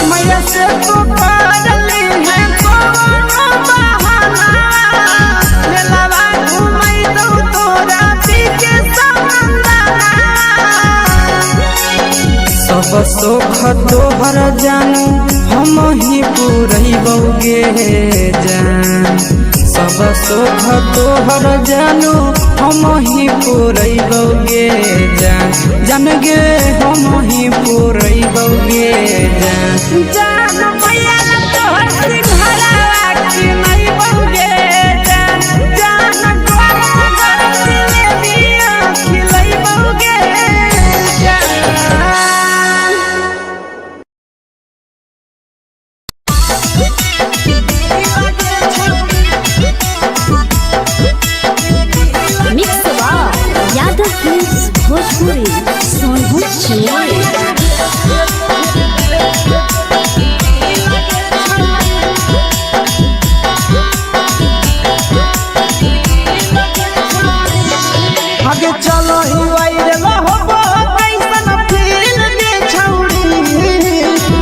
मैया से तो काजली है कोनो बहाना। मेलावा घूमै तो तोरा पीछे नंदना। सब सुख तोहर जानू हम ही पूरइबोगे जान। सब सुख तोहर जानू हम ही पूरइबोगे जान। जान गे हम ही पूरइबोगे जान। जान भैया तोहर सिंघाड़ा खिलइबोगे जान। जान गरम गरम जिलेबिया खिलइबोगे जान। मिक्स यादव फिल्म्स भोजपुरी सोनू चिड़िया। आगे चलो ही वायरल होबो कैसन फील दे छौड़ी।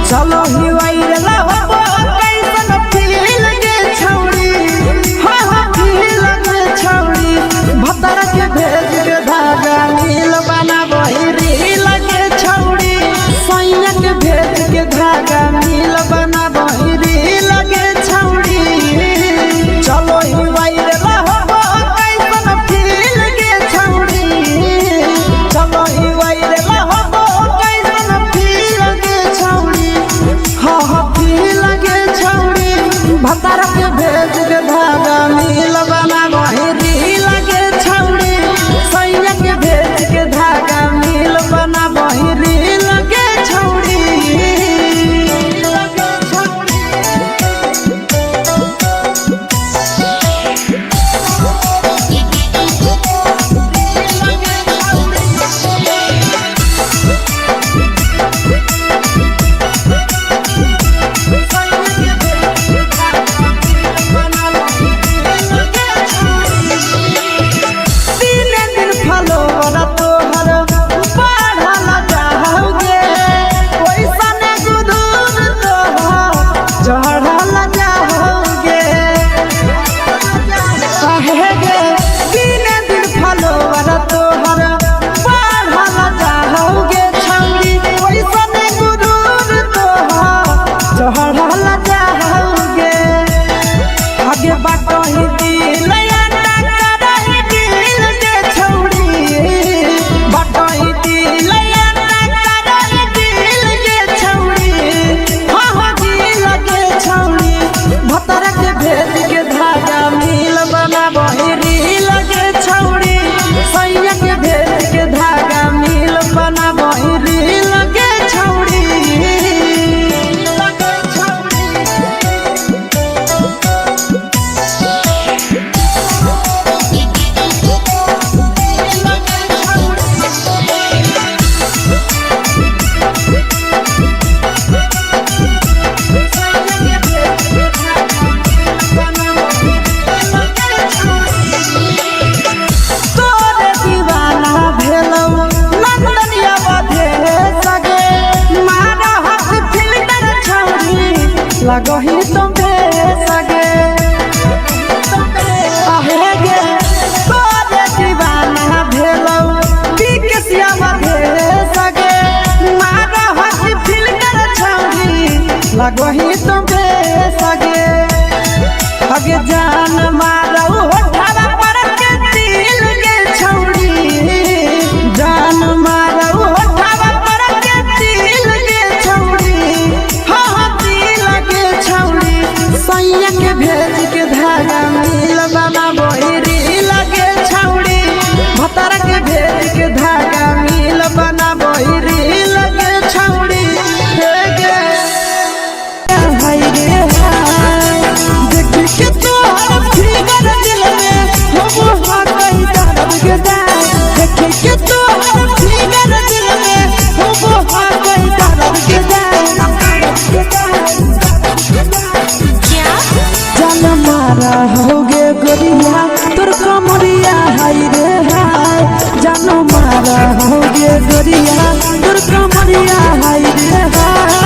चलो ही वायरल होबो कैसन फील दे छौड़ी। हाँ फील दे छौड़ी। भतर के भेज के धागा नील बनाबो रील के छौड़ी। सैया के भेज के धागा नील बनाबो रील के छौड़ी। चलो ही वायरल होबो कैसन फील के छौड़ी। चलो ही वायरल होबो कैसन फील के छौड़ी। हाँ फील के छौड़ी। भतर के भेज के धागा नील बनाबो रील के छौड़ी। सैया के भेज के धागा नील बनाबो रील के छौड़ी। लगही तुम्हें लगो ही तो बेसगे अगे जान मारो होठवा पर के दिल के छौड़ी जान मारो होठवा पर के दिल के छौड़ी हाँ दिल के छौड़ी सैया के भेज के धागा मिल बाबा बोरी लगे छौड़ी भतार के भेज के धागा मिल बना बोरी लगे छौड़ी हे गे हाय रे हाय देख के तो फिगर दिल में हो हा कहीं दर्द के जाए देख के तो फिगर दिल में हो हा कहीं दर्द के जाए जान मारा होगे गोरिया तोर कमरिया हाय रे हाय जान मारा होगे गोरिया तोर कमरिया हाय रे हाय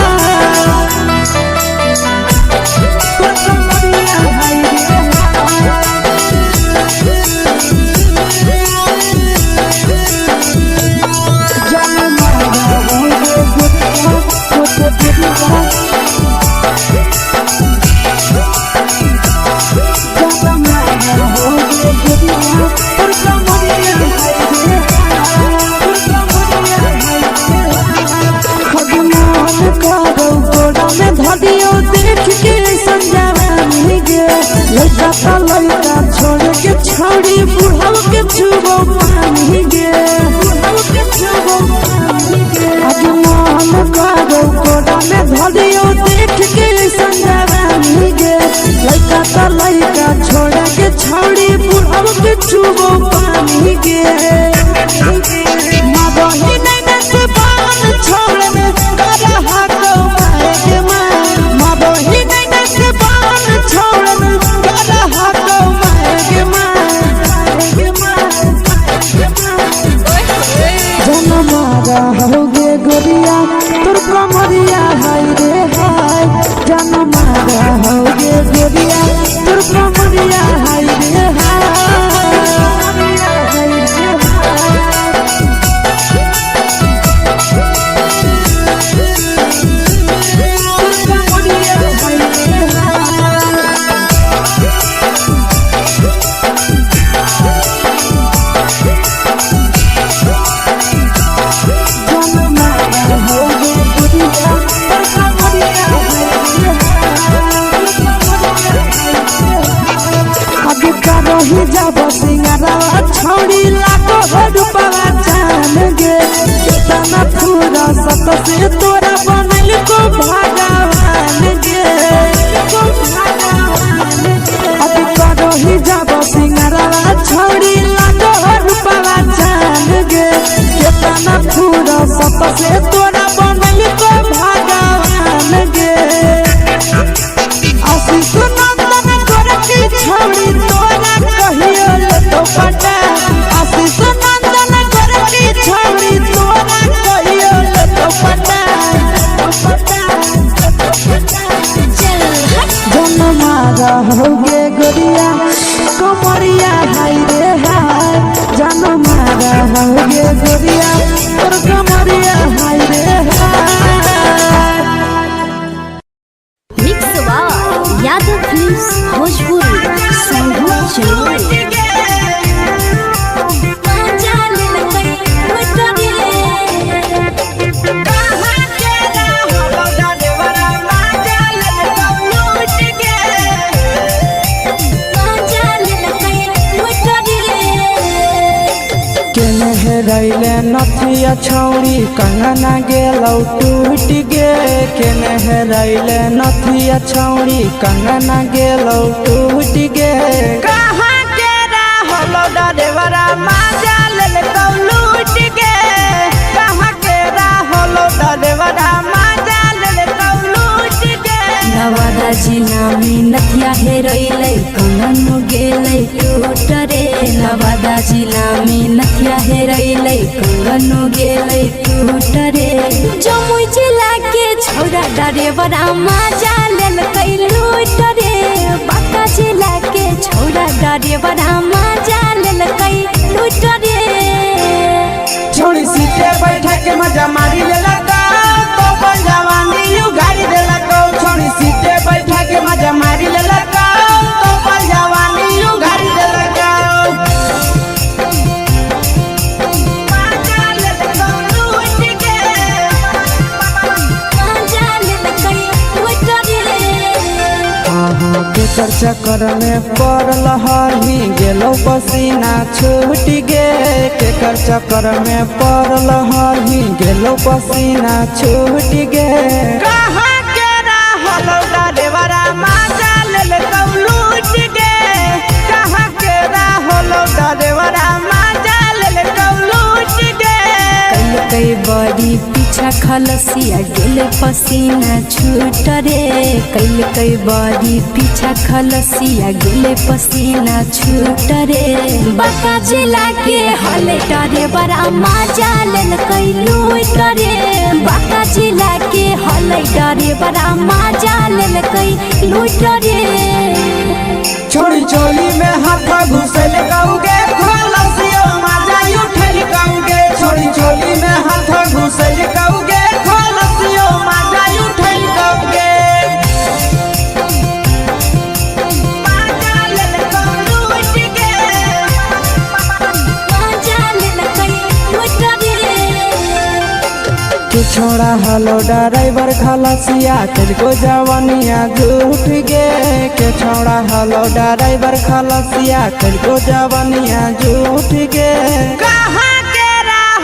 तोर कमरिया हाय रे जान मारा होगे गोरिया तोर कमरिया लड़का छोड़ के छौड़ी बुढ़ाव के छुबो पानी गे आज मन करो कोड़ा में धरियो देख के संजवानी गे लड़का छोड़ के छौड़ी बुढ़ाव के छुबो पानी गे मगही नहीं से बान छोड़ में करा हाको माए के मां मगही नहीं से बान छोड़ में करा हाको माए के मां जन मारा होगे गोरिया तोर कमरिया हाय रे हाय जन मारा होगे गोरिया तोर कमरिया हाय रे रही जब सिंगारा छौड़ी लाखो रुपवा जान गे कितना पूरा सत से तोरा बनल को भगवान गे अब रही जब सिंगारा छौड़ी लाखो रुपवा जान गे कितना पूरा सत से तोरा बनल को भगवान गे आशीष नंदन गोरखी छौड़ी तोरा कहियो तो पटा आशीष नंदन गोरखी छौड़ी तोरा कहियो तो पटा जन मारा होगे गोरिया कमरिया हाय रे हाय जन मारा होगे गोरिया तोर कमरिया हाय रे हाय मिक्स यादव फिल्म्स भोजपुरी संगीत चलो रैले नथिया छौड़ी कंगना गेलौ टूट गे केने रैले नथिया छौड़ी कंगना गेलौ टूट गे कहाँ के रहलो डरेवरा माजा लेलकौ लूट गे कहाँ के रहलो डरेवरा माजा लेलकौ लूट गे नवादा जिला में नथिया हेरैलै कंगन गेलै टूट रे नवादा जिला में नथिया हेरैलै कंगन गेलै टूट रे जमुई जिला के छौड़ा डरेवरा माजा लेलकै लूट रे बांका जिला के छौड़ा डरेवरा माजा लेलकै लूट रे छोड़ी सीटे बैठा के मजा मारी लेलका तो जवानी यू गाड़ी देलका केकर चक्कर में पड़ल हही गेलो पसीना छूट गे केकर चक्कर में पड़ल हही गेलो पसीना छूट गे कहाँ के रहलो डरेवरा माजा ले लूट गे कहाँ के रहलो डरेवरा माजा ले लूट गे कई बड़ी पीछा खलसिया गेल पसीना छूट रे कई बड़ी पीछा खलसिया गेल पसीना छूट रे बाका जिला के हले डरे बड़ा मजा लेल कई लूट रे बाका जिला के हले डरे बड़ा मजा लेल कई लूट रे छोड़ी चोली में हाथ घुसल गाऊंगे खलसिया माजा उठल गाऊंगे छोड़ी चोली में हाथ घुसल गाऊंगे खलसिया माजा उठल गाऊंगे मजा लेल कई लूट रे कि छोड़ा हलो ड्राइवर खलसिया तेरे जवानिया झूठ गे के छोड़ा हलो ड्राइवर खलसिया तेरे जवानिया झूठ गे कहाँ के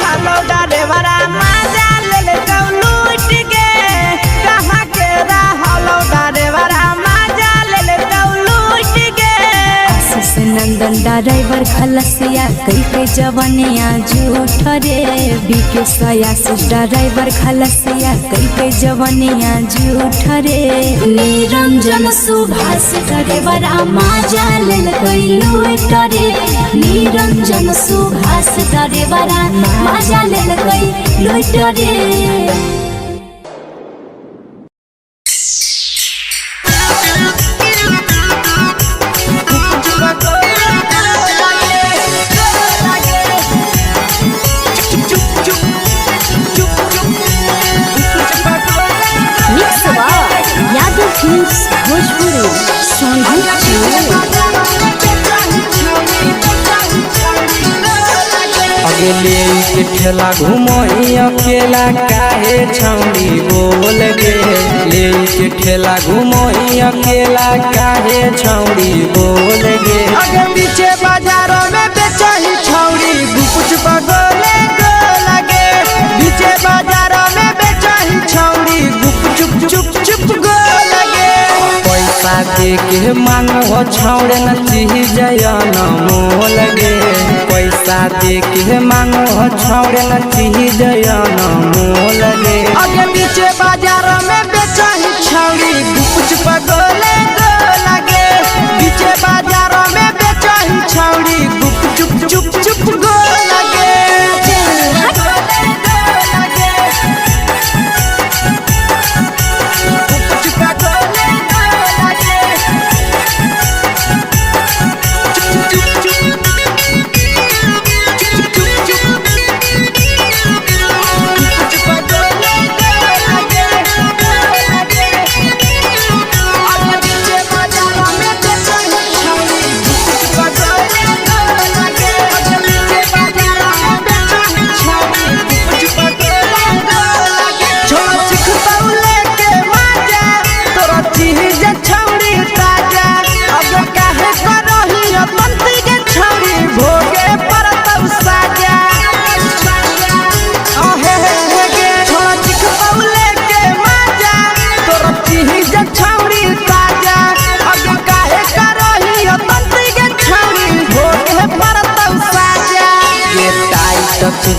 हलो ड्राइवर मजा ले लूट गे कहाँ के हलो ड्राइवर मजा ले लूट गे आशीष नंदन ड्राइवर खलसिया कई जवानिया झूठ रे बीके आशीष ड्राइवर खलसिया कई जवानिया झूठ रे निरंजन सुभाष ड्राइवर मजा लेल कई लूट रे निरंजन सुभाष ड्राइवर मजा लेल कई लूट रे भोजपुरी अगले के ठेला घुमई अकेला काहे छौड़ी बोल गे ले के ठेला घुमई अकेला काहे छौड़ी बोल गे अगे पीछे बाजारों में बेचही छौड़ी गुपुच बगले गो लगे पीछे बाजारों में बेचही छौड़ी गुप चुप चुप गो लगे पैसा दे के मांगो छौड़े न चीज न मोल गे पैसा दे के मांगो छौड़े न चीज न मोल गे अगे पीछे बाजारों में बेचही छौड़ी गुपुच बगले गो लगे पीछे बाजारों में बेचही छौड़ी गुप चुप गो लगे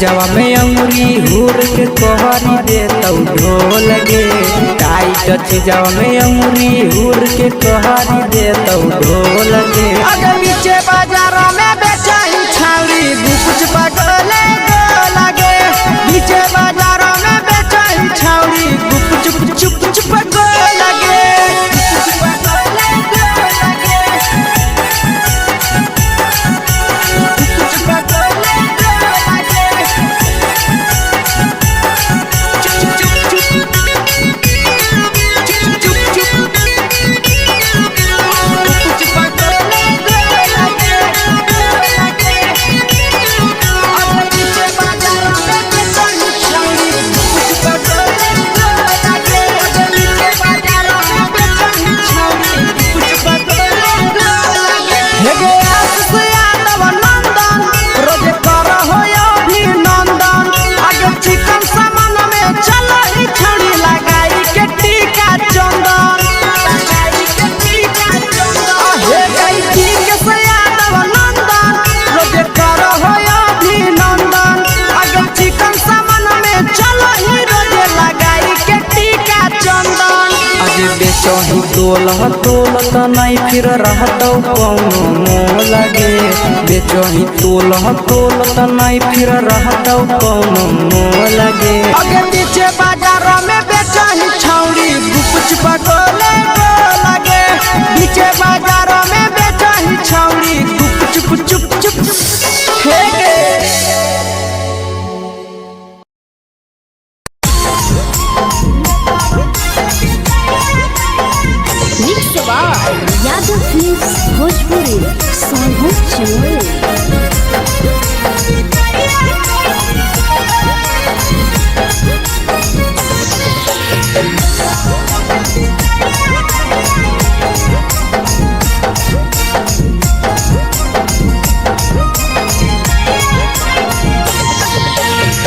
जवा में अंगुरी हुर के कोहरी दे तौ ढोल गे टाइट जवा में अंगुरी हुर के कोहरी दे तौ ढोल गे अगर पीछे बाजारों में बेचही छौड़ी गुपुच बगले गो लगे पीछे बाजारों में बेचही छौड़ी गुप चुप गो लगे बेचही तोलत नहीं फिर रहतौ कौनो मोल गे बेचही तोलत नहीं फिर रहतौ कौनो मोल गे आगे पीछे बाजारों में बेचही छौड़ी गुप पटोले लगे पीछे बाजारों में बेचही छौड़ी गुप चुप हे गे यादव फिल्म्स भोजपुरी सोनू चमोली।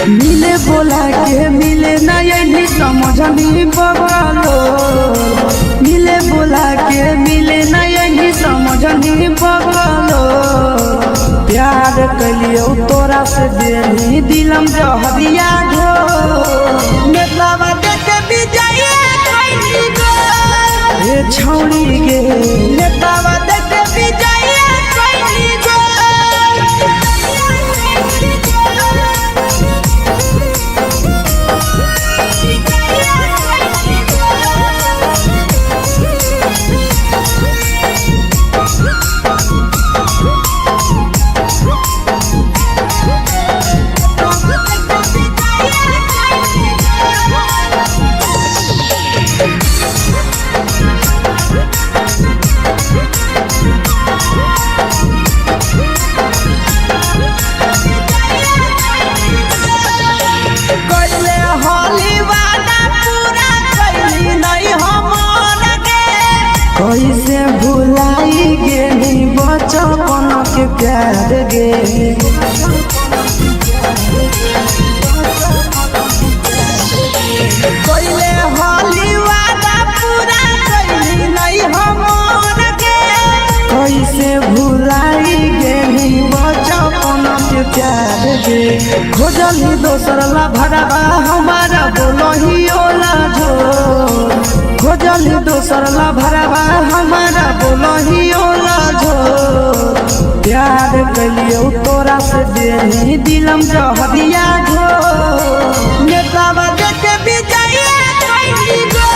मिले बोला के मिले नहीं समझनी बगलो मिले बोला के मिले नहीं समझनी बगलो प्यार कलियो तोरा से देनी दिलम जहरिया घो मेलावा देखे विजय खैनी गो ए छौड़ी गे मेलावा देखे विजय खैनी गो कैसे भुलाई गेली बचपन के प्यार गे कोइले होली वादा पूरा कैली नहीं हमर गे कैसे भुलाई गेली बचपन के प्यार गे खोजली दोसर ला भरवा हमारा बोलही ओला झो खोजली दोसर ला भरवा हमारा बोलही ओला झो प्यार कलियो तोरा से देनी दिलम जहरिया घो नेतावा देखे विजय खैनी गो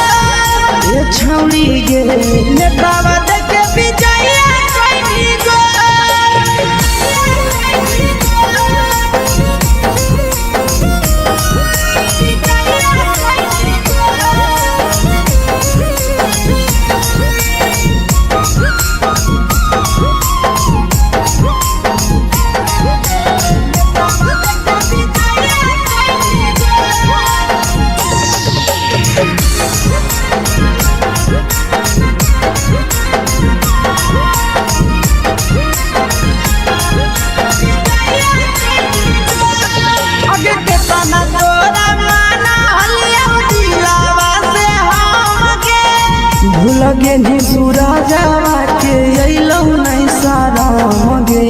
ए छौड़ी गे नेतावा देखे विजय खैनी गो आगे के तना तोरा माना हलिया दिलावा से हम गे भूल गेली सूरजवा के अइलौ नहीं साराम गे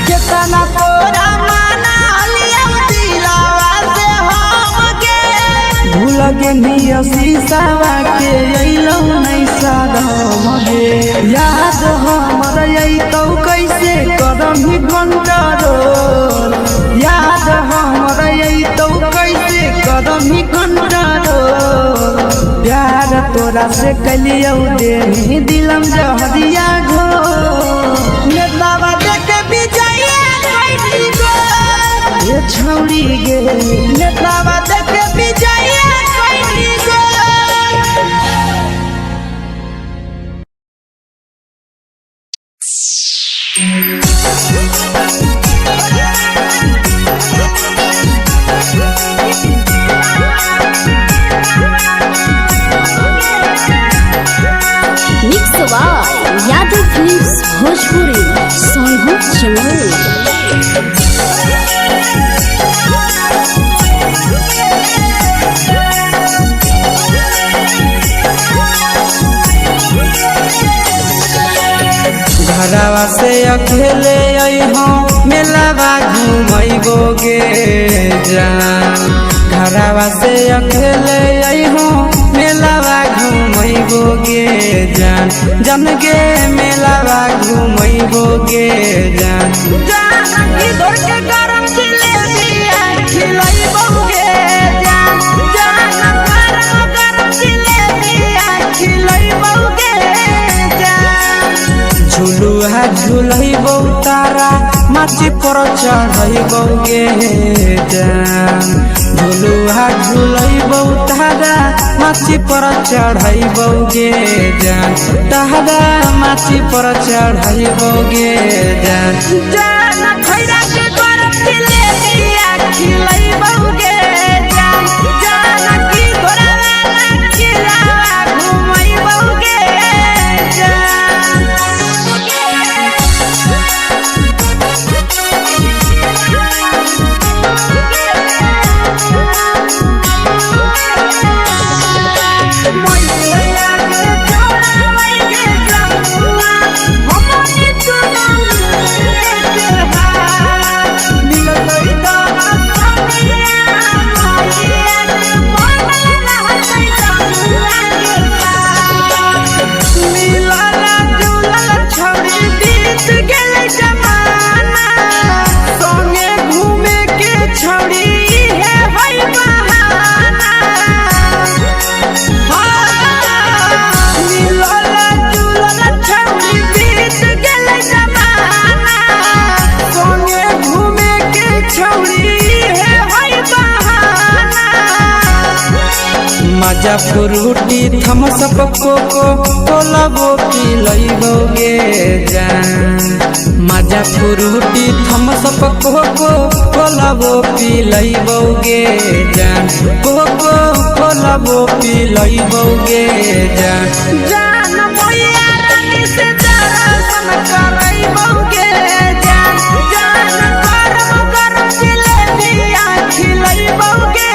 केतना तोरा माना हलिया दिलावा से हम गे भूल गेली शीशावा के अइलौ नहीं साराम गे याद हमर अइतौ कैसे करही कंट्रोल याद हमर अइतौ कैसे करही कंट्रोल प्यार तोरा से कलियौ देनी दिलम जहरिया घो नेतावा देखे विजय खैनी गो ए छौड़ी गे नेतावा देखे विजय खैनी गो mix by Yadav films Bhojpuri Sonu Chamoli. घरवा से अकेले अइहो मेलावा घूमैबो गे गे जान घरवा से अकेले अइहो मेलावा घूमैबो गे जान जन गे मेलावा घूमैबो गे जान जानकी दौड़ के गरम जिलेबिया खिलैबो गे जान गरम जिलेबिया खिलैबो गे जान झुलुहा झुलैबो तारा माची पर चढ़ैबो गे जान झुलुहा झुलैबो तारा माची पर चढ़ैबो गे जान तारा माची पर चढ़ैबो गे जान जान खैरा के गरम जिलेबिया खिलैबो गे जान जानकी घोड़ावाला खिलावा घुमैबो गे मजा फ्रूटी थमसप कोको कोलाबो पिलैबो गे जान मजा फ्रूटी थमसप कोको कोलाबो पिलैबो गे जान कोको कोलाबो पिलैबो गे जान जान मैया रानी से दर्शन करैबो गे जान गरम गरम जिलेबिया खिलैबो गे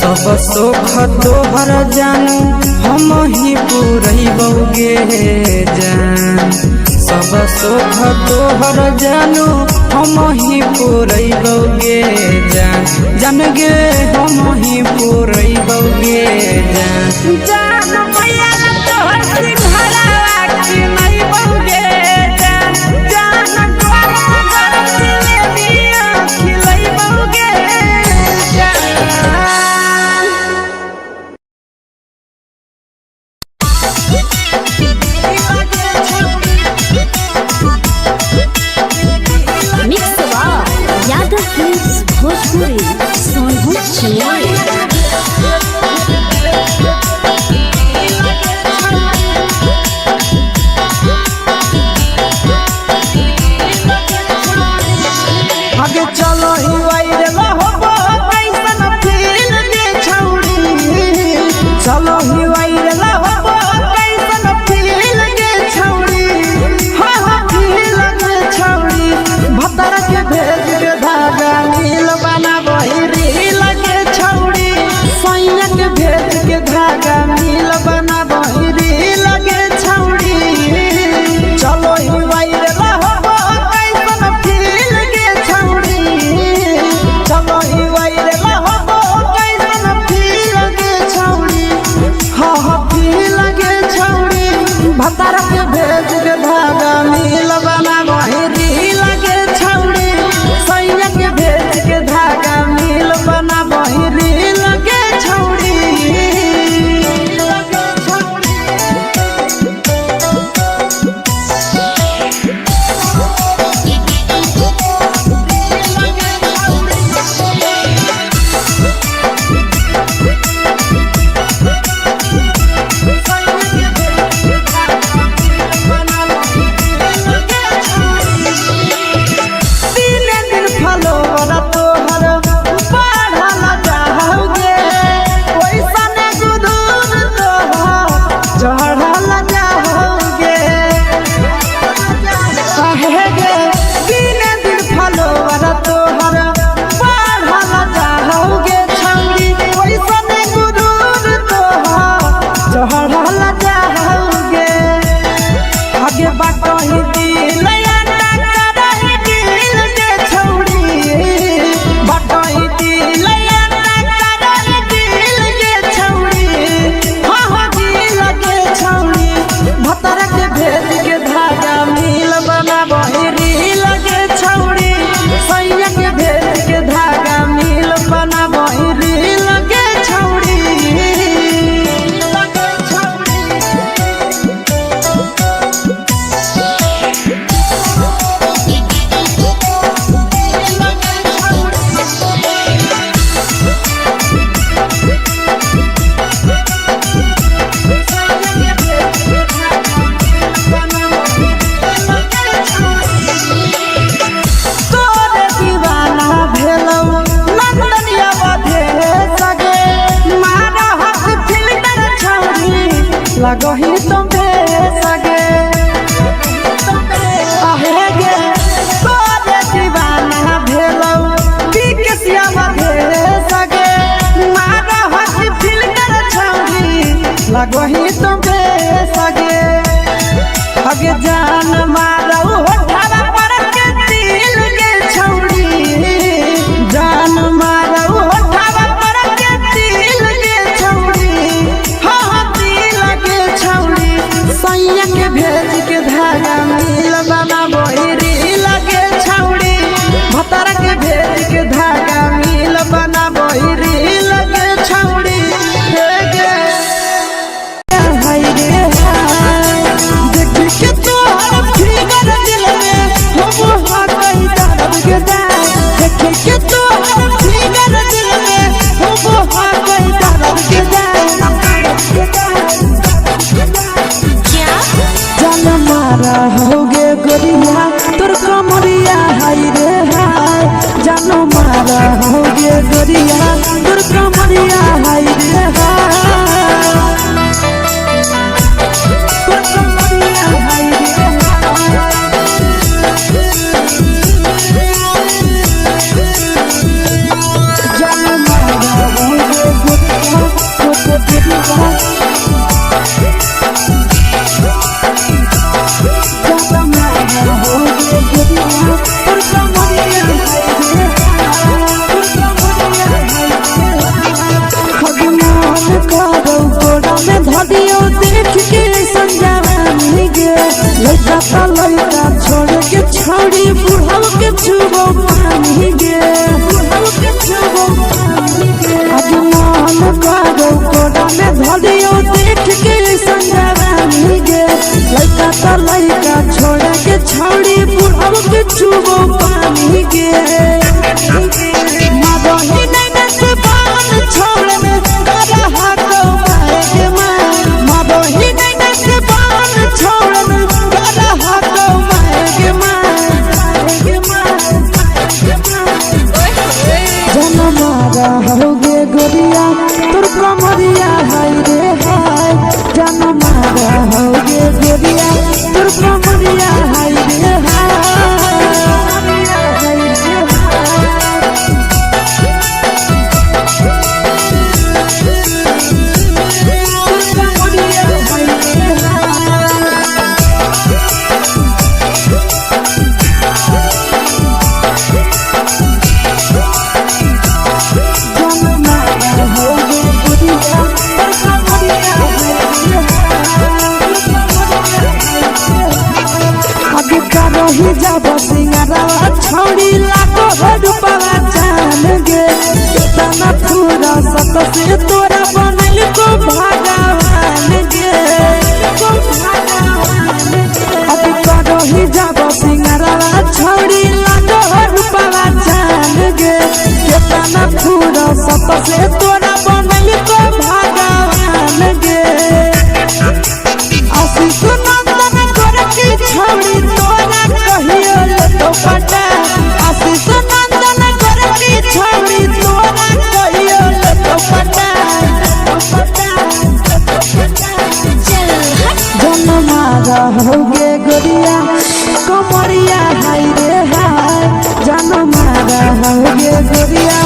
सब सुख तोहर जानू हम ही पूरैबो गे जान सब सुख तोहर जानू हम ही पूरैबो गे जान जन गे हम ही पूरैबो गे जान जान मैया तोहर सिंघारा खिलैबो गे जान गरम गरम जिलेबिया खिलैबो गे यादव फिल्म्स भोजपुरी सोनू चिड़िया आगे चलो ही वायरल होबो कैसन फील दे छौड़ी चलो ही वायरल होबो कैसन फील दे छौड़ी हाँ फील दे छौड़ी भतर के भेज के धागा नील बना बहिरी लगे छौड़ी सैया के भेज के धागा नील बना बहिरी लगे छौड़ी चलो ही वायरल होबो कैसन फील दे छौड़ी चलो ही वायरल होबो कैसन फील दे छौड़ी हाँ फील दे छौड़ी भतर के भेज के धागा नील बना बहिरी लगे छौड़ी सैया के भेज के धागा नील बना बहिरी लगे छौड़ी हल जाओगे आगे बाटो ही दिल याना करही दिल के छौड़ी बाटो ही दिल याना करही दिल के छौड़ी हाँ हाँ दिल के छौड़ी भतर के भेज के धागा मिल बना बहिरी लगे छौड़ी सैया के भेज के धागा मिल बना बहिरी लगे छौड़ी तोरे दीवाना भेलौ लंदनिया बधे सगे मारा हक फिल्टर छौड़ी लगही तुम्हे सगे आहे गे तोरे दीवाना भेलौ बिकसिया बधे सगे मारा हक फिल्टर छौड़ी लगही तुम्हे सगे अगे जान मारौ होठवा पर के दिल के छौड़ी जान मारौ होठवा पर के दिल के छौड़ी हाँ हाँ दिल के छौड़ी सैया के भेज के धागा मिल बना बहिरी लगे छौड़ी भतर के भेज के धागा मिल बना बहिरी लगे छौड़ी हे गे हाय रे हाय देख के तोहर फिगर दिल में हम हाथई दर्द के दाए देख के तोहर फिगर दिल में हम हाथई दर्द के दाए जान मारा होगे गोरिया तोर कमरिया हाय रे हाय जान मारा होगे गोरिया तोर कमरिया हाय रे हाय तोर कमरिया हाय रे जान मारा होगे गोरिया तोर कमरिया धदियो देख के संजवानी गे लइका ता लइका छोड़ के छौड़ी बुढ़ाव के छुबो पानी गे बुढ़ाव के छुबो पानी गे आज मन करो कोडा में धदियो देख के संजवानी गे लइका ता लइका छोड़ के छौड़ी बुढ़ाव के छुबो पानी गे मादही नहीं नस पान छोड़ में करा हाथों मारे के मादही नहीं नस पान छोड़ में करा हाथों मारे के जन मारा होगे गोरिया तोर कमरिया हाय रे हाय जन मारा होगे गोरिया तोर कमरिया हाय रे रही जब सिंगारा छौड़ी लाखो रुपया जान गे कितना पूरा सत से तोरा बनल को भगवान गे अभी रही जब सिंगारा छौड़ी लाखो रुपया जान गे कितना पूरा सत से तोरा बनल को भगवान गे आशीष नंदन गोरखी छौड़ी तोरा कहियो ले तो पटा आशीष नंदन गोरखी छौड़ी तोरा कहियो ले तो पटा जन मारा होगे गोरिया कमरिया हाय रे हाय जन मारा होगे गोरिया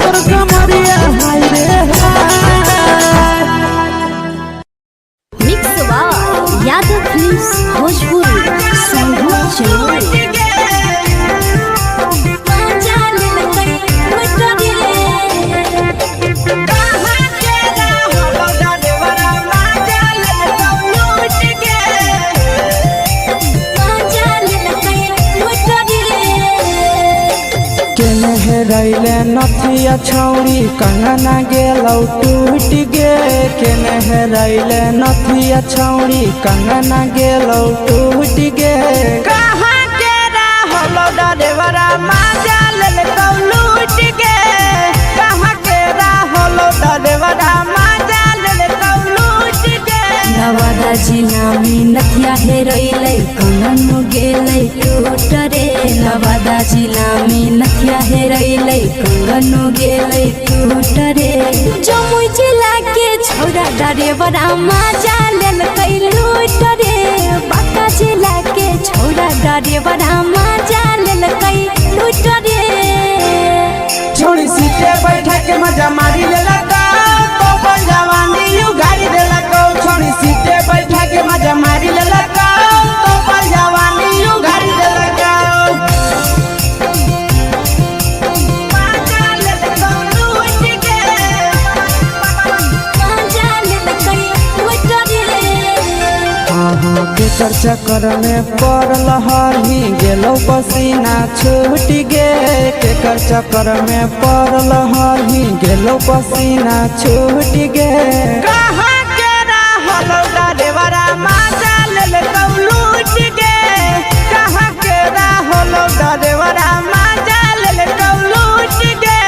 तोर कमरिया हाय रे हाय फिल्म्स भोजपुरी संगीत चैनल। रैले नथिया छौड़ी कंगना गेलौ टूट गे केने रैले नथिया छौड़ी कंगना गेलौ टूट गे कहाँ के रहलो डरेवरा माजा लेलकौ लूट गे कहाँ के रहलो डरेवरा माजा लेलकौ लूट गे नवादा जिला में नथिया हेरैलै कंगन गेलै टूट रे नवादा जिला में नथिया हेरैलै कंगन गेलै टूट रे जमुई जिला के छौड़ा डरेवरा माजा लेलकै लूट रे बांका जिला के छौड़ा डरेवरा माजा लेलकै लूट रे छोड़ी सीटे बैठा के मजा मारी लेलकौ तो अपन जवानी यू गाड़ी देलकौ छोड़ी सीटे बैठा के मजा मारी लेलकौ तो अपन जवानी यू गाड़ी देलकौ के चक्कर में पड़ल हरही गेलो पसीना छूट गे केकर चक्कर में पड़ल हरही गेलो पसीना छूट गे कहाँ के रहलो डरेवरा माजा लेलकौ लूट गे कहाँ के रहलो डरेवरा माजा लेलकौ लूट गे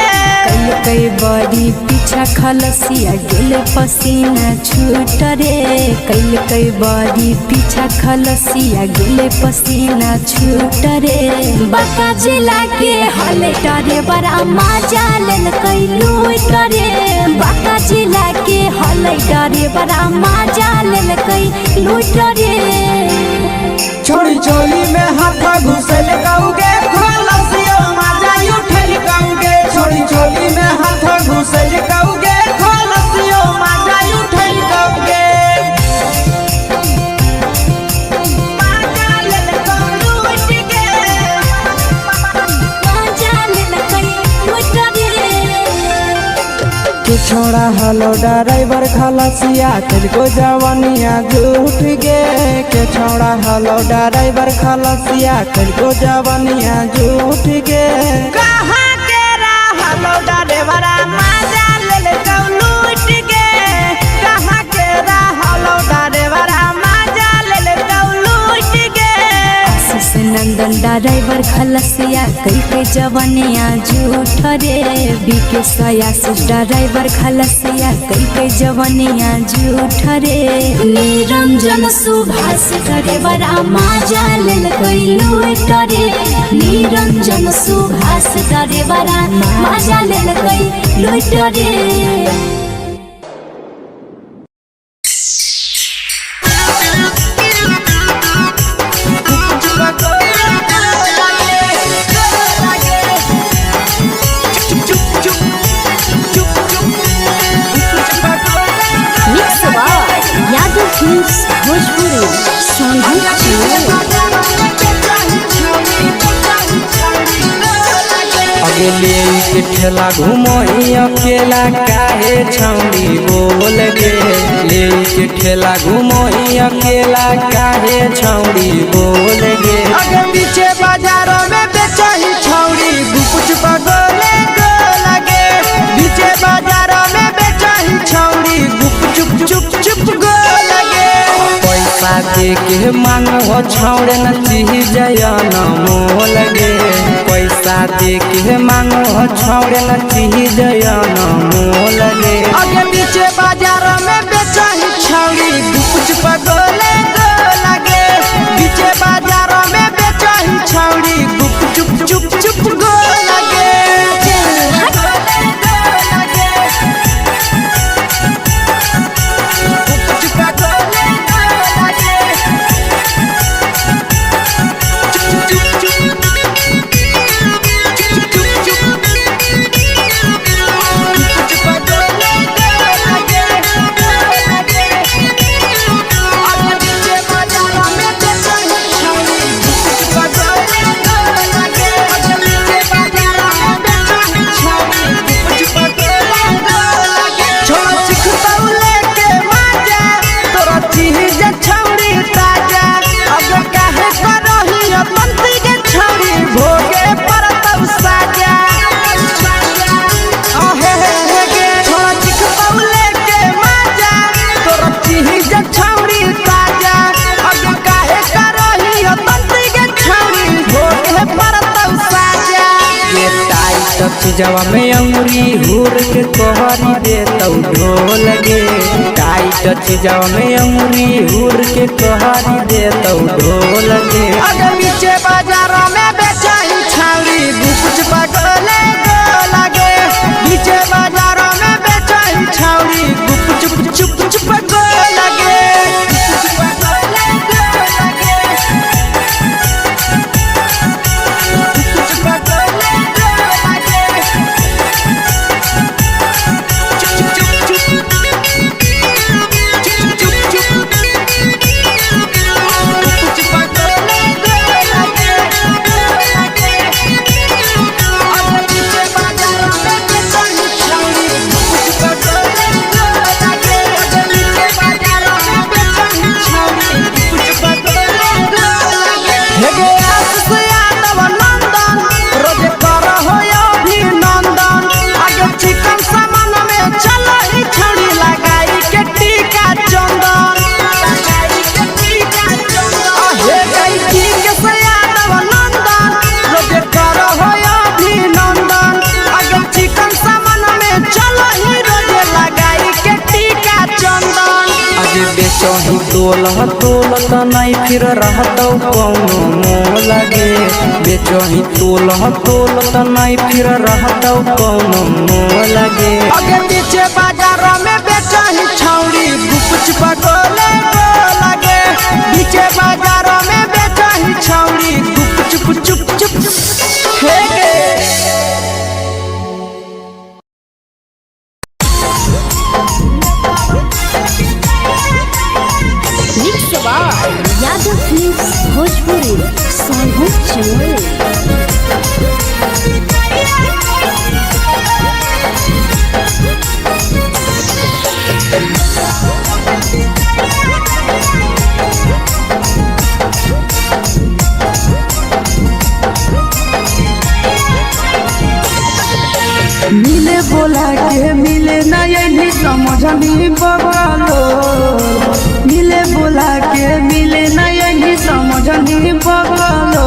कई बड़ी पीछा खलसिया गेले पसीना छूट रे कई बड़ी पीछा खलसिया गेले पसीना छूट रे बांका जिला के हले डरे बड़ा माजा लेलकै लूट रे बांका जिला के हले डरे बड़ा माजा लेलकै लूट रे छोड़ी चोली में हाथ घुसल कौगे खलसियो माजा उठल कौगे छोड़ी चोली में हाथ घुसल कौगे खलसियो माजा उठल कौगे माजा लेलकौ लूट गे माजा लेलकै लूट रे के छोड़ा हलो ड्राइवर खलसिया तेरे जवानिया झूठ गे के छोड़ा हलो ड्राइवर खलसिया तेरे जवानिया झूठ गे कहाँ के रहलो ड्राइवरा माजा लेलकौ लूट गे कहाँ के रहलो ड्राइवरा माजा लेलकौ लूट गे नंदन ड्राइवर खलसिया कई जवानिया झूठ रे बीके आशीष ड्राइवर खलसिया कई जवानिया झूठ रे निरंजन सुभाष ड्राइवरा माजा लेलकै लूट रे निरंजन सुभाष ड्राइवरा माजा लेलकै लूट रे फिल्म्स भोजपुरी संगीत चैनल। अगले के ठेला घुमोई अकेला काहे छौड़ी बोल गे ले के ठेला घुमोई अकेला काहे छौड़ी बोल गे अगे पीछे बाजारों में बेचही छौड़ी गुपुच पगोले गो लगे पीछे बाजारों में बेचही छौड़ी गुप चुप चुप चुप गो लगे पैसा दे के मांगो छौड़े न चीज न मोल गे पैसा दे के मांगो छौड़े न चीज न मोल गे अगे पीछे बाजारों में बेचही छौड़ी गुपुच पगोले गो लगे पीछे बाजारों में बेचही छौड़ी गुप चुप चुप चुप गो लगे चीजवा में अंगुरी हुर के कहरी दे तो ढोल गे टाइट चीजवा में अंगुरी हुर के कहरी दे तो ढोल गे अगर नीचे बाजारों में बेचाई छावरी कुछ पगले लगे नीचे बाजारों में बेचाई छावरी चुप चुप चुप लगे बेचही तोल त नहीं फिर रहतौ कौनो मोल गे बेचही तोल त नहीं फिर रहतौ कौनो मोल गे अगर नीचे बाजारों में बेचही छौरी कुछ पगले लगे नीचे बाजारों में बेचही छौरी चुप चुप चुप हे यादव फिल्म्स भोजपुरी साहब चैनल। मिले बोला के मिले नहीं समझनी बगलो मिले बोला के मिले नहीं समझनी बगलो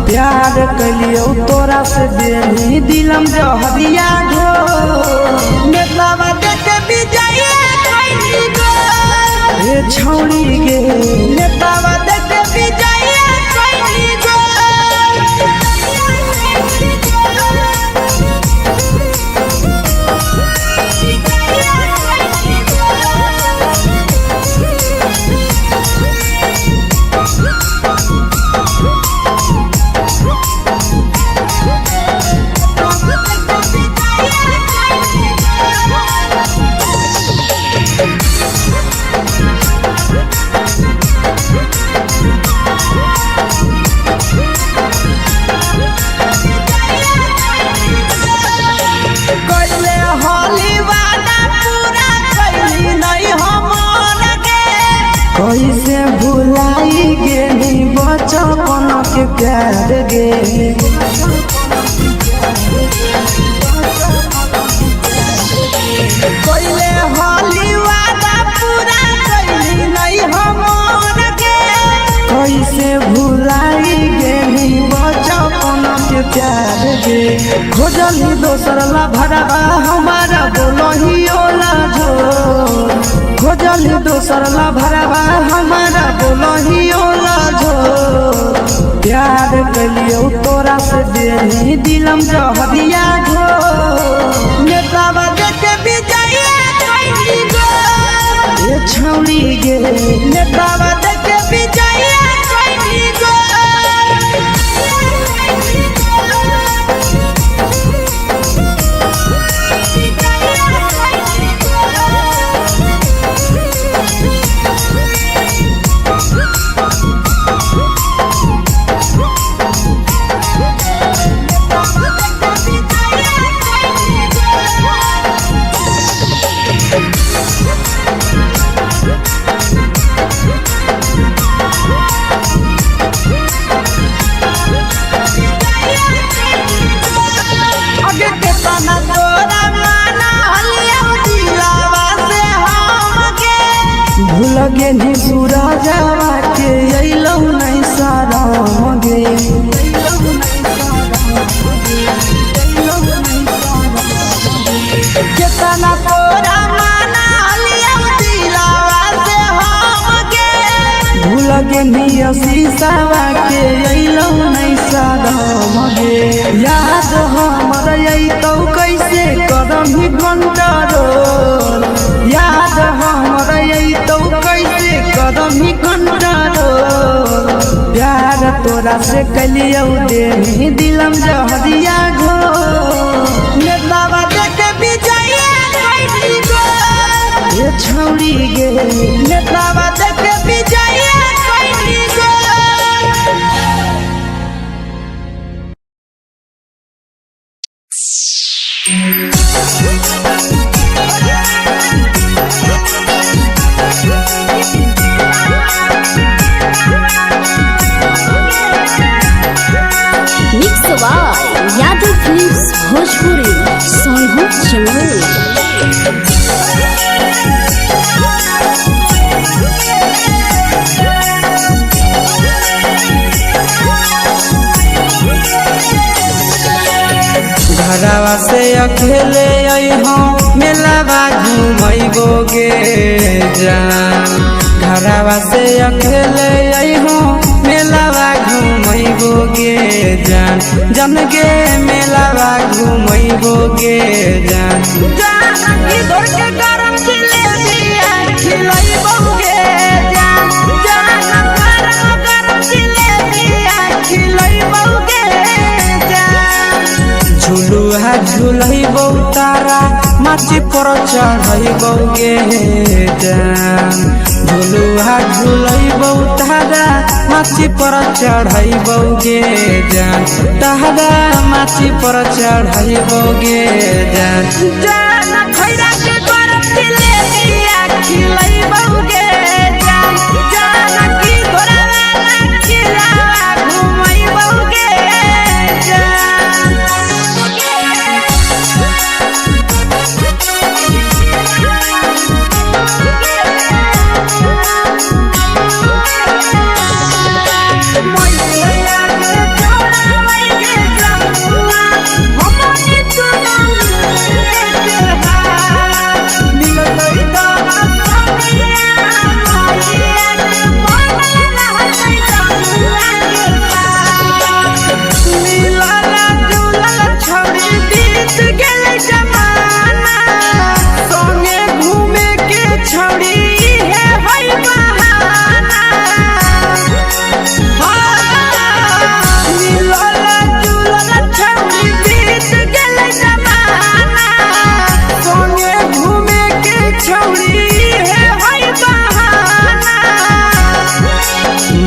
प्यार कलियो तोरा से देनी दिलम जहरिया घो नेतावा देखे विजय कैली गो हे छौड़ी गे नेतावा देखे विजय कैली गो कैसे भुलाई गेली बचपन के प्यार गे कोइले होली वादा पूरा कैली नहीं हमर के कैसे भुलाई गेली बचपन के प्यार गे खोजली दोसर ला भरवा हमारा बोलही ओला जो खोजली दोसर ला भरवा हमारा बोलही ओला जो प्यार कलियो तोरा से देनी दिलम जहरिया घो नेतावा देखे विजय कैली गो ये छौड़ी गे नेतावा देखे विजय कैली गो भूल गेली सूरजवा के अइलौ नहीं सारा गे कितना तोरा माना लिया दिलावा से हमके भूल गे निया शीशावा के अइलो नहीं सादम गे याद हमर अइतौ कैसे कदम ही कंट्रोल याद हमर अइतौ कैसे कदम ही कंट्रोल प्यार तोरा से कलियौ दे दिलम जहरिया घो नेतावा देखे विजय कैदी गो ये छौड़ी गे नेतावा देखे विजय कैदी गो mix by Yadav films Bhojpuri Sonu Chamoli. घरवा से अकेले अइहो मेलावा घूमैबो गे जान घरवा से अकेले अइहो मेलावा घूमैबो गे जान जन गे मेलावा घूमैबो गे जान जानकी दौड़ के गरम जिलेबिया खिलैबो गे जान गरम जिलेबिया खिलैबो गे जान झुलुहा झुलैबो तारा माची पर चढ़ैबो गे जान झुलुहा झुलैबो तारा माची पर चढ़ैबो गे जान तारा माची पर चढ़ैबो गे जान जान खैरा के गरम जिलेबिया खिलैबो गे जान जानकी घोड़ावाला खिलावा घुमैबो गे जान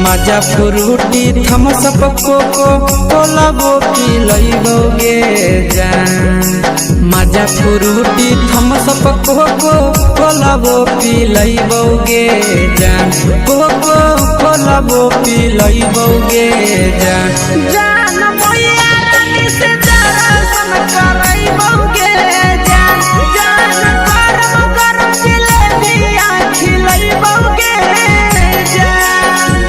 मजा फ्रूटी थम्स अप कोको कोला वो पिलैबो गे जान मजा फ्रूटी थम्स अप कोको कोला वो पिलैबो गे जान कोको कोला वो पिलैबो गे जान जान मोया रानी से दर्शन करैबो गे जान गरम गरम जिलेबिया खिलैबो गे जान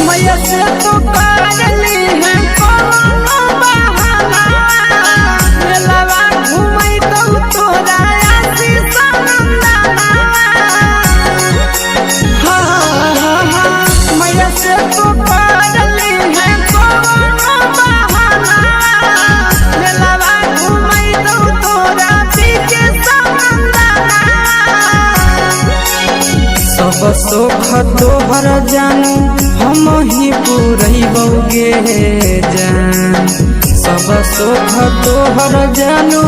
मैया से तो काजली है कोनो बहाना मेलावा घूमै तो तोरा आसी सनंदना मैया से तो काजली है कोनो बहाना मेलावा घूमै तो तोरा पीछे सनंदना सब सुख तोहर जानू हम ही पुरैबो गे जान सब सुख तोहर जानू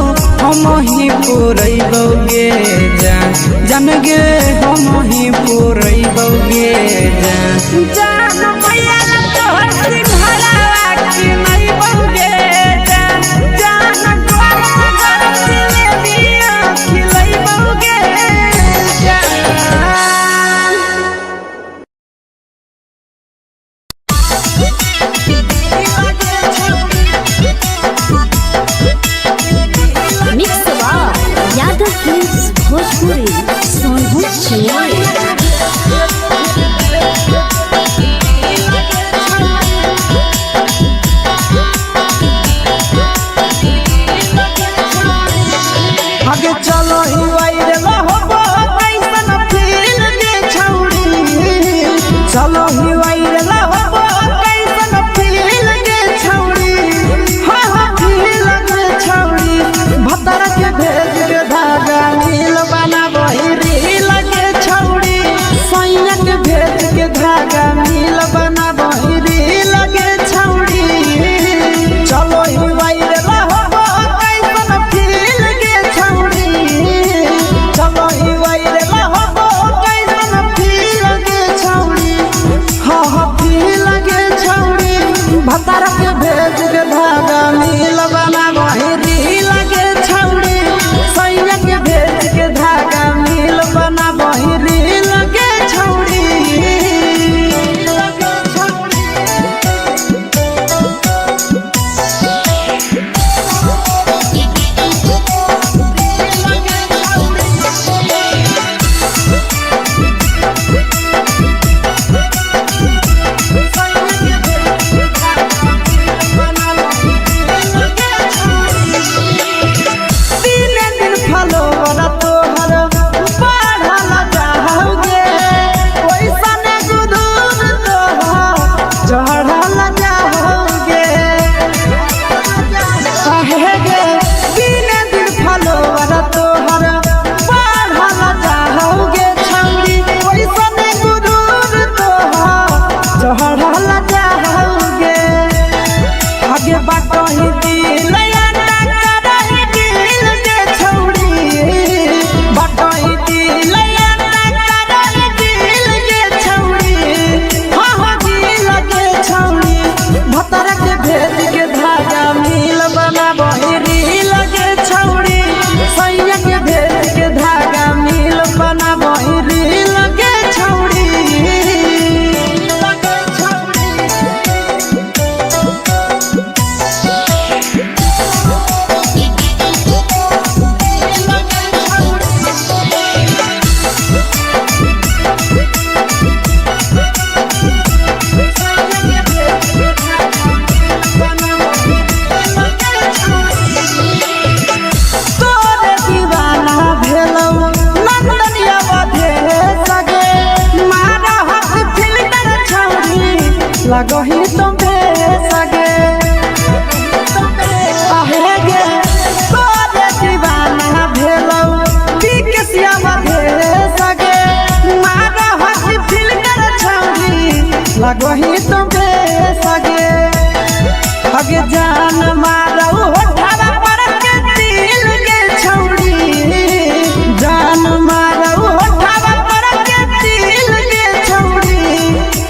हम ही पुरैबो गे जान जान गे हम ही पुरैबो गे जान जान मैया तोहर सिंघरावा खिलैबो गे जान गरम गरम जिलेबिया खिलैबो गे जान लगही तुम्हे सगे आहे गे तोरे दीवाना भेलौ बिकसिया भे सगे मारा हसी फिल कर छौरी लगही तुम्हे सगे अगे जान मारौ होठवा पर के दिल के छौरी जान मारौ होठवा पर के दिल के छौरी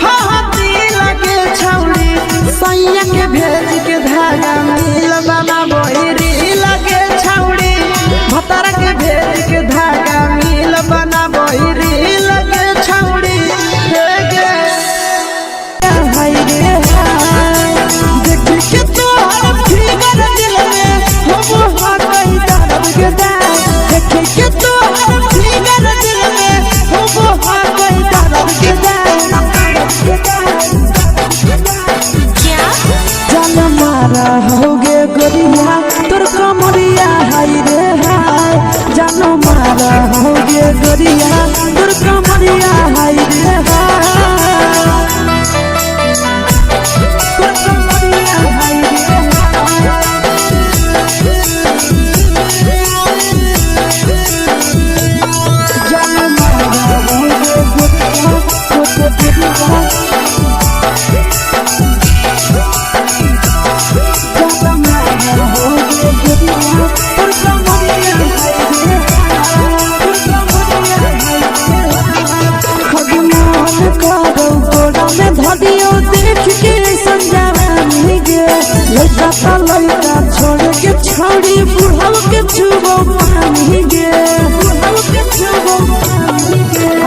हाँ दिल के छौरी सैया के भेज के धागा मिल बाबा बोरी लगे छौरी भतर के भेज के धागा मिल बना बोरी लगे छौरी हे गे हाय रे हाय देख के तोहर फिगर दिल में हम हा कहीं दर्द के दाग देख के तोहर फिगर दिल में हम हा कहीं दर्द के जान मारा होगे गोरिया तोर कमरिया हाय रे हाय जान मारा होगे गोरिया तोर कमरिया हाय रे हाय तोर कमरिया हाय रे हाय जान मारा होगे गोरिया तोर कमरिया लड़का छोड़ के छोड़ी बुढ़ाव के छुबो पानी गे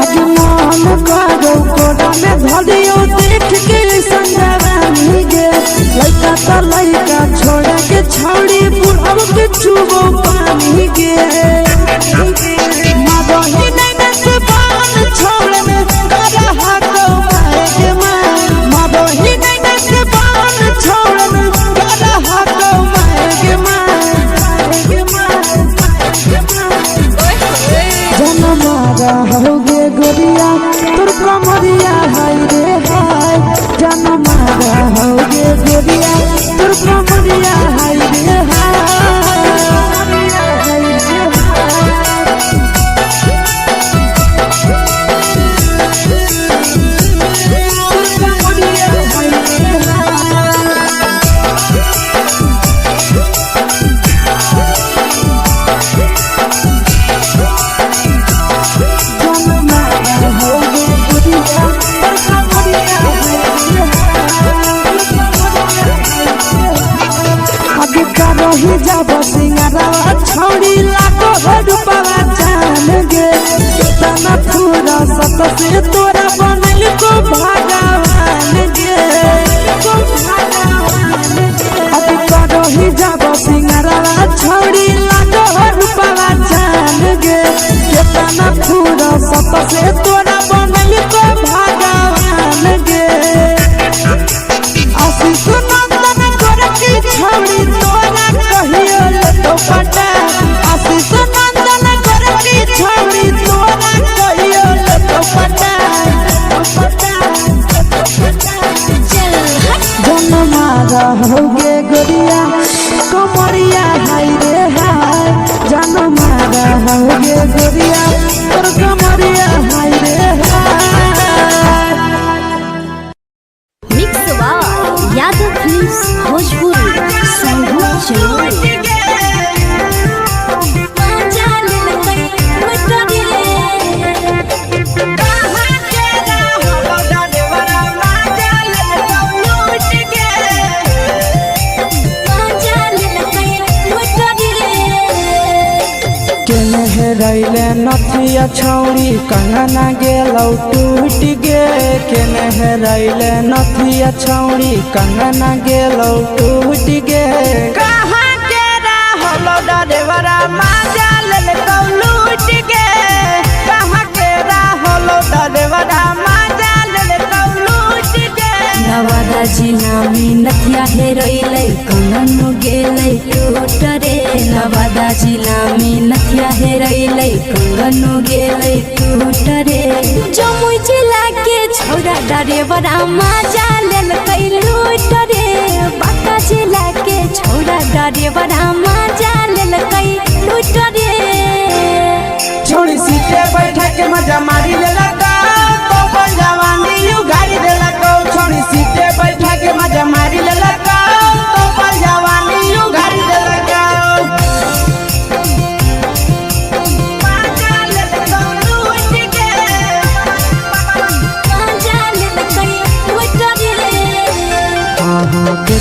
आज मन करो कोड़ा में धरियो देख के संजवानी गे लड़का छोड़ के छोड़ी बुढ़ाव के छुबो पानी गे मगही नहीं से बान छोड़ में करा हाथो माए गे मगही नहीं से बान छोड़ में करा हाथो माए गे जन मारा होगे गोरिया तोर कमरिया हाय रे हाय जन मारा होगे गोरिया तोर कमरिया हाय रे रही जब सिंगारा छोड़ी लाखों रुपया जान गे कितना पूरा सत से तोरा बनल को भगवान गे अभी रही जब सिंगारा छोड़ी लाखों रुपया जान गे कितना पूरा सत से तोरा बनल को भगवान गे आशीष नंदन गोरखी छोड़ी तोरा कहियो तो पटा आशीष नंदन गोरखी छोड़ी तोरा कहियो तो पटा जन मारा होगे गोरिया कमरिया हाय रे हाय जन मारा होगे गोरिया तोर कमरिया हाय रे हाय मिक्स यादव फिल्म्स भोजपुरी संगीत चलो रैले नथिया छौड़ी कंगना गेलौ टूट गे केने रैले नथिया छौड़ी कंगना गेलौ टूट गे कहाँ के रहलो डरेवरा माजा लेलकौ लूट गे कहाँ के रहलो डरेवरा माजा लेलकौ लूट गे नवादा जिला में नथिया हेरैलै कंगन गेलै टूट रे नवादा जिला में नथिया हेरैलै कंगन गेलै टूट रे जमुई जिला के छौरा डरेवरा माजा लेलकौ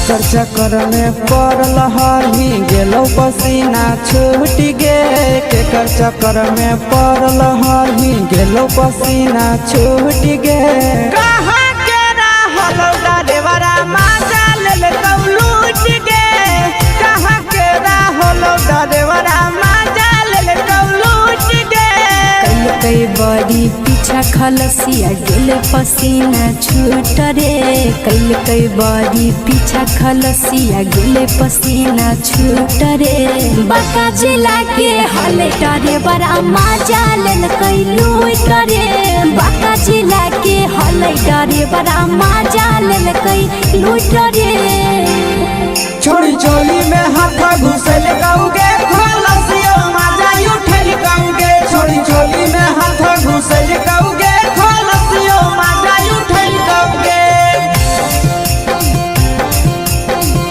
केकर चक्कर में पड़ल हही गेलो पसीना छूट गे केकर चक्कर में पड़ल हही गेलो पसीना छूट गे कहाँ के रहलो डरेवरा माजा ले लूट गे कहाँ के रहलो डरेवरा माजा ले लूट गे कई बड़ी पीछा खलसिया गेल पसीना छूट रे कई बड़ी पीछा खलसिया गेल पसीना छूट रे बाका जिला के हले डरे बड़ा मजा लेल कई लूट रे बाका जिला के हले डरे बड़ा मजा लेल कई लूट रे छोड़ी चोली में हाथ घुसल गाऊगे खलसिया माजा उठल गाऊगे छोड़ी चोली में हाथ घुसल गाऊगे खलसिया माजा उठल गाऊगे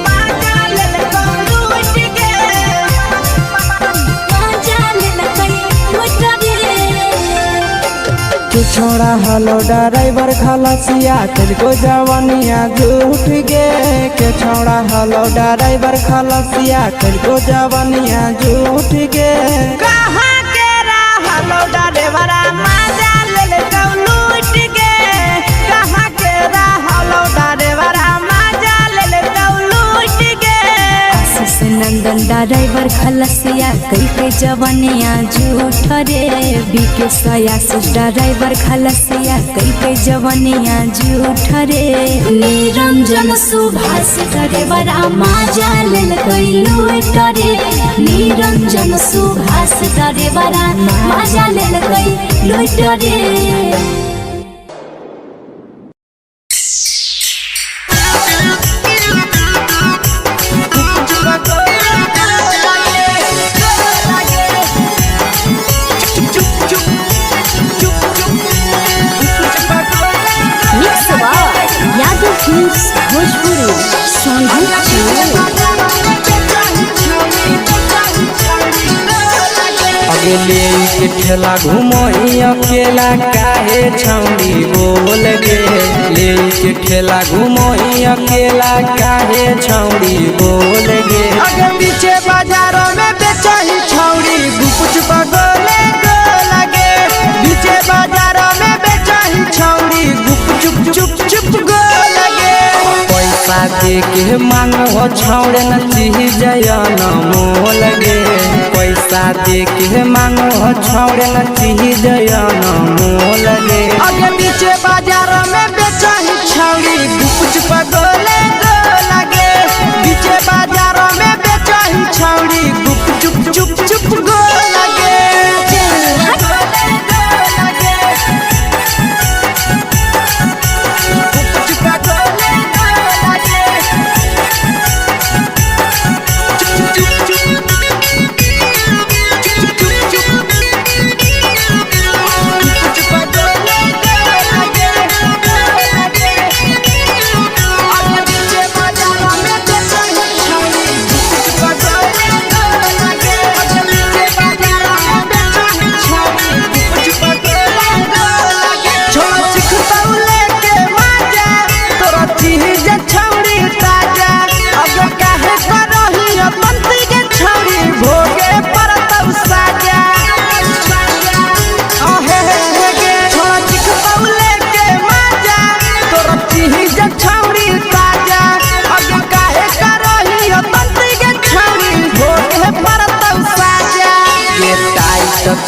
मजा लेल कई लूट रे तू छोड़ा हलो ड्राइवर खलसिया तेलको जवानिया झूठ गे के छोड़ा हलो ड्राइवर खलसिया तेलको जवानिया झूठ गे कहाँ के रहलो ड्राइवर मजा ले लूट गे कहाँ के रहलो ड्राइवर मजा ले लूट गे आशीष नंदन ड्राइवर खलसिया कई जवनिया झूठ रे बीके आशीष ड्राइवर खलसिया कई जवनिया झूठ रे निरंजन सुभाष ड्राइवर मजा लेल कई लूट रे निरंजन सुभाष ड्राइवर मजा लेल कई लूट रे यादव फिल्म्स भोजपुरी अगले के ठेला घुमई अकेला काहे छौड़ी बोल गे ले के ठेला घुमई अकेला काहे छौड़ी बोल गे अगे पीछे बाजारों में बेचही छौड़ी गुपुच बगले गो लगे पीछे बाजारों में बेचही छौड़ी गुप चुप चुप चुप गो लगे पैसा दे के मांग हो छौड़े न चीज जयन मोल गे पैसा दे के मांग हो छौड़े न चीज जयन मोल गे अगे पीछे बाजारों में बेचही छौड़ी गुपुच बगले गो लगे पीछे बाजारों में बेचही छौड़ी गुप चुप चुप चुप गो लगे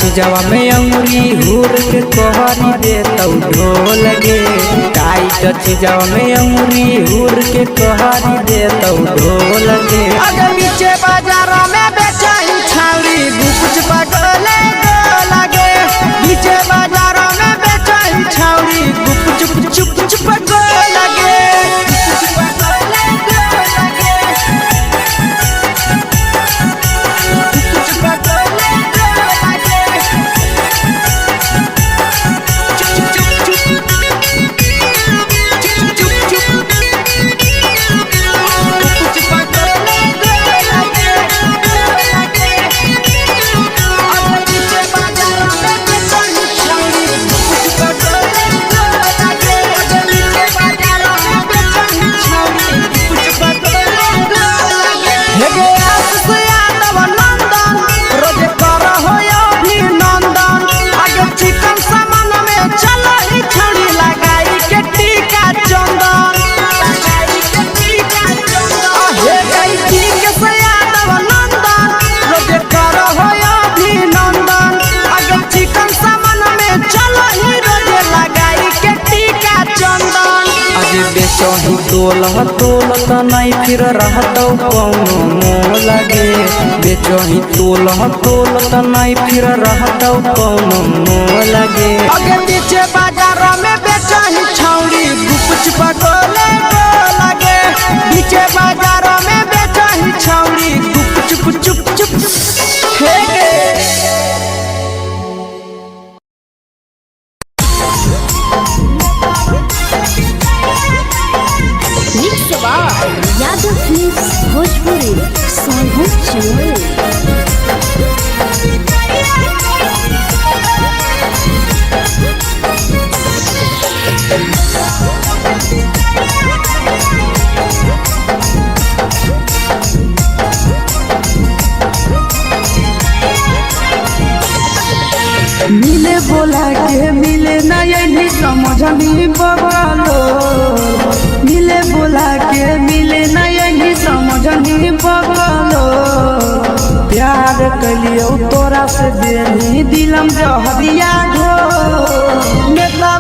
चीजवा में अंगुरी हुर के कहरी दे तौ ढोल गे टाइट चीजवा में अंगुरी हुर के कहरी दे तौ ढोल गे अगर नीचे बाजारों में बेचही छौड़ी गुपुच बगले गो लगे नीचे बाजारों में बेचही छौड़ी गुप चुप चुप चुप गो लगे तोलह तोलत नहीं फिर रहतौ कौनो मोह लगे बेचही तोलह तोलत नहीं फिर रहतौ कौनो मोह लगे आगे पीछे बाजारों में बेचही छौड़ी गुपचुप गोले लगे पीछे बाजारों में बेचही छौड़ी गुपचुप चुप चुप फेंके यादव फिल्म्स भोजपुरी सोनू चोर। मिले बोला के मिले ना यही समझनी बगलो मिले बोला के मिले ना यही समझनी बगलो प्यार कलियो तोरा से बेनी दिलम जहरिया घो मेला